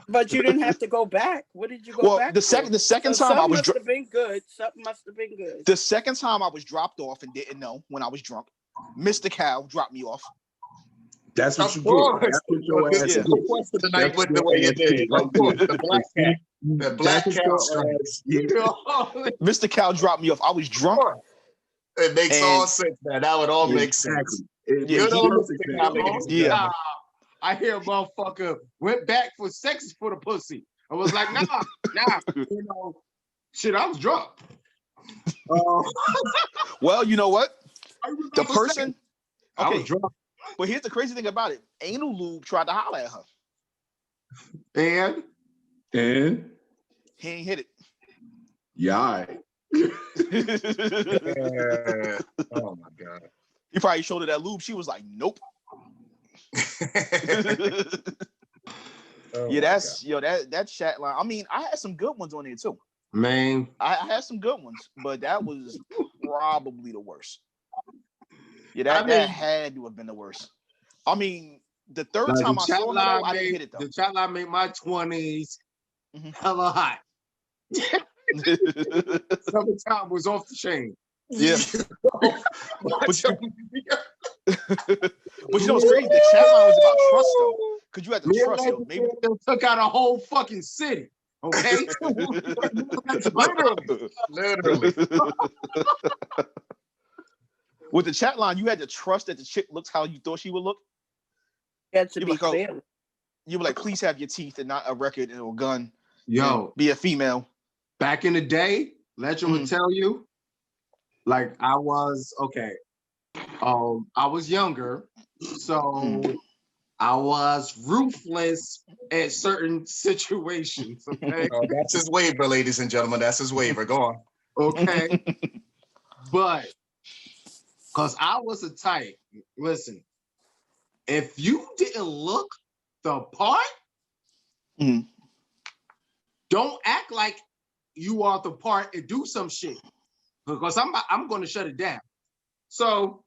But you didn't have to go back. What did you go back?
The second time I was
must have been good. Something must have been good.
The second time I was dropped off and didn't know when I was drunk. Mr. Cow dropped me off.
That's what you get. That's what your ass
is. The night with the way you did. The black cat. The black cat stripes.
Mr. Cow dropped me off. I was drunk.
It makes all sense, man. That would all make sense.
Yeah.
I hear a motherfucker went back for sex for the pussy. I was like, nah. You know, shit, I was drunk.
Well, you know what? The person.
I was drunk.
But here's the crazy thing about it. Anal Lube tried to holler at her.
And
he ain't hit it.
Yeah.
Oh my God.
He probably showed her that lube. She was like, nope. Yeah, that's that chat line. I mean, I had some good ones on there too.
Man,
I had some good ones, but that was probably the worst. Yeah, that had to have been the worst. I mean, the third time I saw her, I didn't hit it though.
The chat line made my 20s hella hot. Summertime was off the chain.
Yeah. But you know what's crazy? The chat line was about trust though. Because you had to trust though. Maybe
took out a whole fucking city. Okay?
Literally.
With the chat line, you had to trust that the chick looked how you thought she would look.
Had to be fair.
You were like, please have your teeth and not a record or a gun.
Yo,
be a female.
Back in the day, Legend would tell you, like I was younger, so I was ruthless at certain situations. Okay,
that's his waiver, ladies and gentlemen. That's his waiver. Go on.
Okay, but because I was a type. Listen, if you didn't look the part, don't act like you are the part and do some shit, because I'm going to shut it down. So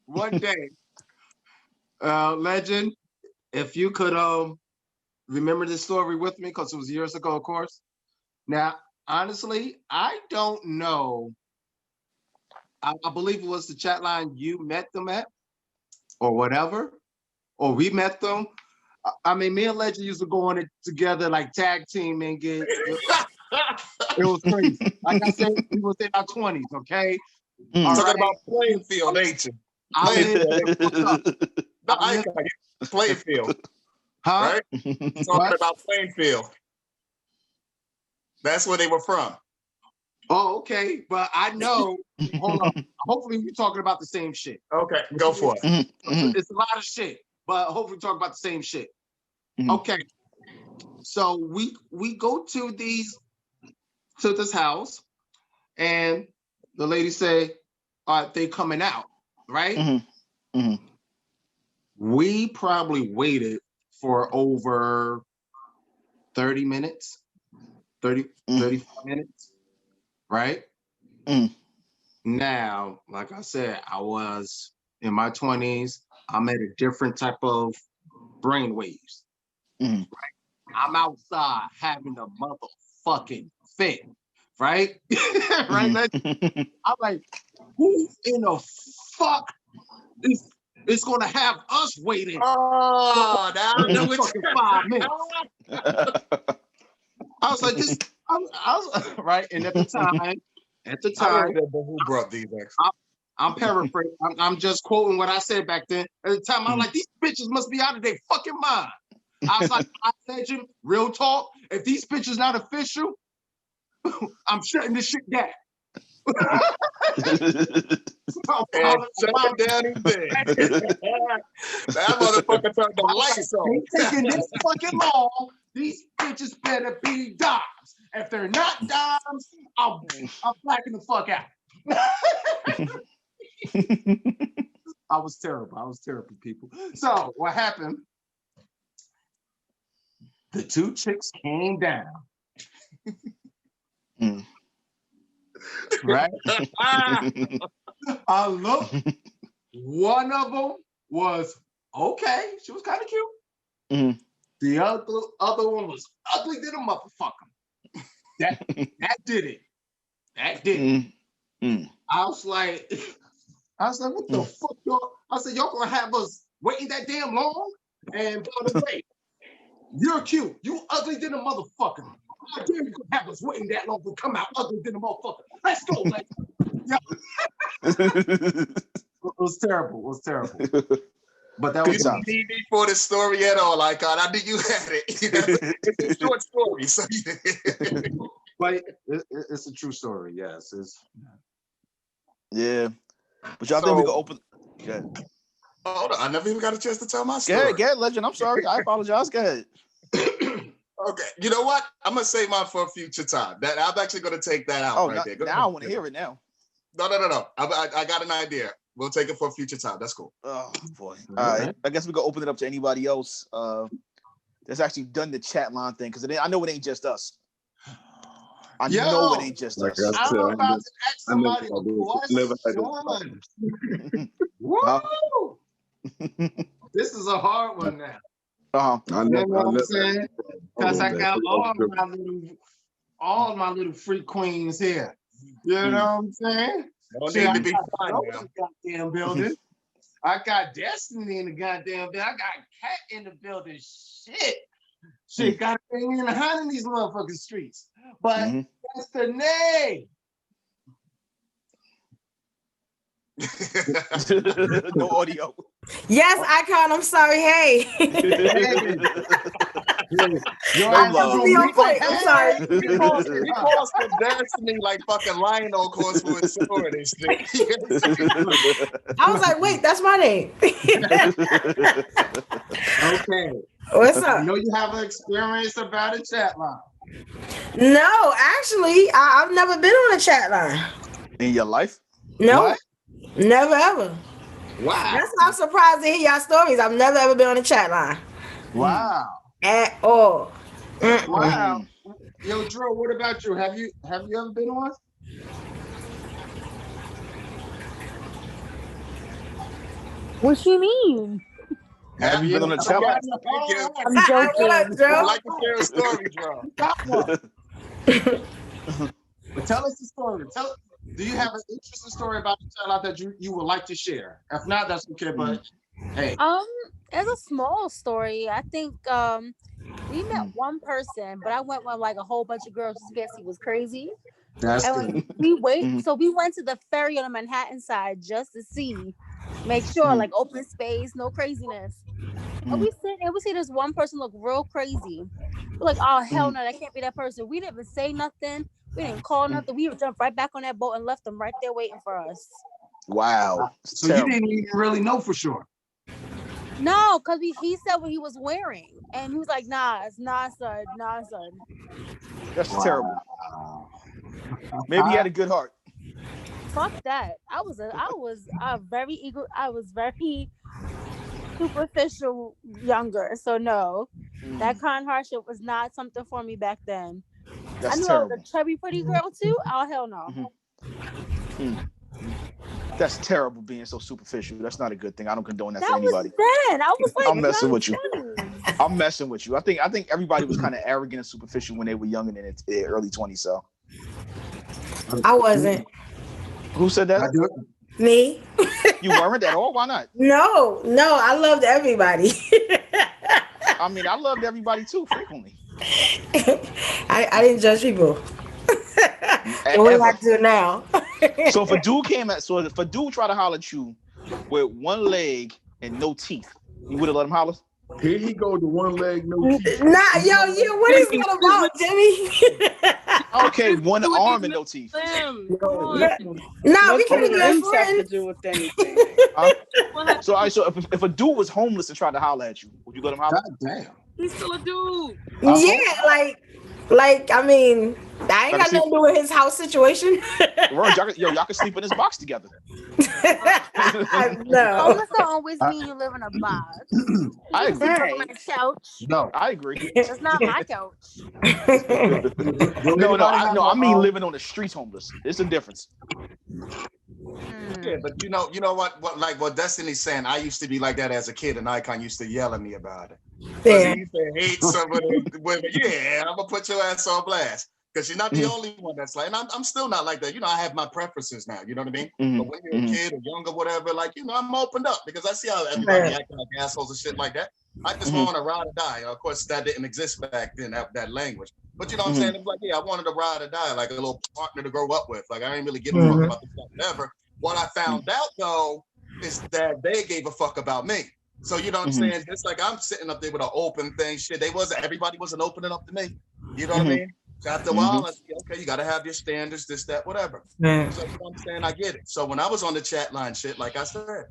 one day, Legend, if you could remember this story with me, because it was years ago, of course. Now, honestly, I don't know. I believe it was the chat line you met them at, or whatever, or we met them. I mean, me and Legend used to go on it together, like tag team and get. It was crazy. Like I said, we was in our 20s, okay?
Talking about playing field, ain't you? Playing field.
Huh?
Right? Talking about Plainfield. That's where they were from.
Oh, okay. But I know, hold on. Hopefully we're talking about the same shit.
Okay, go for it.
It's a lot of shit, but hopefully we're talking about the same shit. Okay. So we go to this house, and the lady say, they coming out, right? We probably waited for over 30 minutes, 35 minutes, right? Now, like I said, I was in my 20s. I'm at a different type of brainwaves. Right? I'm outside having a motherfucking fit, right? Right? I'm like, who in the fuck is gonna have us waiting?
Oh, now I know
fucking 5 minutes. I was like, this. I was right, and at the time,
I don't remember who brought these extras.
I'm paraphrasing. I'm just quoting what I said back then. At the time, I'm like, these bitches must be out of their fucking mind. I was like, I legend, real talk. If these bitches not official, I'm shutting this shut down his bed.
That motherfucker turned the lights on.
Ain't taking this fucking long. These bitches better be dimes. If they're not dimes, I'm blacking the fuck out. I was terrible, people. So what happened? The two chicks came down. Right? I looked. One of them was okay. She was kind of cute. The other one was ugly than a motherfucker. That did it. That did it. I was like, what the fuck, y'all? I said, y'all gonna have us waiting that damn long? And by the way, you're cute. You ugly than a motherfucker. How dare you have us waiting that long to come out ugly than a motherfucker? Let's go, like. It was terrible. But that was
you didn't need me for the story at all, Icon. I knew you had it. It's a short story, so
but it's a true story. Yes,
yeah. But y'all think we can open? Yeah.
Hold on, I never even got a chance to tell my story.
Go ahead, Legend. I'm sorry. I apologize. Go ahead.
Okay, you know what? I'm gonna save mine for a future time. That I'm actually gonna take that out there.
Now I want to hear it now.
No. I got an idea. We'll take it for a future time. That's cool.
Oh boy. All right. I guess we can open it up to anybody else that's actually done the chat line thing, because I know it ain't just us. I know it ain't just us.
I'm about to ask somebody a question. Woo! This is a hard one now. You know what I'm saying? Because I got all my little freak queens here. You know what I'm saying?
Don't need to be fine now.
Goddamn building. I got Destiny in the goddamn building. I got Cat in the building. Shit got a thing in the hand in these motherfucking streets. But that's the name.
No audio.
Yes, Icon. I'm sorry. Hey. I'm sorry.
He calls for Destiny like fucking Lionel calls for his sword and shit.
I was like, wait, that's my name.
Okay.
What's up?
I know you have an experience about a chat line.
No, actually, I've never been on a chat line.
In your life?
No.
What?
Never ever.
Wow.
That's why I'm surprised to hear y'all stories. I've never ever been on a chat line.
Wow.
At all.
Wow. Yo, Drew, what about you? Have you ever been on?
What you mean?
Have you been on a chat line?
I'm joking.
I like to share a story, Drew.
Got one. But tell us the story. Do you have an interesting story about the chat line that you would like to share? If not, that's okay. But hey,
it's a small story. I think we met one person, but I went with like a whole bunch of girls just because he was crazy.
That's
and we so we went to the ferry on the Manhattan side just to make sure like open space, no craziness. And we sit and we see this one person look real crazy. We're like, oh hell no, that can't be that person. We didn't even say nothing. We didn't call nothing. We jumped right back on that boat and left them right there waiting for us.
Wow.
So you didn't even really know for sure.
No, because he said what he was wearing. And he was like, nah, it's not, son. Nah, son.
That's terrible. Maybe he had a good heart.
Fuck that. I was very superficial younger. So no, that kind heart shit was not something for me back then.
That's
I knew
terrible.
I was a chubby pretty girl too. Oh hell no.
That's terrible being so superficial. That's not a good thing. I don't condone that
That
for anybody.
was then. I was like,
I'm messing with you. I'm messing with you. I think everybody was kind of arrogant and superficial when they were young and in their early 20s. So
I wasn't.
Who said that?
Me.
You weren't at all? Why not?
No, I loved everybody.
I mean, I loved everybody too, frequently.
I didn't judge people. The way I do now.
So if a dude tried to holler at you with one leg and no teeth, you would have let him holler?
Here he go to one leg, no teeth.
Nah, what is that about, Jimmy?
Okay, one arm and no teeth.
Nah, we can be good friends.
Do with anything.
So if a dude was homeless and tried to holler at you, would you let him holler?
God damn.
He's still a dude.
Yeah, like I mean, I ain't got nothing to do with his house situation.
Y'all can sleep in his box together.
No.
Homeless don't always mean you live in a box.
I agree.
On a couch.
No, I agree.
It's not my couch.
No. I mean living on the streets, homeless. It's a difference.
Yeah, but you know what Destiny's saying. I used to be like that as a kid, and Icon used to yell at me about it.
Yeah.
He used to hate some of the women. Yeah, I'm gonna put your ass on blast because you're not the only one that's like. And I'm still not like that. You know, I have my preferences now. You know what I mean? But when you're a kid or young or whatever, like I'm opened up because I see how everybody acting like assholes and shit like that. I just want to ride or die. Of course, that didn't exist back then. That language. But you know what I'm saying? It's like, yeah, I wanted to ride or die, like a little partner to grow up with. Like I didn't really give a fuck about the stuff ever. What I found out though is that they gave a fuck about me. So you know what I'm saying? Just like I'm sitting up there with an open thing, shit. Everybody wasn't opening up to me. You know what I mean? So after a while, I said, okay, you gotta have your standards, this, that, whatever. So you know what I'm saying? I get it. So when I was on the chat line shit, like I said,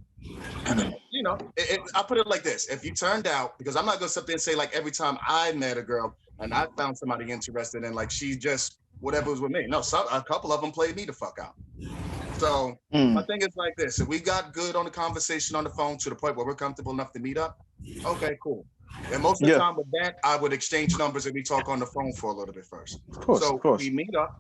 you know, I put it like this. If you turned out, because I'm not gonna sit there and say like every time I met a girl and I found somebody interested in like she just whatever was with me. No, a couple of them played me the fuck out. So my thing is like this: if we got good on the conversation on the phone to the point where we're comfortable enough to meet up, okay, cool. And most of the time with that, I would exchange numbers and we talk on the phone for a little bit first. Of course. We meet up.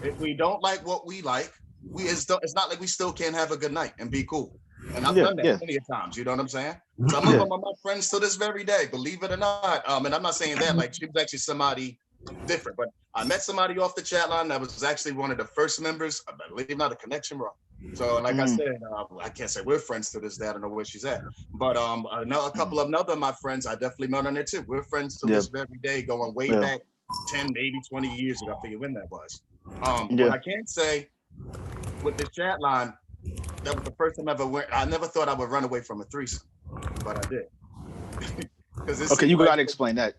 If we don't like what we like, it's not like we still can't have a good night and be cool. And I've done that plenty of times. You know what I'm saying? Some of them are my friends to this very day, believe it or not. And I'm not saying that like she was actually somebody different, but I met somebody off the chat line that was actually one of the first members. I believe not a connection, bro. So like I said, I can't say we're friends to this day. I don't know where she's at, but a couple of other of my friends I definitely met on there too. We're friends to this very day, going way back 10, maybe 20 years ago. I forget when that was. What I can't say with this chat line, that was the first time I ever went. I never thought I would run away from a threesome, but I did.
Okay, you gotta explain that.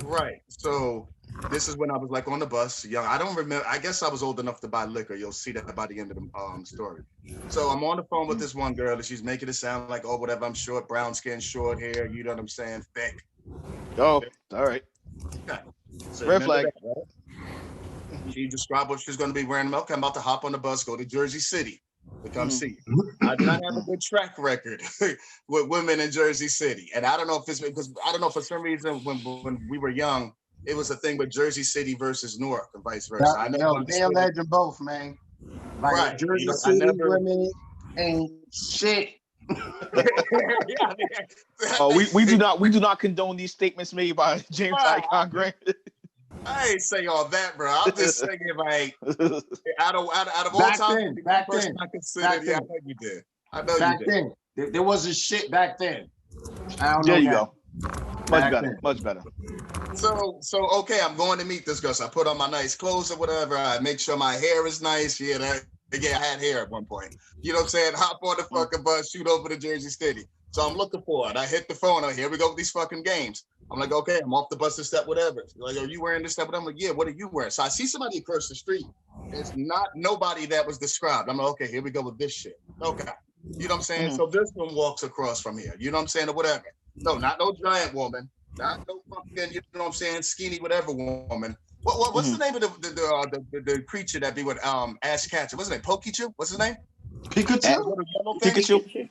Right. So this is when I was like on the bus, young. I don't remember. I guess I was old enough to buy liquor. You'll see that by the end of the story. So I'm on the phone with this one girl, and she's making it sound like, oh, whatever. I'm short, brown skin, short hair. You know what I'm saying? Thick.
Oh, all right.
Okay. So
Red flag.
That, right? She described what she's going to be wearing. Okay, I'm about to hop on the bus, go to Jersey City to come see you. I do not have a good track record with women in Jersey City, and I don't know if it's because for some reason when we were young, it was a thing with Jersey City versus Newark and vice versa.
They alleged both, man. Like
right.
Jersey City women ain't shit.
We do not condone these statements made by James Icon Grant.
I ain't saying all that, bro. I'm just saying, like, out of all time,
back then,
I considered. Yeah, I know you did. I know
back
you did.
Then, there wasn't shit back then.
There you go. Much better.
So okay, I'm going to meet this girl. So I put on my nice clothes or whatever. I make sure my hair is nice. Yeah, I had hair at one point. You know what I'm saying? Hop on the fucking bus, shoot over to Jersey City. So I'm looking for it. I hit the phone. Here we go with these fucking games. I'm like, okay, I'm off the bus and step, whatever. Like, are you wearing this stuff? I'm like, yeah, what are you wearing? So I see somebody across the street. It's not nobody that was described. I'm like, okay, here we go with this shit. Okay. You know what I'm saying? So this one walks across from here. You know what I'm saying? Or whatever. No, not no giant woman. Not no fucking, you know what I'm saying, skinny, whatever woman. What's the name of the creature that be with Ash Ketchum? What's his name? Pikachu? What's his name?
Pikachu.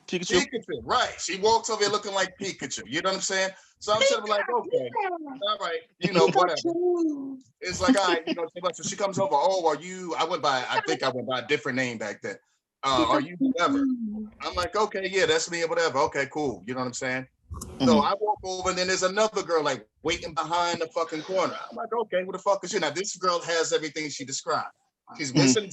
Right. She walks over here looking like Pikachu. You know what I'm saying? So I'm sort of like, okay, all right, you know, whatever. It's like, all right, you know, so she comes over. Oh, are you? I think I went by a different name back then. Are you whatever? I'm like, okay, yeah, that's me or whatever. Okay, cool. You know what I'm saying? So I walk over and then there's another girl like waiting behind the fucking corner. I'm like, okay, what the fuck is you? Now this girl has everything she described. She's missing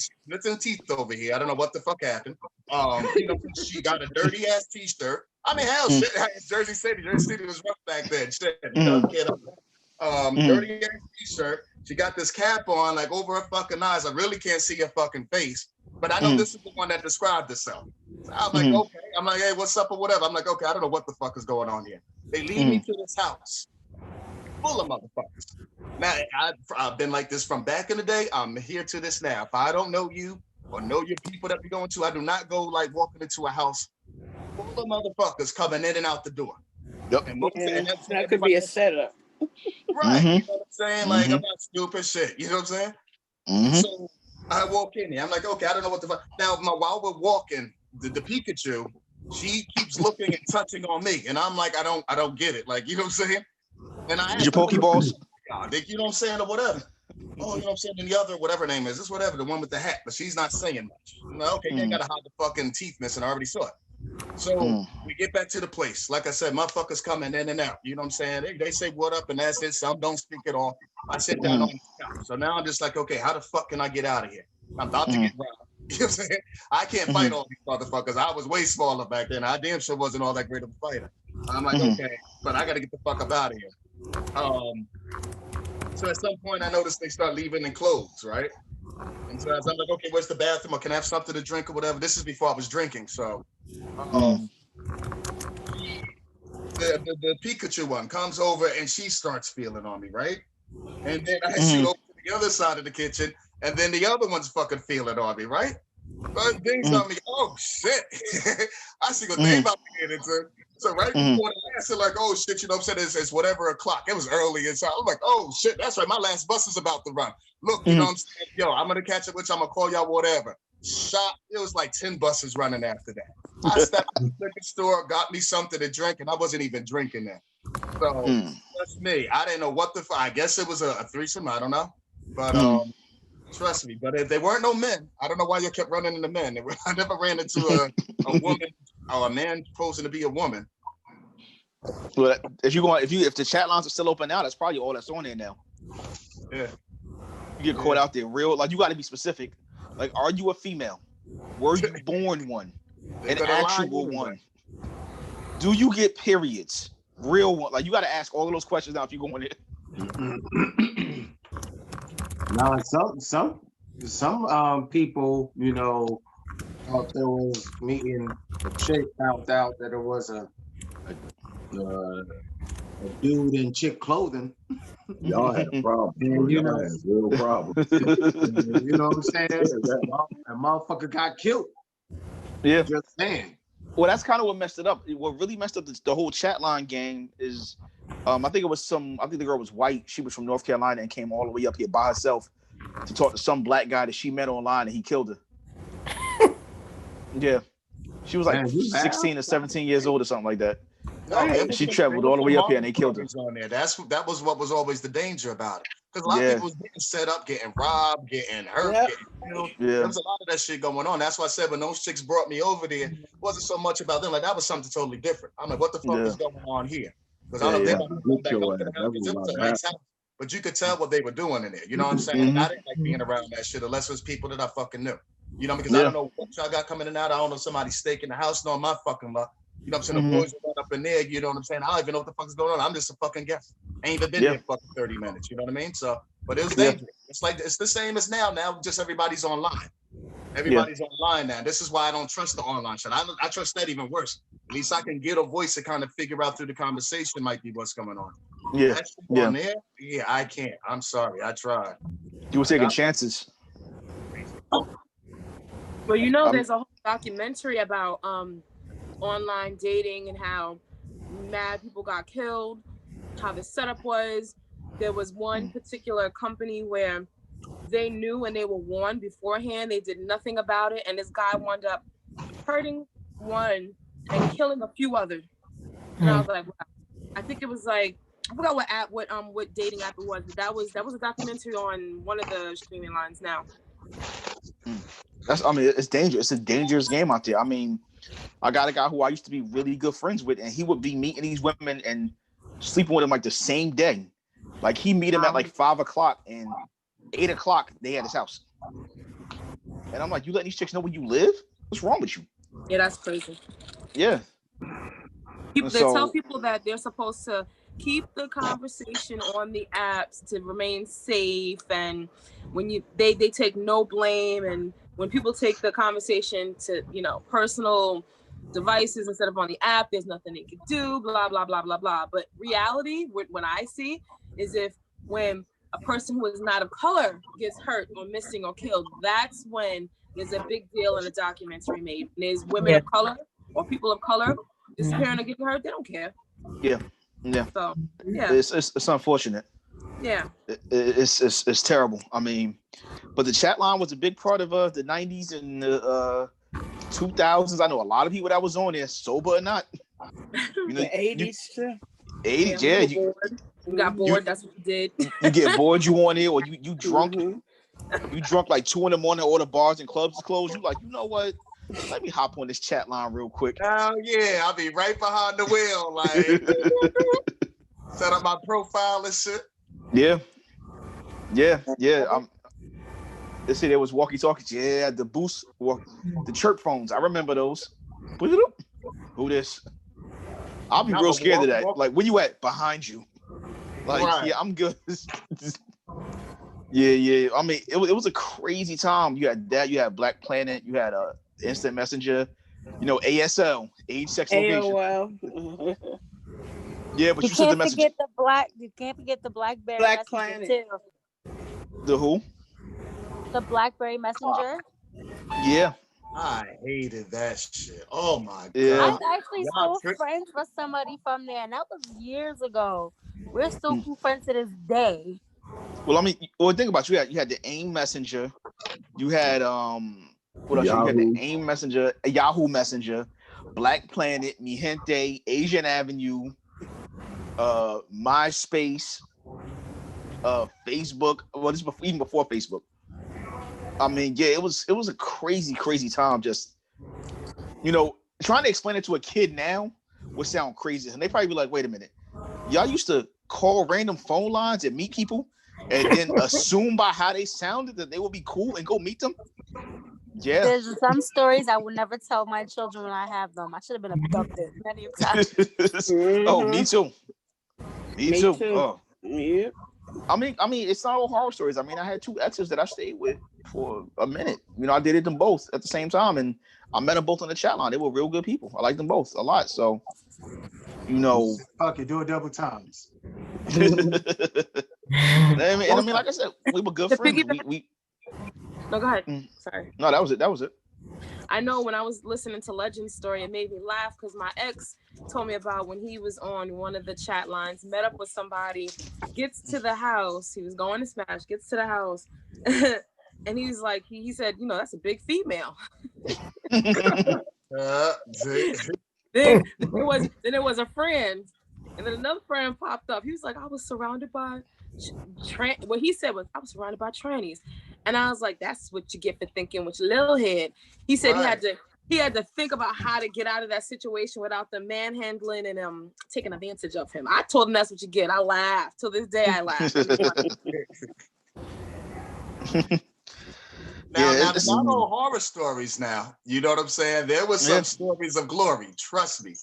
teeth over here. I don't know what the fuck happened. You know, she got a dirty ass t-shirt. I mean, hell, shit, Jersey City was rough back then. Shit, you know, dirty ass t-shirt. She got this cap on, like over her fucking eyes. I really can't see her fucking face, but I know this is the one that described herself. So I'm like, okay. I'm like, hey, what's up or whatever. I'm like, okay, I don't know what the fuck is going on here. They lead me to this house full of motherfuckers. Now, I've been like this from back in the day. I'm here to this now. If I don't know you or know your people that we're going to, I do not go like walking into a house full of motherfuckers coming in and out the door.
Yep.
And
that could be a setup.
Right. You know what I'm saying? Like, I'm not stupid shit. You know what I'm saying? So I walk in here. I'm like, okay, I don't know what the fuck. Now, while we're walking, the Pikachu, she keeps looking and touching on me. And I'm like, I don't get it. Like, you know what I'm saying? And I asked
your Pokeballs?
You know what I'm saying? Or whatever. Oh, you know what I'm saying? And the other, whatever her name is, this whatever, the one with the hat, but she's not saying much. I'm like, okay, you gotta hide the fucking teeth missing. I already saw it. So we get back to the place. Like I said, motherfuckers coming in and out. You know what I'm saying? They say what up and that's it. Some don't speak at all. I sit down on the couch. So now I'm just like, okay, how the fuck can I get out of here? I'm about to get robbed. You know what I'm saying? I can't fight all these motherfuckers. I was way smaller back then. I damn sure wasn't all that great of a fighter. I'm like, okay, but I gotta get the fuck up out of here. So at some point I noticed they start leaving in clothes, right? And so I'm like, okay, where's the bathroom? Or can I have something to drink or whatever? This is before I was drinking, so the Pikachu one comes over and she starts feeling on me, right? And then I shoot over to the other side of the kitchen, and then the other one's fucking feeling on me, right? But things on me, oh shit. I see what they about to get into. So right before the last, they're like, oh shit, you know what I'm saying? It's whatever o'clock. It was early. And so I'm like, oh shit, that's right. My last bus is about to run. Look, you know what I'm saying? Yo, I'm going to catch up with you. I'm going to call y'all whatever. Shot. It was like 10 buses running after that. I stepped to the liquor store, got me something to drink, and I wasn't even drinking that. So that's me. I didn't know what the fuck. I guess it was a threesome. I don't know. But trust me. But if they weren't no men, I don't know why you kept running into men. I never ran into a woman or a man posing to be a woman.
But if the chat lines are still open now, that's probably all that's on there now.
Yeah.
You get caught out there real, like you got to be specific. Like, are you a female? Were you born one? An actual one? Do you get periods? Real one? Like, you got to ask all of those questions now if you go in it.
Now, some people, you know, thought there was meeting a chick, found out that it was a dude in chick clothing.
Y'all had a problem.
And, you know,
had real problems.
You know what I'm saying? That motherfucker got killed.
Yeah.
Just saying.
Well, that's kind of what messed it up. What really messed up the whole chat line game is, I think the girl was white. She was from North Carolina and came all the way up here by herself to talk to some black guy that she met online, and he killed her. Yeah. She was like 16 or 17 years old or something like that. No, she traveled all the way up here and they killed her.
On there. That was what was always the danger about it. Because a lot of people was getting set up, getting robbed, getting hurt, getting killed. Yeah. There was a lot of that shit going on. That's why I said when those chicks brought me over there, it wasn't so much about them. Like, that was something totally different. I'm like, what the fuck is going on here? Because I don't think it was a nice house. But you could tell what they were doing in there. You know what I'm saying? I didn't like being around that shit unless it was people that I fucking knew. You know, because I don't know what y'all got coming in and out. I don't know somebody staking the house, no my fucking luck. You know what I'm saying? The boys are up in there, you know what I'm saying? I don't even know what the fuck is going on. I'm just a fucking guest. Ain't even been there fucking 30 minutes, you know what I mean? So, but it was dangerous. It's like, it's the same as now. Now just everybody's online. Everybody's online now. This is why I don't trust the online shit. I trust that even worse. At least I can get a voice to kind of figure out through the conversation might be what's going on.
Yeah.
On there, I can't. I'm sorry. I tried.
You were taking chances.
Well, you know, there's a whole documentary about online dating and how mad people got killed, how the setup was. There was one particular company where they knew and they were warned beforehand. They did nothing about it, and this guy wound up hurting one and killing a few others. And I was like, wow. I think it was like, I forgot what dating app it was, but that was a documentary on one of the streaming lines now.
It's dangerous. It's a dangerous game out there. I mean, I got a guy who I used to be really good friends with, and he would be meeting these women and sleeping with them like the same day. Like he meet them at like 5 o'clock, and 8 o'clock they at his house. And I'm like, you letting these chicks know where you live? What's wrong with you?
Yeah, that's crazy.
Yeah.
They tell people that they're supposed to keep the conversation on the apps to remain safe, and when they take no blame, and when people take the conversation to personal devices instead of on the app, there's nothing they can do, blah blah blah blah blah. But reality, when I see, is when a person who is not of color gets hurt or missing or killed, that's when there's a big deal in a documentary made. And there's women of color or people of color disappearing or getting hurt, they don't care.
Yeah.
So yeah,
it's unfortunate.
Yeah,
it's terrible. I mean, but the chat line was a big part of the 90s and the 2000s. I know a lot of people that was on there, sober or not.
The 80s too.
80s, yeah.
You got bored. That's what you did.
You get bored, you on there, or you drunk. You drunk like 2 a.m. All the bars and clubs closed. You like, you know what? Let me hop on this chat line real quick.
Oh yeah, I'll be right behind the wheel, like set up my profile and shit.
Yeah. They say there was walkie-talkies. Yeah, the boost, the chirp phones. I remember those. Who this? I'll be real scared of that. Like, where you at? Behind you. Like, yeah, I'm good. Yeah. I mean, it was a crazy time. You had that. You had Black Planet. You had Instant Messenger. ASL, age, sex, location.
AOL.
Yeah, but
you
said the
You can't forget the BlackBerry
Black
Messenger
Planet.
too.
The who?
The BlackBerry Messenger.
Yeah.
I hated that shit. Oh my
Yeah.
god.
I'm actually still friends with somebody from there, and that was years ago. We're still friends to this day.
Well, I mean, think about it. You had the AIM Messenger. You had what else? You had the AIM Messenger, Yahoo Messenger, Black Planet, Mi Gente, Asian Avenue, MySpace, Facebook. Well, this was even before Facebook. I mean, yeah, it was a crazy time. Just trying to explain it to a kid now would sound crazy, and they probably be like, "Wait a minute, y'all used to call random phone lines and meet people, and then assume by how they sounded that they would be cool and go meet them." Yeah.
There's some stories I would never tell my children when I have them. I should have been abducted many times.
Oh, me too. Me too. Oh.
Yeah.
I mean, it's not all horror stories. I mean, I had 2 exes that I stayed with for a minute. I dated them both at the same time, and I met them both on the chat line. They were real good people. I liked them both a lot. So,
fuck it, do it double times.
I mean, like I said, we were good friends.
No, go ahead. Sorry.
No, that was it.
I know when I was listening to Legend's story, it made me laugh because my ex told me about when he was on one of the chat lines, met up with somebody, gets to the house. He was going to smash, gets to the house. And he was like, he said, that's a big female. Then there was a friend. And then another friend popped up. He was like, I was surrounded by what he said was, I was surrounded by trannies. And I was like, that's what you get for thinking with your little head. He said he had to think about how to get out of that situation without them manhandling and taking advantage of him. I told him that's what you get. I laughed. Till this day I laugh.
Now, there's not all horror stories now. You know what I'm saying? There was some stories of glory. Trust me.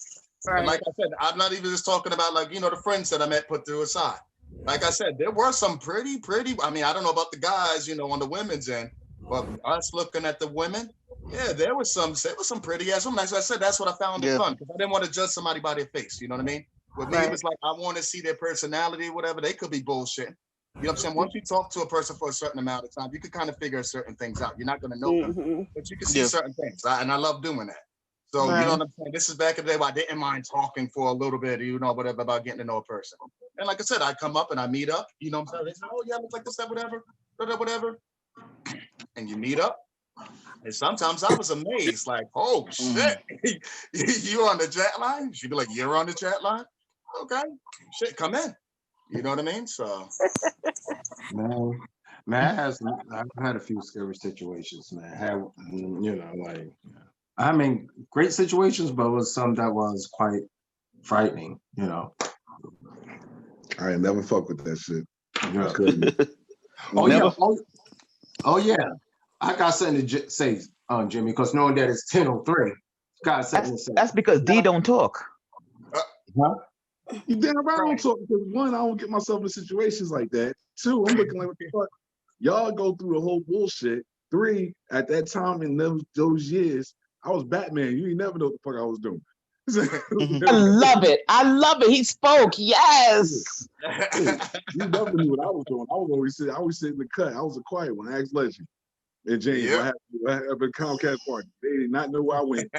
Right. And like I said, I'm not even just talking about the friends that I met put through aside. Like I said, there were some pretty, I mean, I don't know about the guys, on the women's end, But us looking at the women, yeah, there was some pretty ass women. As I said, that's what I found it fun, because I didn't want to judge somebody by their face. You know what I mean? With me, it was like I want to see their personality, whatever. They could be bullshitting. You know what I'm saying? Once you talk to a person for a certain amount of time, you can kind of figure certain things out. You're not going to know them, but you can see certain things. And I love doing that. So, you know what I'm saying? This is back in the day where I didn't mind talking for a little bit, you know, whatever, about getting to know a person. And like I said, I come up and I meet up, you know what I'm saying? They say, oh, yeah, looks like this, that, whatever. And you meet up. And sometimes I was amazed, like, oh, shit, you on the chat line? She'd be like, you're on the chat line? Okay, shit, come in. You know what I mean? So,
man, I've had a few scary situations, man. You know, like, I mean, great situations, but it was some that was quite frightening, you know.
I ain't never fuck with that shit.
Yeah. Oh yeah. I got something to say, Jimmy, because knowing that it's 10:03, got something to say.
That's because D don't talk.
Huh?
You damn right I don't talk, because one, I don't get myself in situations like that. Two, I'm looking like, what the fuck? Y'all go through the whole bullshit. Three, at that time in those years, I was Batman. You ain't never know what the fuck I was doing.
I love it. He spoke. Yes.
You never knew what I was doing. I always sit in the cut. I was a quiet one. Ask Legend and James. What happened at the Comcast party? They did not know where I went.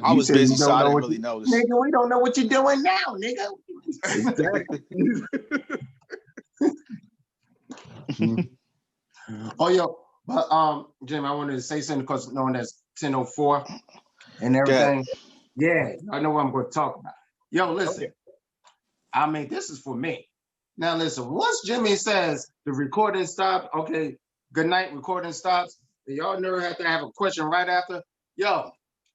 I was busy, so I didn't really notice.
Nigga, we don't know what you're doing now, nigga.
Exactly.
Oh, yo, but Jim, I wanted to say something because knowing that's 10:04 and everything. Yeah, I know what I'm going to talk about. Yo, listen. I mean, this is for me. Now, listen. Once Jimmy says the recording stopped, okay, good night, recording stops. Y'all never have to have a question right after. Yo,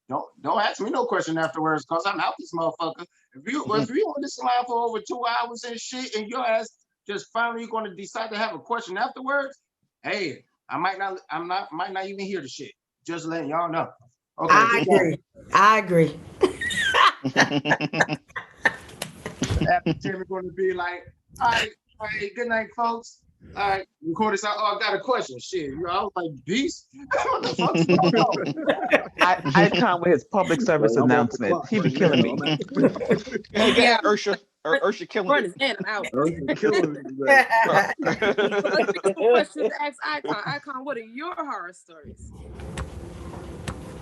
don't ask me no question afterwards, because I'm out this motherfucker. If you on this line for over 2 hours and shit, and your ass just finally going to decide to have a question afterwards, hey, I might not even hear the shit. Just letting y'all know. Okay.
I agree.
After Jimmy going to be like, all right, good night, folks. All right, record this out. Oh, I got a question. Shit, I was like, beast. What the fuck's going on?
I can't with his public service announcement. He be killing me.
Yeah, Ursha killing
Run
me.
his in and out.
Ursha killing me.
Let's pick a question to ask Icon. Icon, what are your horror stories?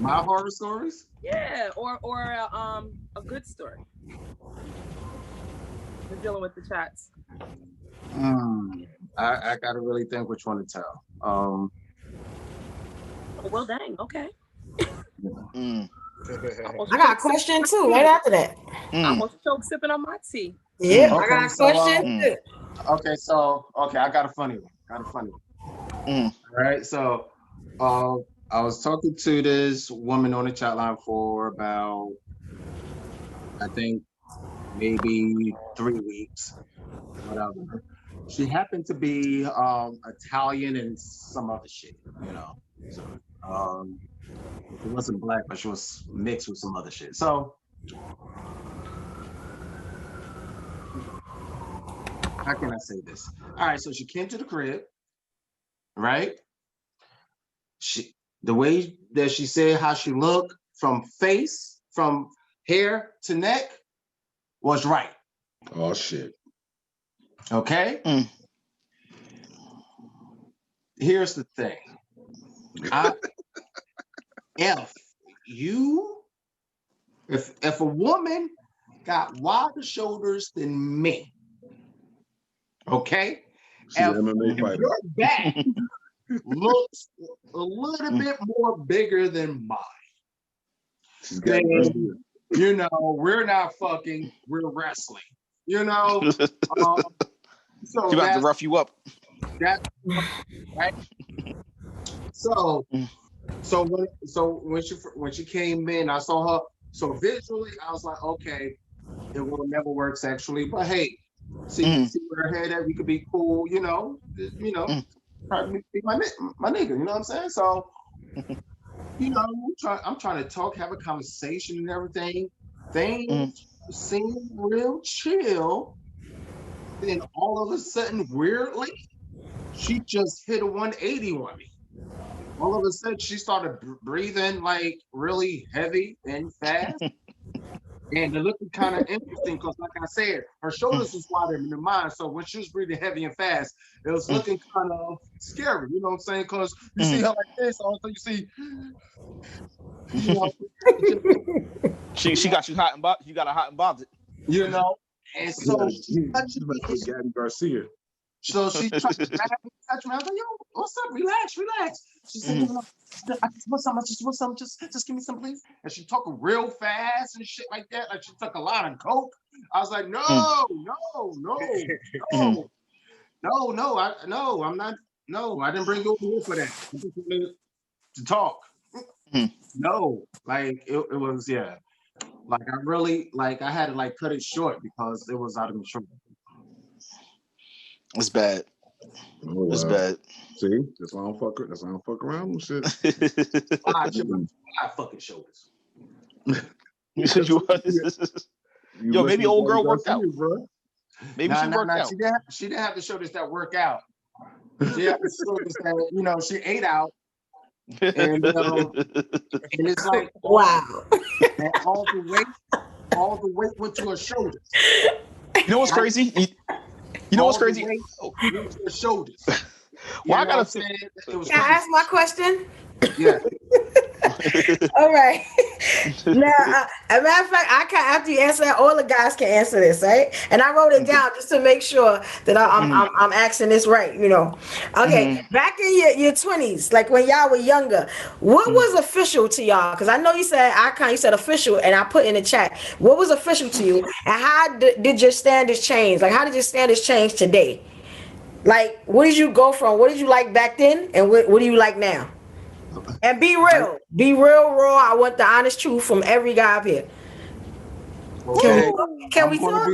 My horror stories?
Yeah, or a good story. We're dealing with the chats.
I gotta really think which one to tell.
Oh, well, dang. Okay.
I got a question too. Right after that.
I almost choked sipping on my tea.
Yeah, I got a question too.
Okay, I got a funny one. All right, so I was talking to this woman on the chat line for about, I think, maybe 3 weeks, whatever. She happened to be Italian and some other shit, you know. So it wasn't black, but she was mixed with some other shit. So how can I say this? All right, so she came to the crib, right? The way that she said how she looked from hair to neck was right.
Oh shit.
Okay. Here's the thing. If a woman got wider shoulders than me, okay, if your back looks a little bit more bigger than mine, then, you know, we're not fucking, we're wrestling. You know, so
she about to rough you up.
That right. So when she came in, I saw her. So visually, I was like, okay, it will never work sexually, but hey, see where her head at. We could be cool, you know, probably be my nigga. You know what I'm saying? So, you know, I'm trying to talk, have a conversation, and everything. Things seem real chill. Then all of a sudden, weirdly, she just hit a 180 on me. All of a sudden, she started breathing like really heavy and fast. And it looked kind of interesting because, like I said, her shoulders was wider than mine. So when she was breathing heavy and fast, it was looking kind of scary. You know what I'm saying? Because you see her like this, also you see, you know,
she got you hot and bothered. You got her hot and bothered.
You know, and so
Gabby Garcia.
So she tried to touch me. I was like, yo, what's up? Relax. She said, no, I just want some. Just give me some, please. And she talking real fast and shit like that. Like she took a lot of coke. I was like, no, I'm not. No, I didn't bring you over here for that. I just wanted to talk. No, like it was, yeah. Like I really, like I had to like cut it short because it was out of control.
It's bad. It's bad.
See, that's why I don't fuck. That's why I don't fuck around with shit.
I fucking shoulders.
Yo, maybe old girl worked out, bro. Maybe she worked out.
She didn't have the shoulders that work out. She had the shoulders that, you know, she ate out. And it's like,
wow.
And all the weight went to her shoulders.
You know what's crazy? You know what's crazy?
Went to her shoulders.
Well, I gotta say,
can I ask my question?
Yeah.
All right. Now, as a matter of fact, I can, after you answer that, all the guys can answer this, right? And I wrote it down just to make sure that I'm asking this right, you know. Okay, back in your 20s, like when y'all were younger, what was official to y'all? Because I know you said you said official, and I put in the chat. What was official to you, and how did your standards change? Like, how did your standards change today? Like, what did you go from? What did you like back then, and what do you like now? And be real. Be real, raw. I want the honest truth from every guy up here.
Okay.
Can we talk?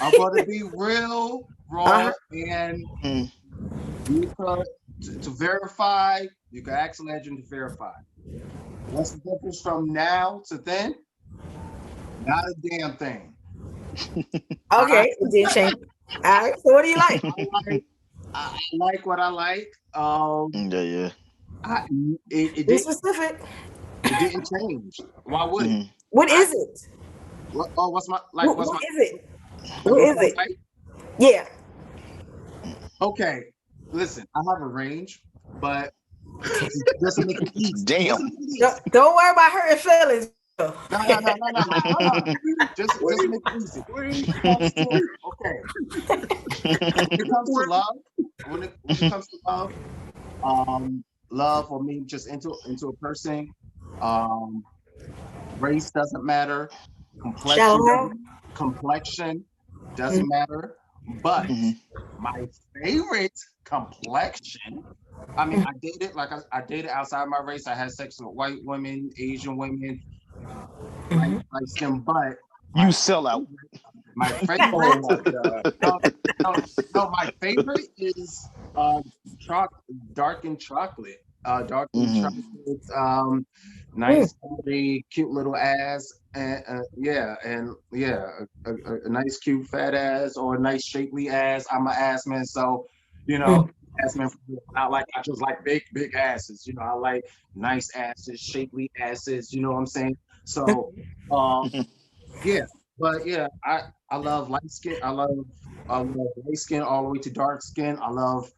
I'm going to be real, raw, and you to verify, you can ask Legend to verify. What's the difference from now to then? Not a damn thing.
Okay, it did change. All right, so what do you like?
I like what I like.
Yeah.
It
be specific.
It didn't change. Why would it?
What is it?
What's my like?
What is it? What is it?
Like?
Yeah.
Okay. Listen, I have a range, but just to make it easy.
Damn.
Don't worry about hurting feelings.
No. Just make it easy. Okay. When it comes to love, love or me just into a person, race doesn't matter, complexion doesn't matter, but my favorite complexion, I mean, I dated outside my race. I had sex with white women, Asian women, like skin, but
you sell out.
My favorite, no, my favorite is dark and chocolate. Nice, very cute little ass, and a nice cute fat ass or a nice shapely ass. I'm an ass man, so you know, ass man. I just like big asses. You know, I like nice asses, shapely asses. You know what I'm saying? So, yeah. But yeah, I love light skin. I love light skin all the way to dark skin. I love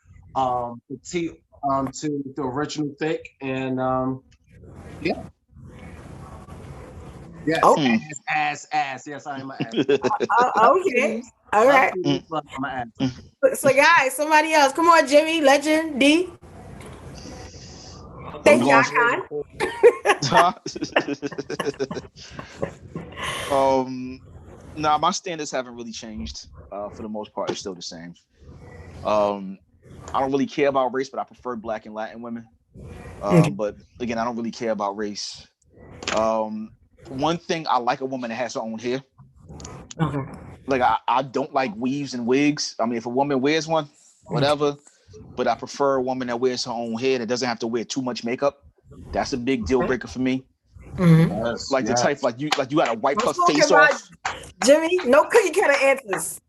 petite to the original thick, and yeah. Yes, ass. Yes, I am an ass.
Okay. All right.
I'm an ass.
So guys, somebody else. Come on, Jimmy, Legend, D. Thank you, Icon.
Nah, my standards haven't really changed. For the most part, it's still the same. I don't really care about race, but I prefer Black and Latin women. But again, I don't really care about race. One thing, I like a woman that has her own hair. Like I don't like weaves and wigs. I mean, if a woman wears one, whatever. But I prefer a woman that wears her own hair that doesn't have to wear too much makeup. That's a big deal breaker for me. The type like you gotta wipe her face off.
Jimmy, no cookie cutter answers.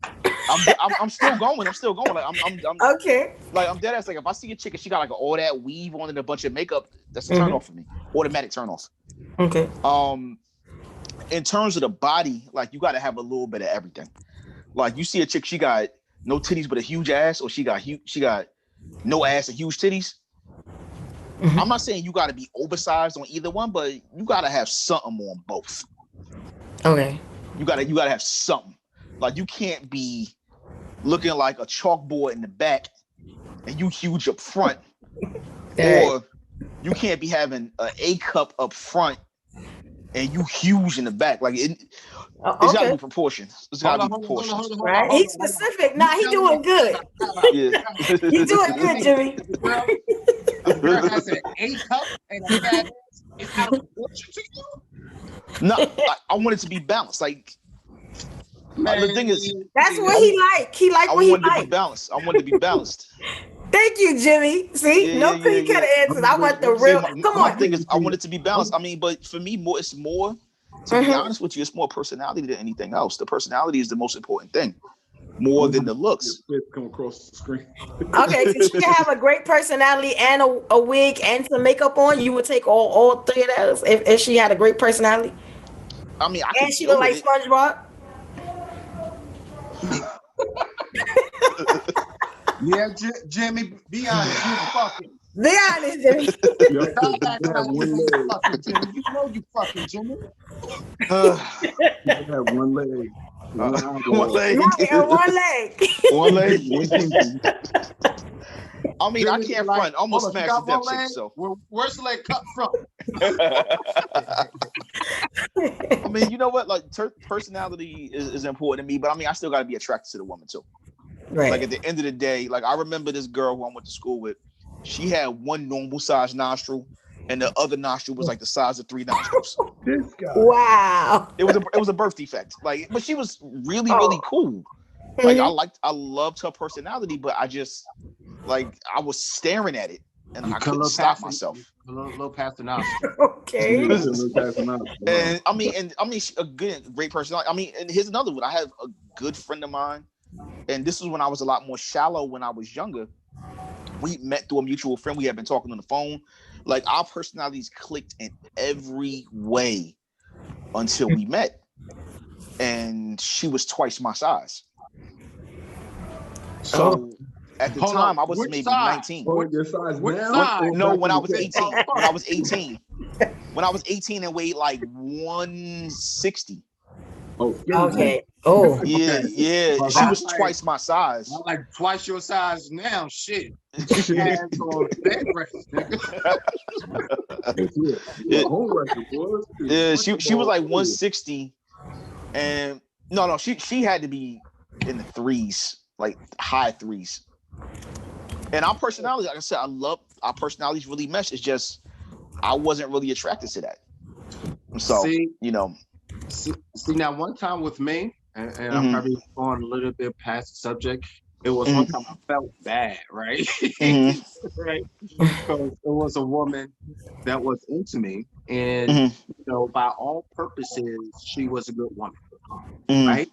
I'm still going. I'm still going. Like I'm
okay.
Like I'm dead ass. Like if I see a chick and she got like all that weave on and a bunch of makeup, that's a turn off for me. Automatic turn off.
Okay.
In terms of the body, like you got to have a little bit of everything. Like you see a chick, she got no titties but a huge ass, or she got no ass and huge titties. I'm not saying you got to be oversized on either one, but you got to have something on both.
Okay.
You gotta have something. Like you can't be looking like a chalkboard in the back and you huge up front, or you can't be having an A cup up front and you huge in the back. Like it's gotta be proportions. It's gotta be proportions.
Right? He's specific. Nah, he doing good.
Yeah.
You doing good, Jimmy.
A girl has an A cup and a fat ass. It's out of proportion to you?
No, I want it to be balanced. Like the thing is,
that's what he like. He like what he like.
I want it to be balanced. I want it to be balanced.
Thank you, Jimmy. See, no cookie cutter answers. I want the real. Come on.
The thing is, I want it to be balanced. I mean, but for me, it's more. To be honest with you, it's more personality than anything else. The personality is the most important thing, more than the looks.
Come across the screen.
Okay, so she can have a great personality and a wig and some makeup on. You would take all three of those if she had a great personality.
I mean,
and she look like SpongeBob.
Yeah, Jimmy, be honest. You fucking.
Be honest, Jimmy.
Stop acting like you fucking Jimmy. You know you fucking Jimmy.
You have one leg.
One leg.
One leg.
One leg. I mean, I can't front. Almost smashed the depth chick. So
where's the leg cut from?
I mean, you know what? Like, personality is important to me, but I mean, I still got to be attracted to the woman too.
Right.
Like at the end of the day, like I remember this girl who I went to school with. She had one normal size nostril, and the other nostril was like the size of 3 nostrils.
This guy.
Wow.
It was a birth defect. Like, but she was really cool. Like I loved her personality, but I just I was staring at it and I couldn't stop myself.
A little past the nostril.
Okay.
And I mean, she, a great personality. I mean, and here's another one. I have a good friend of mine, and this was when I was a lot more shallow when I was younger. We met through a mutual friend. We had been talking on the phone. Like our personalities clicked in every way until we met. And she was twice my size. So at the time, I was maybe 19.
Your size
No, when I was 18. When I was 18. When I was 18 and weighed like 160.
Okay. Oh.
Yeah. She was twice my size.
I'm like twice your size now. Shit.
Yeah, she was like 160, and no, she had to be in the 3s, like high 3s. And our personality, like I said, I love our personalities really mesh. It's just I wasn't really attracted to that. So
See now, one time with me, and I'm probably going a little bit past the subject. It was one time I felt bad, right? Right, because it was a woman that was into me, and by all purposes, she was a good woman, right?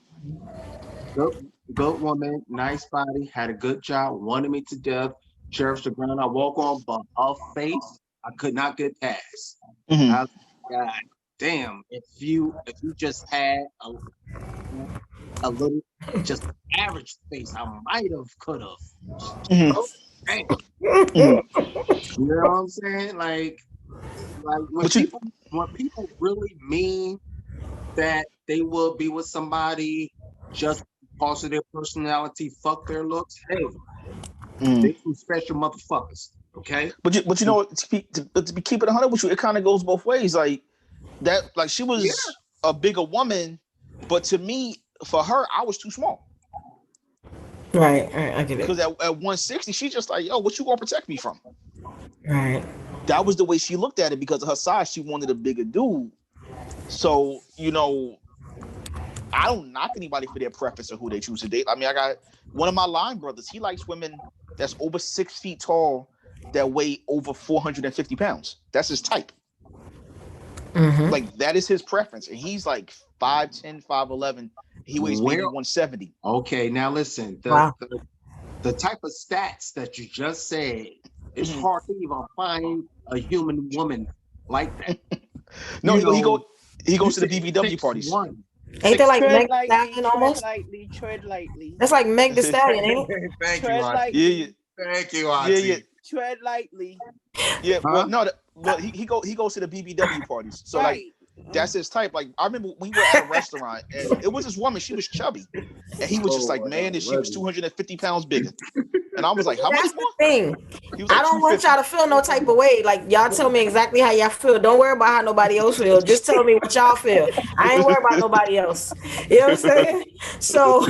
Good woman, nice body, had a good job, wanted me to death, cherished the ground I walk on, but her face, I could not get past. I was like, God damn, if you just had a little, just average face, I might have, could have. You know what I'm saying? Like when people really mean that they will be with somebody just because of their personality, fuck their looks. Hey, they some special motherfuckers. Okay,
but you know what? To be keeping 100 with you, it kind of goes both ways. Like that, like she was a bigger woman, but to me, for her, I was too small.
Right, I get it.
Because at 160, she's just like, yo, what you gonna protect me from?
Right.
That was the way she looked at it because of her size. She wanted a bigger dude. So, I don't knock anybody for their preference or who they choose to date. I mean, I got one of my line brothers. He likes women that's over 6 feet tall that weigh over 450 pounds. That's his type. Like, that is his preference. And he's like 5'10", 5'11", He weighs maybe 170.
Okay, now listen. The type of stats that you just said, it's hard to even find a human woman like that.
No, he goes to the BBW parties.
Ain't that like
tread
Meg Thee Stallion almost?
Tread lightly.
That's like Meg Thee Stallion, ain't it?
Thank
tread
you,
lightly.
Yeah.
Thank you, Auntie.
Yeah.
Tread lightly.
Yeah, well, no, but he goes to the BBW parties. So like that's his type. Like I remember we were at a restaurant and it was this woman. She was chubby, and he was just like, man, and she was 250 pounds bigger. And I was like, how much
That's
more?
the thing.
He was like,
I don't want y'all to feel no type of way. Like y'all tell me exactly how y'all feel. Don't worry about how nobody else feels. Just tell me what y'all feel. I ain't worried about nobody else. You know what I'm saying? So,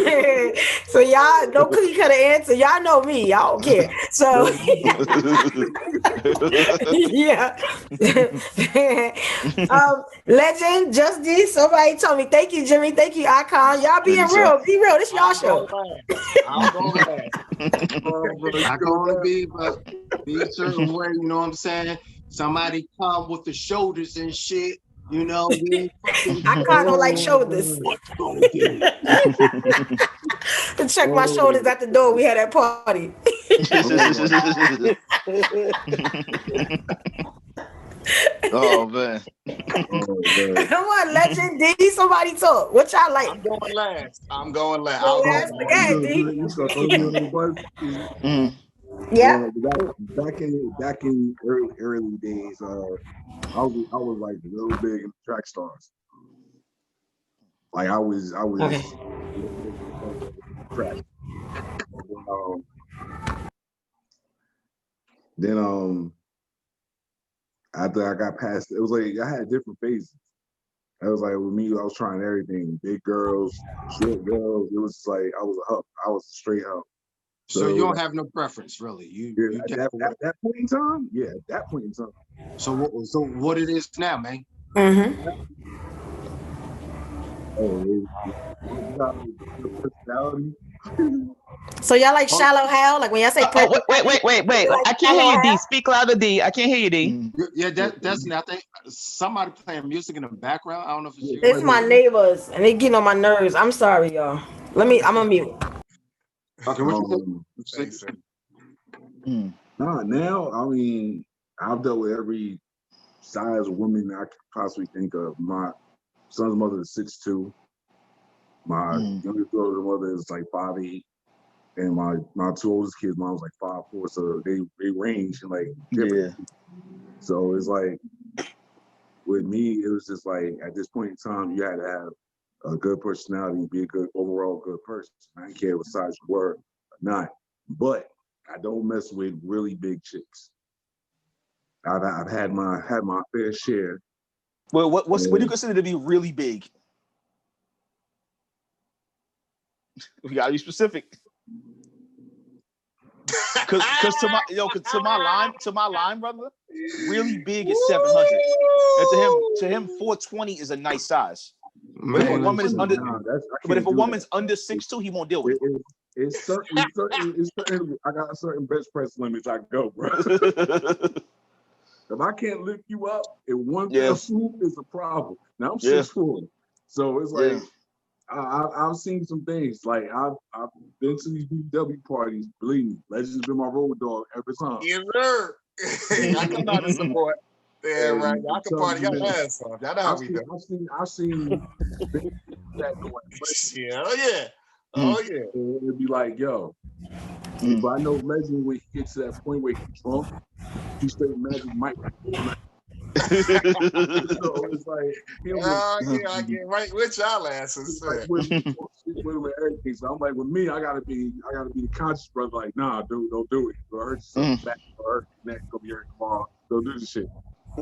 so y'all no cookie cutter answer. Y'all know me. Y'all don't care. So yeah. Legend, Just D. Somebody told me. Thank you, Jimmy. Thank you, Icon. Y'all being real. Be real. This y'all show.
I'm going I can only be a certain way, you know what I'm saying? Somebody come with the shoulders and shit, you know.
I kind of like shoulders. To check my shoulders at the door. We had that party.
Oh man.
Come on, Legend D. Somebody talk. What y'all like?
I'm going last.
Okay, D.
Yeah. Back in early days, I was like real big in track stars. Like I was track. Then after I got past, it was like I had different phases. It was like with me, I was trying everything: big girls, short girls. It was like I was a hup. I was a straight hup.
So you don't have no preference, really.
At that point in time, yeah, at that point in time.
So what it is now, man?
Personality.
So y'all like shallow hell? Like when y'all say
wait. I can't hear you, D. Speak louder, D. I can't hear you, D.
Yeah, that's nothing. Somebody playing music in the background. I don't know if it's you.
It's my neighbors and they getting on my nerves. I'm sorry, y'all. I'm gonna mute.
Okay,
now, I mean, I've dealt with every size of woman I could possibly think of. My son's mother is 6'2". My youngest daughter's mother is like 5'8". And my two oldest kids, mom was like 5'4". So they range and like different. Yeah. So it's like with me, it was just like at this point in time, you had to have a good personality, be a good overall good person. I didn't care what size you were or not. But I don't mess with really big chicks. I've had my fair share.
Well, what do you consider to be really big? We gotta be specific. Cause to my line brother, really big is 700. And to him 420 is a nice size. But if a woman is under, under 6'2", he won't deal with it.
It's certain. I got certain bench press limits I go, bro. If I can't lift you up in one fell swoop, is a problem. Now I'm 6'4", so it's like I've seen some things. Like I've been to these BW parties. Believe me, Legend's been my road dog every time.
Yes, sir. I come out to support. Yeah, right. I can party your ass off. Y'all know how we do.
I've seen that going.
Yeah. Oh yeah.
It'd be like, yo. But I know Legend when he gets to that point where he's drunk, he straight Magic Mike. So it's like,
I get right with y'all asses.
Like, with everything. So I'm like, with me, I gotta be the conscious brother. Like, nah, dude, don't do it. It'll hurt yourself back, it'll hurt your neck, go be hurt tomorrow. Don't do this shit.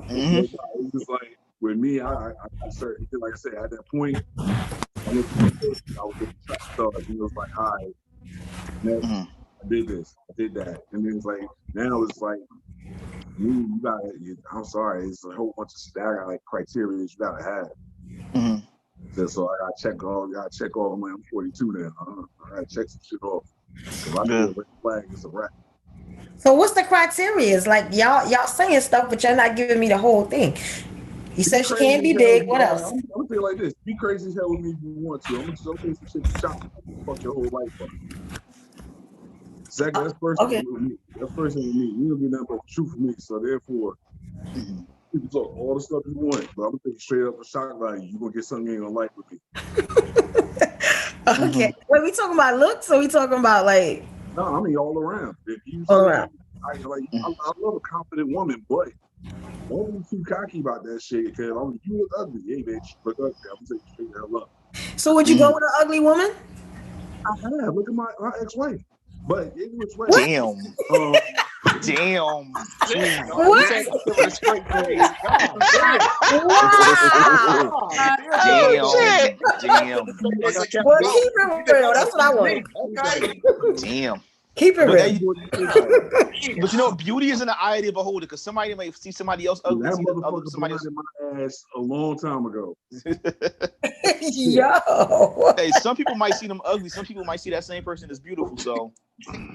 It's just like with me, I certain, like I said, at that point, I was getting track stars. He was like, all right, next, I did this, I did that, and then it's like now it's like. You gotta. I'm sorry. It's a whole bunch of stagger like criteria you gotta have. So I gotta check all. I'm like, I'm 42 now. I gotta check some shit off. If I see a red flag, it's a wrap.
So what's the criteria? It's like y'all saying stuff, but you're not giving me the whole thing. You said she can't be big. What else?
I'm gonna say it like this: be crazy as hell with me if you want to. I'm gonna say some shit to shock you, fuck your whole life up. Second, that's first thing with me. That's first thing with me. You don't get nothing but the truth from me. So therefore, you can talk all the stuff you want, but I'm gonna take you straight up a shock value. You gonna get something you ain't gonna like with me.
Okay. Wait, we talking about looks, or we talking about like?
No, I mean all around. If you
all around.
I love a confident woman, but don't be too cocky about that shit. Because you look ugly. Hey, bitch, you look ugly. I'm gonna take you straight the hell up.
So would you go with an ugly woman?
I have. Look at my ex-wife. But it was way.
Damn. Damn.
What?
Damn.
Well, keep it real. That's what I want.
Damn.
Keep it real.
But you know, beauty is in the eye of the beholder, because somebody may see somebody else ugly.
That motherfucker blinded my ass a long time ago.
Yo.
Hey, some people might see them ugly. Some people might see that same person as beautiful. So,
Okay.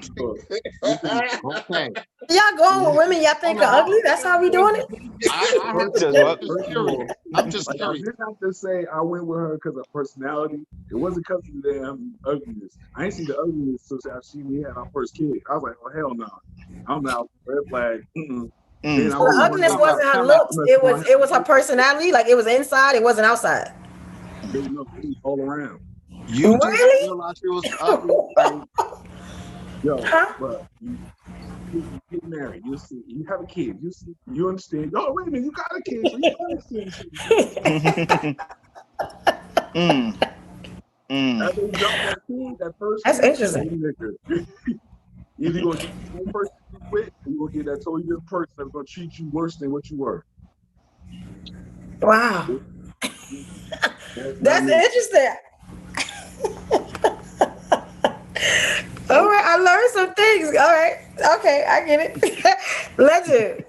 Y'all going with women y'all think are ugly? That's how we doing it?
I'm just
I
curious.
didn't have to say I went with her because of personality. It wasn't because of the damn ugliness. I ain't see the ugliness until we had our first kid. I was like, oh hell no, I'm out. Red flag.
So the ugliness wasn't her looks. It was her personality. Like it was inside. It wasn't outside.
It was all around.
You
really?
just realized it was ugly.
Yo, but you get married. You see, you have a kid. You see, you understand. Oh, wait a minute, you got a kid. So you understand. After you drop that kid, that first.
That's interesting.
Either you're gonna get one person you with, or you're gonna get that totally different person that's gonna treat you worse than what you were.
Wow. That's interesting. All right, I learned some things. All right, okay, I get it. Legend.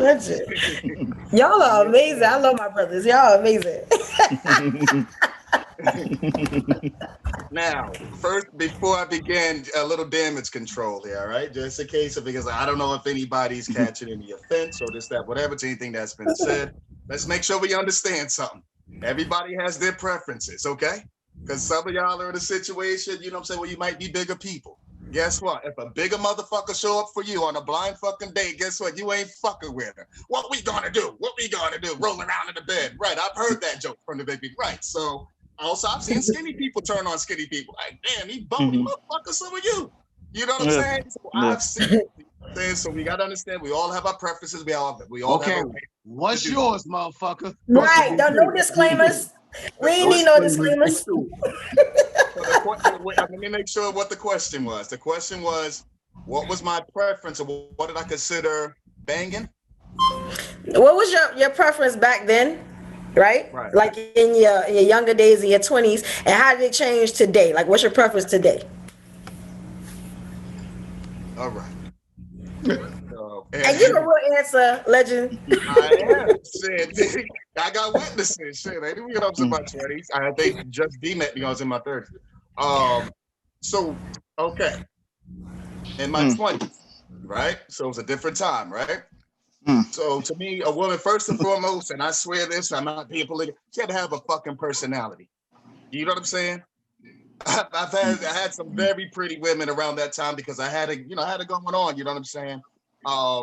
Legend. Y'all are amazing. I love my brothers. Y'all are amazing.
Now, first, before I begin, a little damage control here, all right? Just in case of, because I don't know if anybody's catching any offense or this, that, whatever to anything that's been said. Let's make sure we understand something. Everybody has their preferences, okay? Because some of y'all are in a situation, you know what I'm saying, where you might be bigger people. Guess what? If a bigger motherfucker show up for you on a blind fucking date, guess what? You ain't fucking with her. What we gonna do? What we gonna do? Roll around in the bed. Right, I've heard that joke from the big people. Right, so also I've seen skinny people turn on skinny people. Like, damn, he bony motherfucker, some of you. You know what I'm saying? So I've seen it. So we gotta understand, we all have our preferences. We all
okay.
have
What's yours, motherfucker?
Right, no disclaimers. We ain't need no disclaimers.
Let me make sure what the question was. The question was, what was my preference, or what did I consider banging?
What was your preference back then? Right? Like in your younger days, in your 20s, and how did it change today? Like, what's your preference today?
All right.
And give a real answer, Legend.
I am. Shit, I got witnesses. Shit, I didn't get up to my 20s. I think just D met me when I was in my 30s. So, okay. In my 20s, right? So it was a different time, right? So to me, a woman, first and foremost, and I swear this, I'm not being political, she had to have a fucking personality. You know what I'm saying? I had some very pretty women around that time because I had it going on. You know what I'm saying? I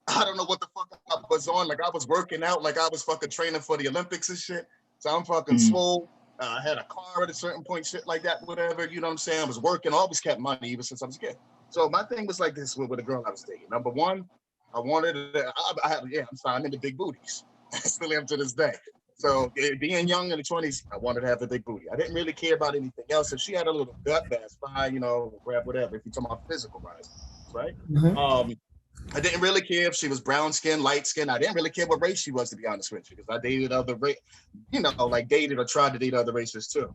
don't know what the fuck I was on. Like I was working out, like I was fucking training for the Olympics and shit. So I'm fucking swole. I had a car at a certain point, shit like that, whatever. You know what I'm saying? I was working, always kept money even since I was a kid. So my thing was like this with a girl I was dating. Number one, I wanted I'm into big booties. I still am to this day. So being young in the 20s, I wanted to have a big booty. I didn't really care about anything else. If she had a little gut, that's fine, you know, grab whatever. If you're talking about physical wise, right? I didn't really care if she was brown skin, light skin. I didn't really care what race she was, to be honest with you, because I dated other race, dated or tried to date other races too.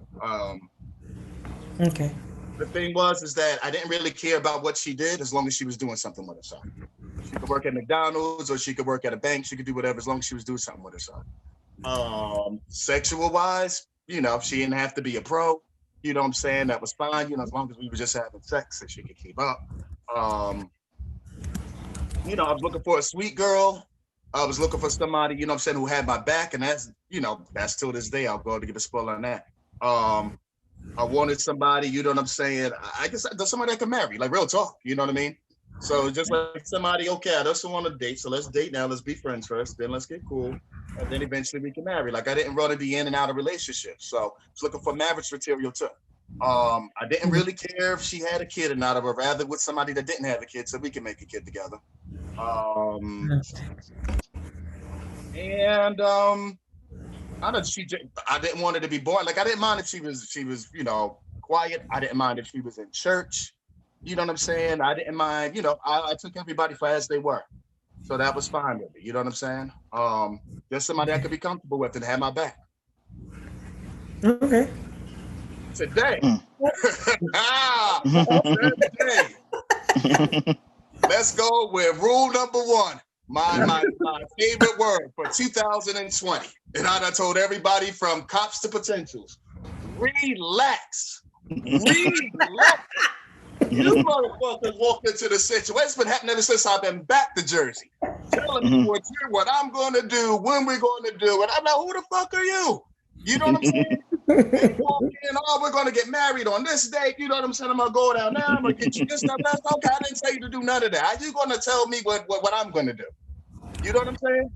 Okay.
The thing is that I didn't really care about what she did as long as she was doing something with herself. She could work at McDonald's or she could work at a bank. She could do whatever as long as she was doing something with herself. Sexual wise, you know, she didn't have to be a pro. You know what I'm saying? That was fine. You know, as long as we were just having sex and she could keep up. You know, I was looking for a sweet girl. I was looking for somebody, you know what I'm saying, who had my back, and that's, you know, that's till this day. I'll go to give a spoiler on that. I wanted somebody, you know what I'm saying, I guess there's somebody I can marry, like real talk, you know what I mean? So just like somebody, okay, I just want to date, so let's date now, let's be friends first, then let's get cool, and then eventually we can marry. Like I didn't really be in and out of relationships, so I was looking for marriage material too. I didn't really care if she had a kid or not, I would rather with somebody that didn't have a kid so we can make a kid together. I didn't want her to be boring. Like I didn't mind if she was, you know, quiet. I didn't mind if she was in church. You know what I'm saying? I didn't mind, you know, I took everybody for as they were. So that was fine with me. You know what I'm saying? Just somebody I could be comfortable with and have my back.
Okay.
Today. Let's go with rule number 1. My favorite word for 2020. And I done told everybody from cops to potentials. Relax. Relax. You motherfuckers walked into the situation. It's been happening ever since I've been back to Jersey. Telling me what I'm going to do, when we're going to do it. I'm like, who the fuck are you? You know what I'm saying? They walk in, oh, we're going to get married on this date. You know what I'm saying? I'm going to go down now. I'm going to get you this stuff. That's okay. I didn't tell you to do none of that. How you going to tell me what I'm going to do? You know what I'm saying?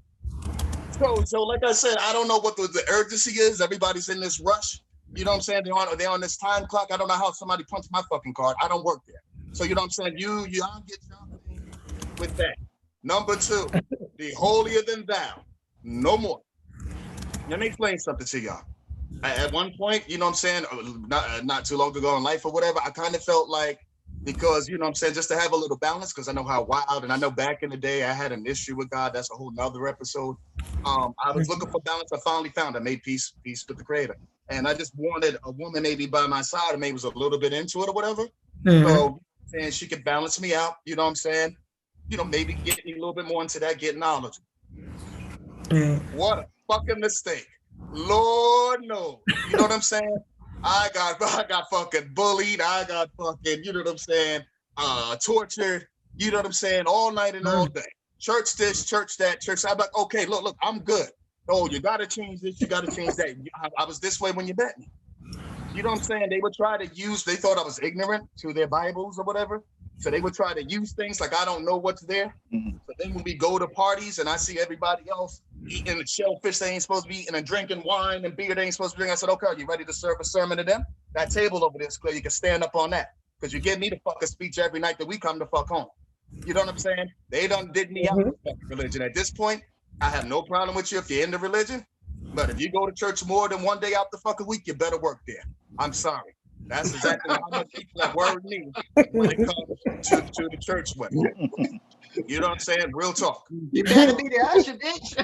So like I said, I don't know what the urgency is. Everybody's in this rush. You know what I'm saying? They're on this time clock. I don't know how somebody punched my fucking card. I don't work there. So you know what I'm saying? Y'all get y'all with that. Number 2, the holier than thou. No more. Let me explain something to y'all. At one point, you know what I'm saying, not too long ago in life or whatever, I kind of felt like, because, you know what I'm saying, just to have a little balance, because I know how wild, and I know back in the day I had an issue with God. That's a whole nother episode. I was looking for balance. I finally found it. I made peace with the Creator. And I just wanted a woman maybe by my side, or maybe was a little bit into it or whatever. So, and she could balance me out, you know what I'm saying? You know, maybe get me a little bit more into that, get knowledge. What a fucking mistake. Lord knows. You know what I'm saying? I got fucking bullied. I got fucking, you know what I'm saying, tortured, you know what I'm saying, all night and all day. Church this, church that, church. I'm like, okay, look, I'm good. Oh, you got to change this, you got to change that. I was this way when you met me. You know what I'm saying? They would try to they thought I was ignorant to their Bibles or whatever. So they would try to use things like I don't know what's there. So then when we go to parties and I see everybody else eating shellfish they ain't supposed to be eating and drinking wine and beer they ain't supposed to drink, I said, okay, are you ready to serve a sermon to them? That table over there is clear. You can stand up on that because you give me the fuck a speech every night that we come to fuck home. You know what I'm saying? They done did me out with religion. At this point, I have no problem with you if you're into religion, but if you go to church more than one day out the fucking week, you better work there. I'm sorry. That's exactly how much people have worried me when it comes to the church with. You know what I'm saying? Real talk.
You better be the usher, bitch.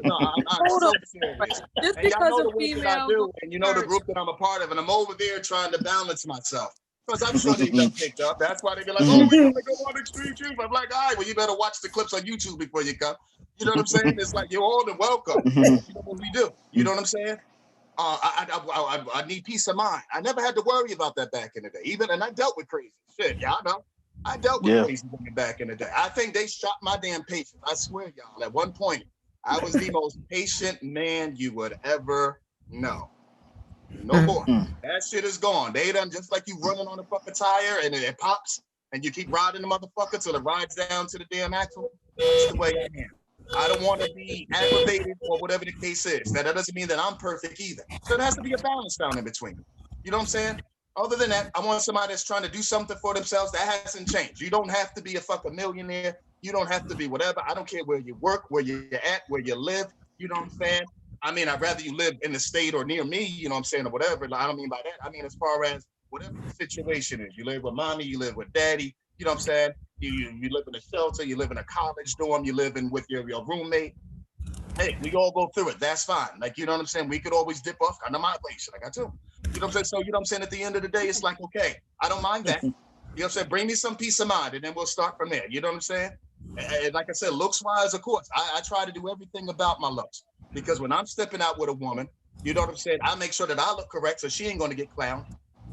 No, I'm so serious.
Just
and
because
y'all know
of
the work that I do, and you know the group that I'm a part of, and I'm over there trying to balance myself. Because I'm sure they got picked up. That's why they be like, oh, we gotta go on Xtreme Truth. I'm like, all right, well, you better watch the clips on YouTube before you come. You know what I'm saying? It's like, you're all the welcome. You know what we do. You know what I'm saying? I need peace of mind. I never had to worry about that back in the day. And I dealt with crazy shit. Y'all know. I dealt with crazy women back in the day. I think they shot my damn patience. I swear, y'all. At one point, I was the most patient man you would ever know. No more. That shit is gone. They done just like you running on a fucking tire and it pops and you keep riding the motherfucker till it rides down to the damn axle. That's the way I am. I don't want to be aggravated or whatever the case is. That doesn't mean that I'm perfect either. So there has to be a balance down in between. You know what I'm saying? Other than that, I want somebody that's trying to do something for themselves. That hasn't changed. You don't have to be a fucking millionaire. You don't have to be whatever. I don't care where you work, where you're at, where you live. You know what I'm saying? I mean, I'd rather you live in the state or near me, you know what I'm saying, or whatever. I don't mean by that. I mean, as far as whatever the situation is. You live with mommy, you live with daddy, you know what I'm saying? You live in a shelter, you live in a college dorm, you live in with your roommate. Hey, we all go through it. That's fine. Like, you know what I'm saying? We could always dip off kind of my way. Shit, I got to. You know what I'm saying? So, you know what I'm saying? At the end of the day, it's like, okay, I don't mind that. You know what I'm saying? Bring me some peace of mind, and then we'll start from there. You know what I'm saying? And like I said, looks-wise, of course, I try to do everything about my looks. Because when I'm stepping out with a woman, you know what I'm saying? I make sure that I look correct so she ain't going to get clowned.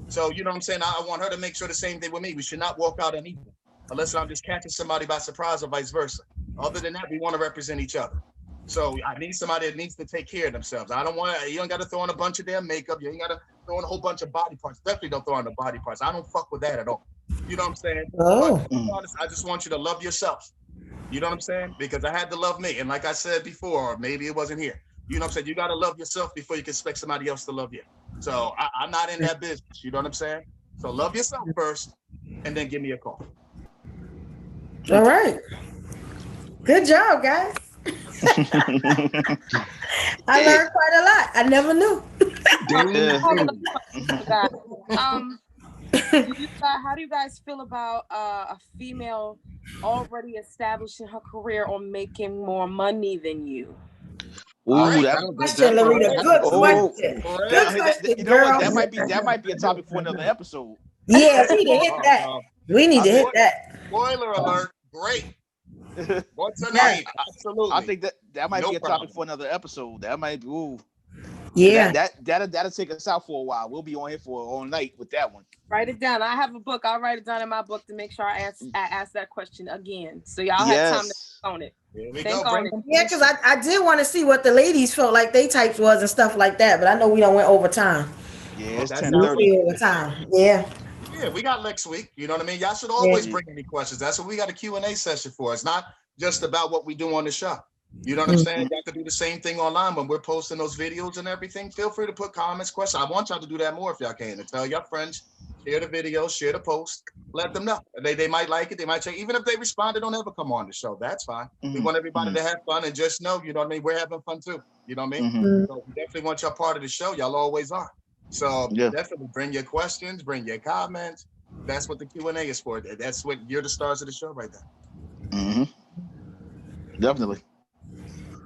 So, you know what I'm saying? I want her to make sure the same thing with me. We should not walk out unequal unless I'm just catching somebody by surprise or vice versa. Other than that, we want to represent each other. So I need somebody that needs to take care of themselves. I don't want to, you don't got to throw on a bunch of damn makeup. You ain't got to throw on a whole bunch of body parts. Definitely don't throw on the body parts. I don't fuck with that at all. You know what I'm saying?
Oh.
But honest, I just want you to love yourself. You know what I'm saying? Because I had to love me. And like I said before, or maybe it wasn't here. You know what I'm saying? You got to love yourself before you can expect somebody else to love you. So I'm not in that business. You know what I'm saying? So love yourself first and then give me a call.
All right. Good job, guys. I learned quite a lot. I never knew.
How do you guys feel about a female already establishing her career or making more money than you?
Ooh,
Good question, Larita. Good question. Good question,
you know
girl.
what? That might be a topic for another episode.
Yeah, we need to hit that. We need to hit that.
Spoiler alert! Great. What's tonight? Absolutely.
I think that might be a topic for another episode. That might be. Ooh.
Yeah.
That'll take us out for a while. We'll be on here for all night with that one.
Write it down. I have a book. I'll write it down in my book to make sure I ask that question again. So y'all have time to think on it.
Yeah, because I did want to see what the ladies felt like they types was and stuff like that, but I know we don't went over time.
Yeah, it's
10:30. Over time. Yeah.
Yeah, we got next week. You know what I mean? Y'all should always bring any questions. That's what we got a Q&A session for. It's not just about what we do on the show. You know what I'm saying? Y'all can do the same thing online when we're posting those videos and everything. Feel free to put comments, questions. I want y'all to do that more if y'all can. And tell your friends, share the video, share the post, let them know. They might like it. They might check. Even if they respond, they don't ever come on the show. That's fine. We want everybody to have fun and just know, you know what I mean? We're having fun too. You know what I mean? So we definitely want y'all part of the show. Y'all always are. So definitely bring your questions, bring your comments. That's what the Q&A is for. That's what you're the stars of the show right there.
Definitely.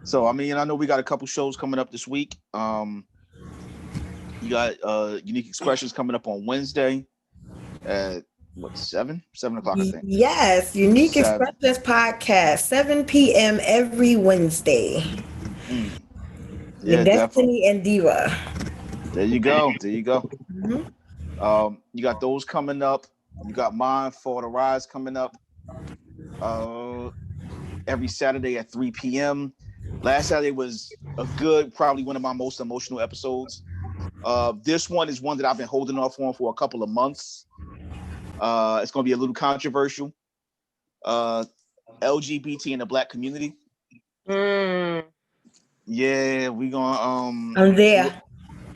So I mean, I know we got a couple shows coming up this week. You got Unique Expressions coming up on Wednesday at what, 7 o'clock, I think.
Yes, Unique Expressions podcast, 7 p.m. every Wednesday.
Yeah,
Destiny and Diva.
There you go. You got those coming up. You got mine for the Rise coming up every Saturday at 3 p.m. Last Saturday was a good, probably one of my most emotional episodes. This one is one that I've been holding off on for a couple of months. It's going to be a little controversial. LGBT in the Black community. Yeah, we're going
I'm there.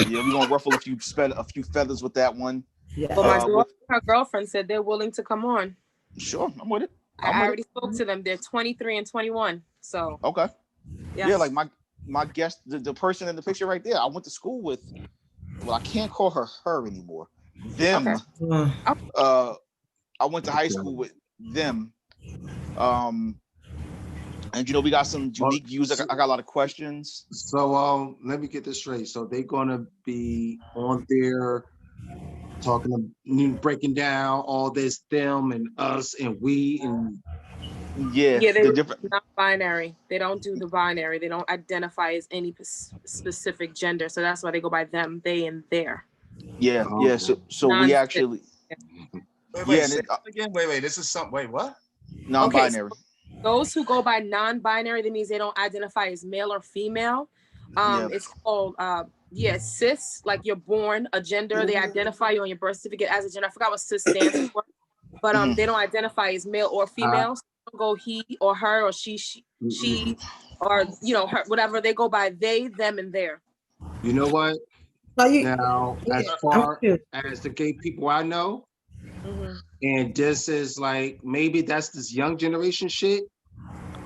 Yeah, we're gonna ruffle a few feathers with that one.
Yeah.
Well, her girlfriend said they're willing to come on.
Sure, I'm with it.
I already spoke to them. They're 23 and 21. So
okay. Yeah, like my guest, the person in the picture right there, I went to school with. Well, I can't call her anymore. Them. Okay. I went to high school with them. And we got some unique views. I got a lot of questions.
So let me get this straight. So they're gonna be on there breaking down all this them and us and we and
they're different. Non-binary. They don't do the binary. They don't identify as any specific gender. So that's why they go by them, they, and their.
Yeah, yeah. So we actually.
Wait. This is something. Wait, what?
Non-binary.
Okay, so those who go by non-binary, that means they don't identify as male or female. It's called cis. Like you're born a gender. They identify you on your birth certificate as a gender. I forgot what cis stands for, but they don't identify as male or female. So they don't go he or her or she or her, whatever. They go by they, them, and their.
You know what? Now, as far as the gay people I know, and this is like maybe that's this young generation shit.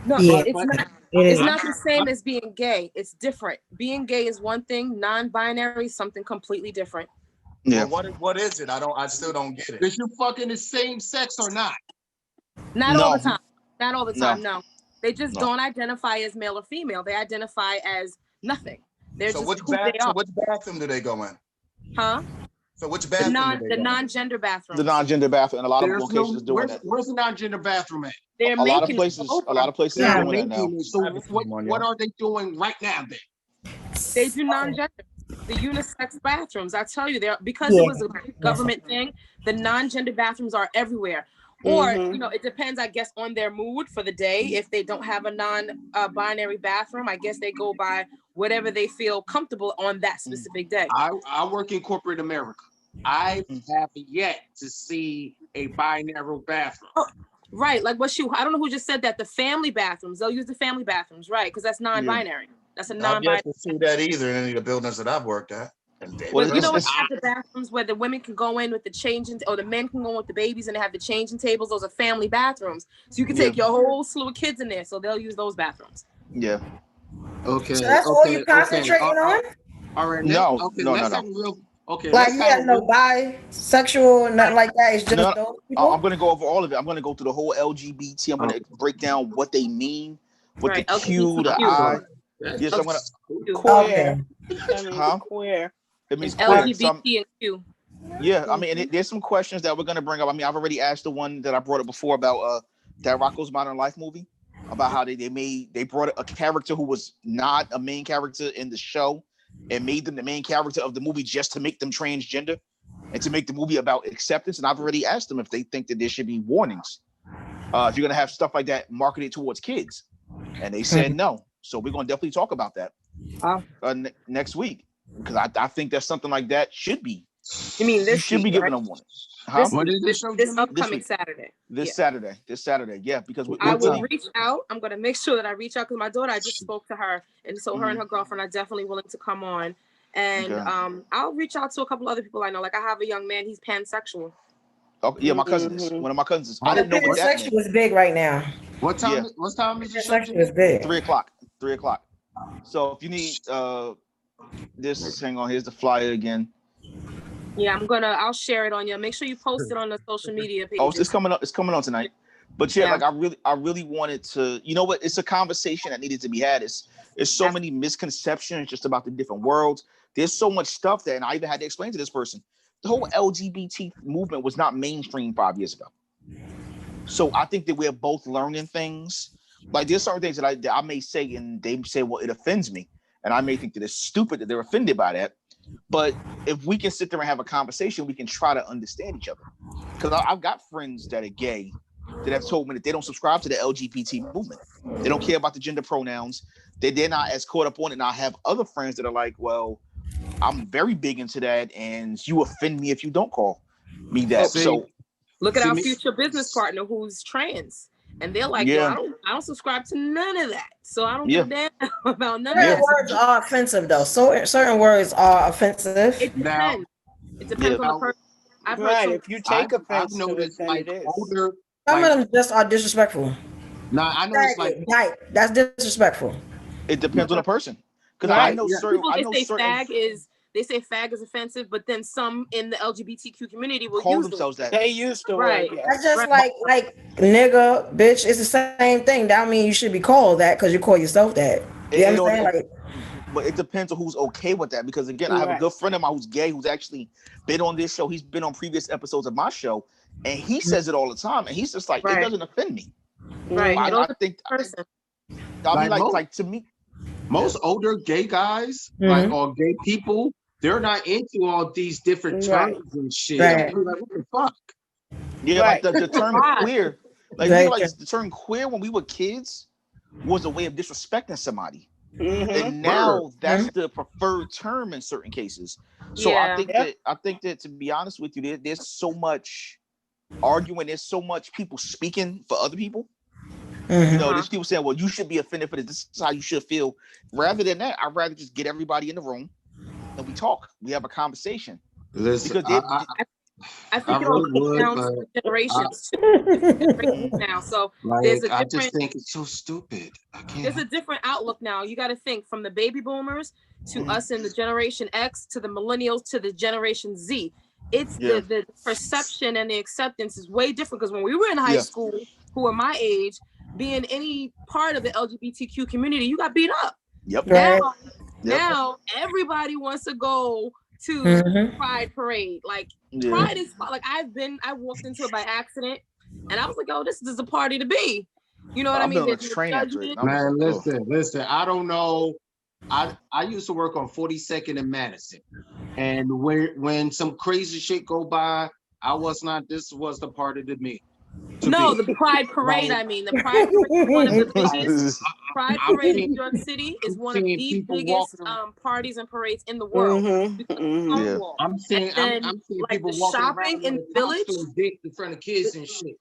No, it's not. It's not the same as being gay. It's different. Being gay is one thing. Non-binary is something completely different.
Yeah.
Well, what is it? I still don't get it.
Is you fucking the same sex or not?
Not all the time. Not all the time. No. They just don't identify as male or female. They identify as nothing. They're just who they are.
So which bathroom do they go in?
Huh?
So which bathroom?
The non-gender bathroom.
The non-gender bathroom, and a lot of locations is doing that.
Where's the non-gender bathroom at?
A lot of places are doing that now.
So what are they doing right now then?
They do non-gender, the unisex bathrooms. I tell you, because it was a government thing. The non-gender bathrooms are everywhere. Or, you know, it depends, I guess, on their mood for the day. If they don't have a non-binary bathroom, I guess they go by whatever they feel comfortable on that specific day.
I work in corporate America. I have yet to see a binary bathroom.
Oh, right, like I don't know who just said that. The family bathrooms, they'll use the family bathrooms, right? Because that's non-binary. That's a non-binary.
I've yet to see that either in any of the buildings that I've worked at.
Well, you know what? Have the bathrooms where the women can go in with the changing, or the men can go in with the babies, and they have the changing tables. Those are family bathrooms, so you can take your whole slew of kids in there. So they'll use those bathrooms.
Yeah.
Okay. So that's all you concentrating on?
All right.
No.
Okay.
Like you have no bisexual, nothing like that. It's just those people?
I'm going to go over all of it. I'm going to go through the whole LGBT. I'm going to break down what they mean, what the Q, the I. Yes, I'm going to.
Queer. Queer.
It means
LGBT and Q.
Yeah, I mean, there's some questions that we're going to bring up. I mean, I've already asked the one that I brought up before about that Rocco's Modern Life movie, about how they brought a character who was not a main character in the show and made them the main character of the movie just to make them transgender and to make the movie about acceptance. And I've already asked them if they think that there should be warnings if you're going to have stuff like that marketed towards kids. And they said no. So we're going to definitely talk about that next week, because I think that something like that should be.
You mean this
should be given a warning. Huh?
This upcoming Saturday.
This Saturday, yeah. Because
I will reach out. I'm going to make sure that I reach out, because my daughter, I just spoke to her, and so her and her girlfriend are definitely willing to come on. And I'll reach out to a couple other people I know. Like I have a young man, he's pansexual.
Oh, yeah, my cousin is. One of my cousins is. I didn't know what that meant.
Pansexual is big right now.
What time? What time is your show?
Pansexual is big.
3:00. So if you need this, hang on. Here's the flyer again.
Yeah, I'll share it on you. Make sure you post it on the social media pages.
Oh, it's coming up. It's coming on tonight. But yeah, like I really wanted to. You know what? It's a conversation that needed to be had. It's so many misconceptions just about the different worlds. There's so much stuff that, and I even had to explain to this person. The whole LGBT movement was not mainstream 5 years ago. So I think that we're both learning things. Like there's certain things that I may say, and they say, well, it offends me. And I may think that it's stupid that they're offended by that. But if we can sit there and have a conversation, we can try to understand each other. Because I've got friends that are gay that have told me that they don't subscribe to the LGBT movement. They don't care about the gender pronouns. They're not as caught up on it. And I have other friends that are like, well, I'm very big into that, and you offend me if you don't call me that. So
look at our future business partner who's trans, and they're like, I don't subscribe to none of that, so I don't give a damn about none of that.
Certain words are offensive, though. So certain words are offensive.
It depends. It depends on the person. I've heard
if you take offense to it, then
like
it is.
Older,
some of them just are disrespectful.
Nah, I know it's like
that's disrespectful.
It depends on the person. Because I know certain
people they say fag is offensive, but then some in the LGBTQ community will
call
use
themselves that.
They used to.
Right.
That's just like nigga, bitch. It's the same thing. That don't mean you should be called that because you call yourself that. You know what I'm saying?
But it depends on who's okay with that. Because again, I have a good friend of mine who's gay, who's actually been on this show. He's been on previous episodes of my show, and he says it all the time. And he's just like, it doesn't offend me.
Right.
I think like to me.
Most older gay guys, or gay people, they're not into all these different terms and shit.
Right.
Like, what the fuck?
Yeah, like the term queer. Like the term queer when we were kids was a way of disrespecting somebody. And now that's the preferred term in certain cases. So I think that to be honest with you, there's so much arguing, there's so much people speaking for other people. You know, there's people saying, well, you should be offended for this. This is how you should feel. Rather than that, I'd rather just get everybody in the room and we talk. We have a conversation.
Listen,
I think it all comes down to generations now. So there's a different,
I just think it's so stupid. I can't.
There's a different outlook now. You got to think from the baby boomers to us in the Generation X to the millennials to the Generation Z. It's the perception and the acceptance is way different, because when we were in high school, who are my age, being any part of the LGBTQ community, you got beat up. Now everybody wants to go to Pride Parade. Like Pride is like I walked into it by accident, and I was like, oh, this is a party to be. You know what I mean?
Man, listen. I don't know. I used to work on 42nd and Madison, and when some crazy shit go by, this was the party to me.
No, the Pride Parade. I mean, the Pride Parade is one of the biggest. Pride Parade in New York City is one of the biggest parties and parades in the world.
I'm seeing
like
people
the
walking
shopping
around
in the village
in front of kids and shit.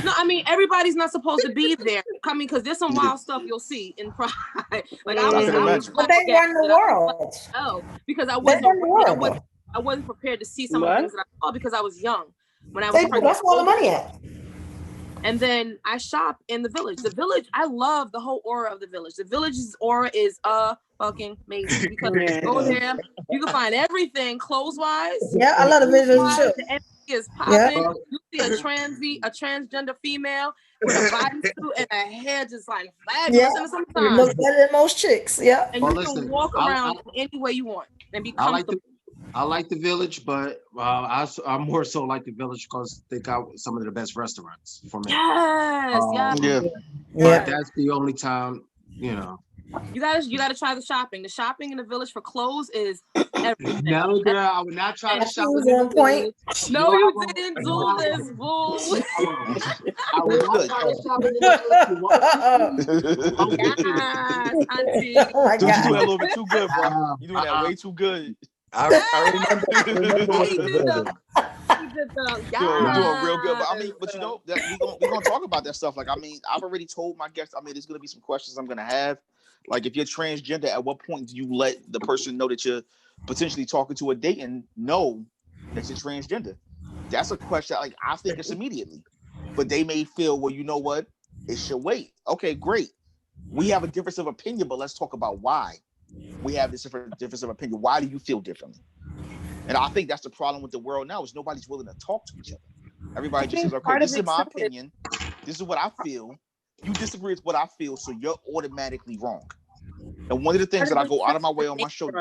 No, I mean everybody's not supposed to be there. I mean, because there's some wild stuff you'll see in Pride. Like I was
but they run the world.
Oh, because I wasn't I wasn't prepared to see some of the things that I saw because I was young when I was pregnant.
That's where all the money at.
And then I shop in the village. The village, I love the whole aura of the village. The village's aura is fucking amazing because you go there, you can find everything clothes wise.
Yeah, I love the village too.
The energy is popping. You see a transgender female with a bodysuit and her hair just like fabulous.
Yeah,
And sometimes
looks better than most chicks. Yeah,
and you can walk around any way you want and be comfortable.
I like the village, but I more so like the village because they got some of the best restaurants for me.
Yes,
That's the only time, you know.
You gotta try the shopping. The shopping in the village for clothes is everything.
No, girl, I would not try to shop in
the point.
No, you didn't do this, bull.
I would not try to shop in the
village. Auntie.
Oh my God. You doing a little bit too good, bro. You doing that way too good. I remember. He did doing real good, but I mean, but you know, we're gonna talk about that stuff. Like, I mean, I've already told my guests. I mean, there's gonna be some questions I'm gonna have. Like, if you're transgender, at what point do you let the person know that you're potentially talking to a date and know that you're transgender? That's a question. Like, I think it's immediately, but they may feel, well, you know what, it should wait. Okay, great. We have a difference of opinion, but let's talk about why. We have this difference of opinion. Why do you feel differently? And I think that's the problem with the world now is nobody's willing to talk to each other. Everybody just says, okay, this is my opinion. This is what I feel. You disagree with what I feel, so you're automatically wrong. And one of the things that I go out of my way on my show.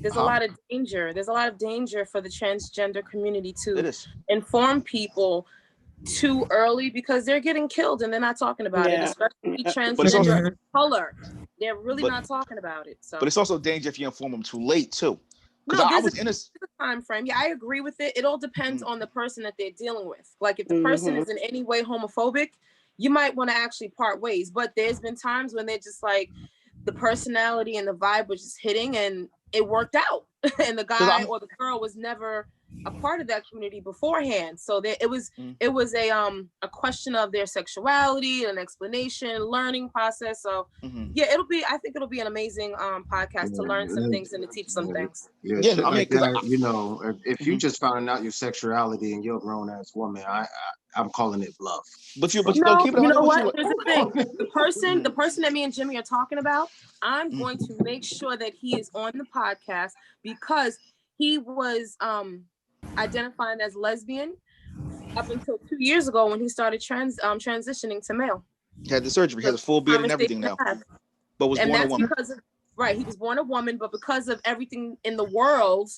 There's a lot of danger. There's a lot of danger for the transgender community to inform people too early because they're getting killed and they're not talking about it, especially transgender color. They're really not talking about it. So,
but it's also danger if you inform them too late too.
No, I was in a time frame. Yeah, I agree with it. It all depends on the person that they're dealing with. Like if the person is in any way homophobic, you might want to actually part ways. But there's been times when they're just like the personality and the vibe was just hitting and it worked out. And the guy or the girl was never a part of that community beforehand. So it was a question of their sexuality, an explanation, learning process. So yeah, I think it'll be an amazing podcast to learn some things and to teach some things.
Yeah, I mean, you know, if you just found out your sexuality and you're a grown ass woman, I'm calling it bluff.
But you
know what? Here's the thing: the person that me and Jimmy are talking about, I'm going to make sure that he is on the podcast because he was identifying as lesbian up until 2 years ago when he started transitioning to male.
He had the surgery. He has a full beard and everything now. But was born a woman. He was born a woman, but because of everything in the world,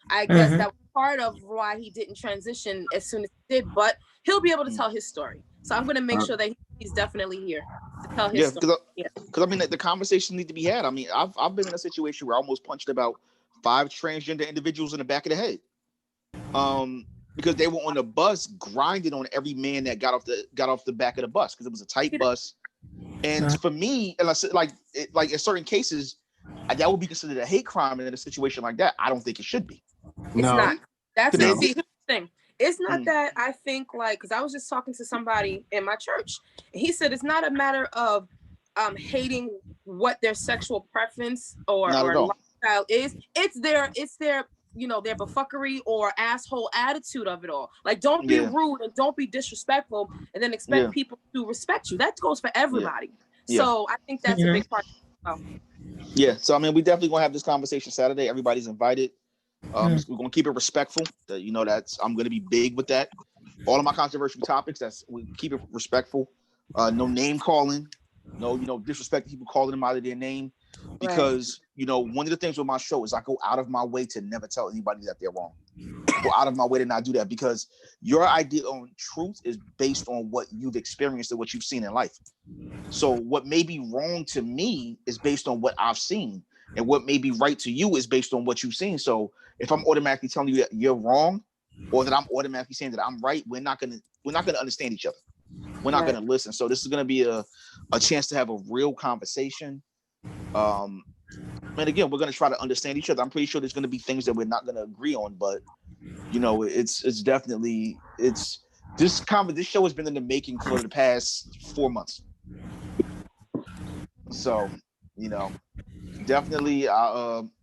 I guess that was part of why he didn't transition as soon as he did. But he'll be able to tell his story. So I'm going to make sure that he's definitely here to tell his story. Because I mean, the conversation needs to be had. I mean, I've been in a situation where I almost punched about 5 transgender individuals in the back of the head. Because they were on the bus grinding on every man that got off the back of the bus because it was a tight bus. And for me, and like in certain cases, that would be considered a hate crime. And in a situation like that, I don't think it should be.
It's not. That's the thing. It's not that I think because I was just talking to somebody in my church. And he said it's not a matter of hating what their sexual preference or lifestyle is. It's their their buffuckery or asshole attitude of it all. Like, don't be rude and don't be disrespectful and then expect people to respect you. That goes for everybody. So I think that's a big part of it.
Yeah. So, I mean, we definitely going to have this conversation Saturday. Everybody's invited. We're going to keep it respectful. I'm going to be big with that. All of my controversial topics, we keep it respectful. No name calling. No, disrespecting people, calling them out of their name. Because, one of the things with my show is I go out of my way to never tell anybody that they're wrong. Go out of my way to not do that because your idea on truth is based on what you've experienced and what you've seen in life. So what may be wrong to me is based on what I've seen. And what may be right to you is based on what you've seen. So if I'm automatically telling you that you're wrong, or that I'm automatically saying that I'm right, we're not gonna understand each other. We're not gonna listen. So this is gonna be a chance to have a real conversation. And again, we're gonna try to understand each other. I'm pretty sure there's gonna be things that we're not gonna agree on, but you know, it's definitely this show has been in the making for the past 4 months. So, you know, definitely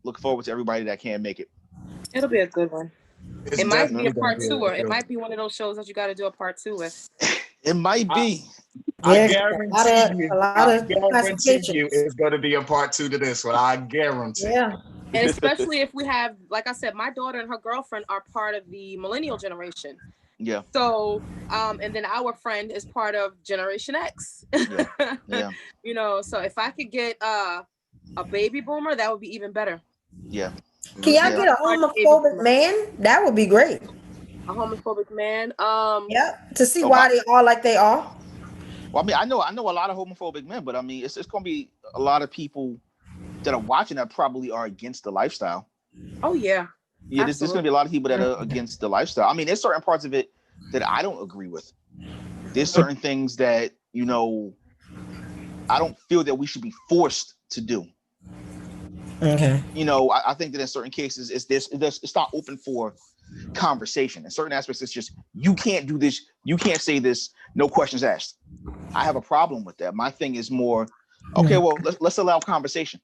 look forward to everybody that can make it.
It'll be a good one.
It's
It might be a
definitely
part
gonna be
two, or
a
it
good
might be one of those shows that you got to do a part two with.
It might be.
I guarantee
classifications.
you it's going to be a part 2 to this one. I guarantee.
Yeah.
And especially if we have, like I said, my daughter and her girlfriend are part of the millennial generation.
Yeah.
So, and then our friend is part of Generation X.
Yeah.
You know, so if I could get a baby boomer, that would be even better.
Yeah.
Can y'all get a homophobic man? That would be great.
A homophobic man.
Yeah. To see why they are like they are.
Well, I mean, I know a lot of homophobic men, but I mean, it's going to be a lot of people that are watching that probably are against the lifestyle.
Oh yeah.
Yeah, there's going to be a lot of people that are against the lifestyle. I mean, there's certain parts of it that I don't agree with. There's certain things that, you know, I don't feel that we should be forced to do.
Okay.
You know, I think that in certain cases, it's not open for conversation. In certain aspects, it's just, you can't do this, you can't say this, no questions asked. I have a problem with that. My thing is more, okay, well, let's allow conversation.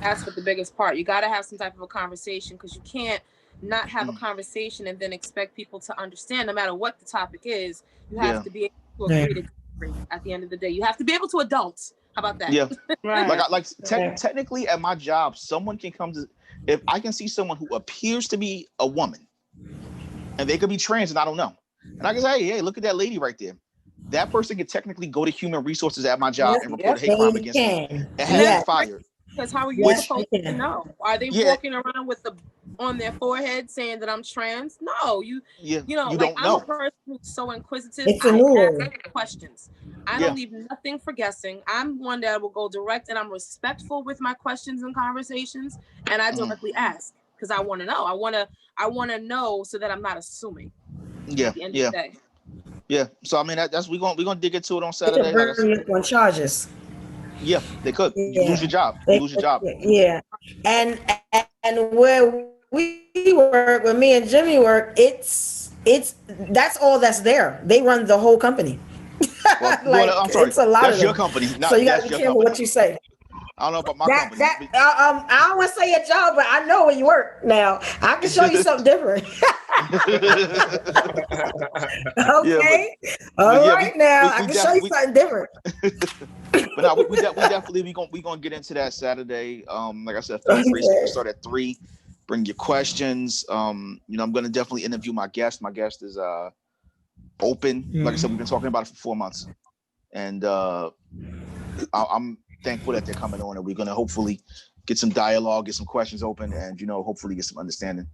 That's what the biggest part. You got to have some type of a conversation, because you can't not have a conversation and then expect people to understand. No matter what the topic is, you have to be able to agree to disagree. At the end of the day, you have to be able to adult. How about that?
Yeah. Right. Technically at my job, someone can come to, if I can see someone who appears to be a woman, and they could be trans and I don't know, and I can say, hey, look at that lady right there. That person can technically go to human resources at my job and report a hate crime against me and have me fired.
Because how are you supposed to know? Are they walking around with on their forehead saying that I'm trans? No, you know,
you
like,
don't know.
I'm a person who's so inquisitive.
It's a
I
new
ask questions. I don't leave nothing for guessing. I'm one that will go direct, and I'm respectful with my questions and conversations, and I directly ask, because I want to know. I want to know so that I'm not assuming.
Yeah.
At the end of the day.
Yeah. So I mean, that's we're gonna dig into it on Saturday.
Burn you on charges.
Yeah, they could. You lose your job. You lose your job.
Yeah. And where we work, where me and Jimmy work, it's that's all that's there. They run the whole company.
Well, I'm sorry.
It's a lot
that's
of
your
them.
company.
So you got to be careful what you say.
I don't know about my company.
I don't want to say your job, but I know where you work now. I can show you something different. Okay. All right, now I can show you something different.
But no, we definitely gonna get into that Saturday. Like I said, feel free to start at 3. Bring your questions. You know, I'm gonna definitely interview my guest. My guest is open. Like I said, we've been talking about it for 4 months, and I'm thankful that they're coming on, and we're gonna hopefully get some dialogue, get some questions open, and you know, hopefully get some understanding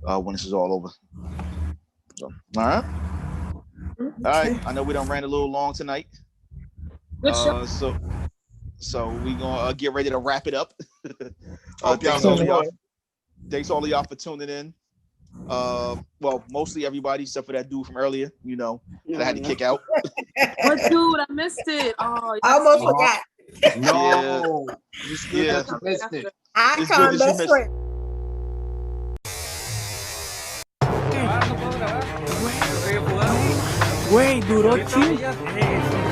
when this is all over. So, all right. All right. I know we done ran a little long tonight. So we gonna get ready to wrap it up. Thanks all of y'all for tuning in. Well, mostly everybody except for that dude from earlier, you know, that I had to kick out.
What dude? I missed it. Oh,
I almost forgot.
No.
Yeah.
Missed it.
I call him best friend.
Güey, duró chill.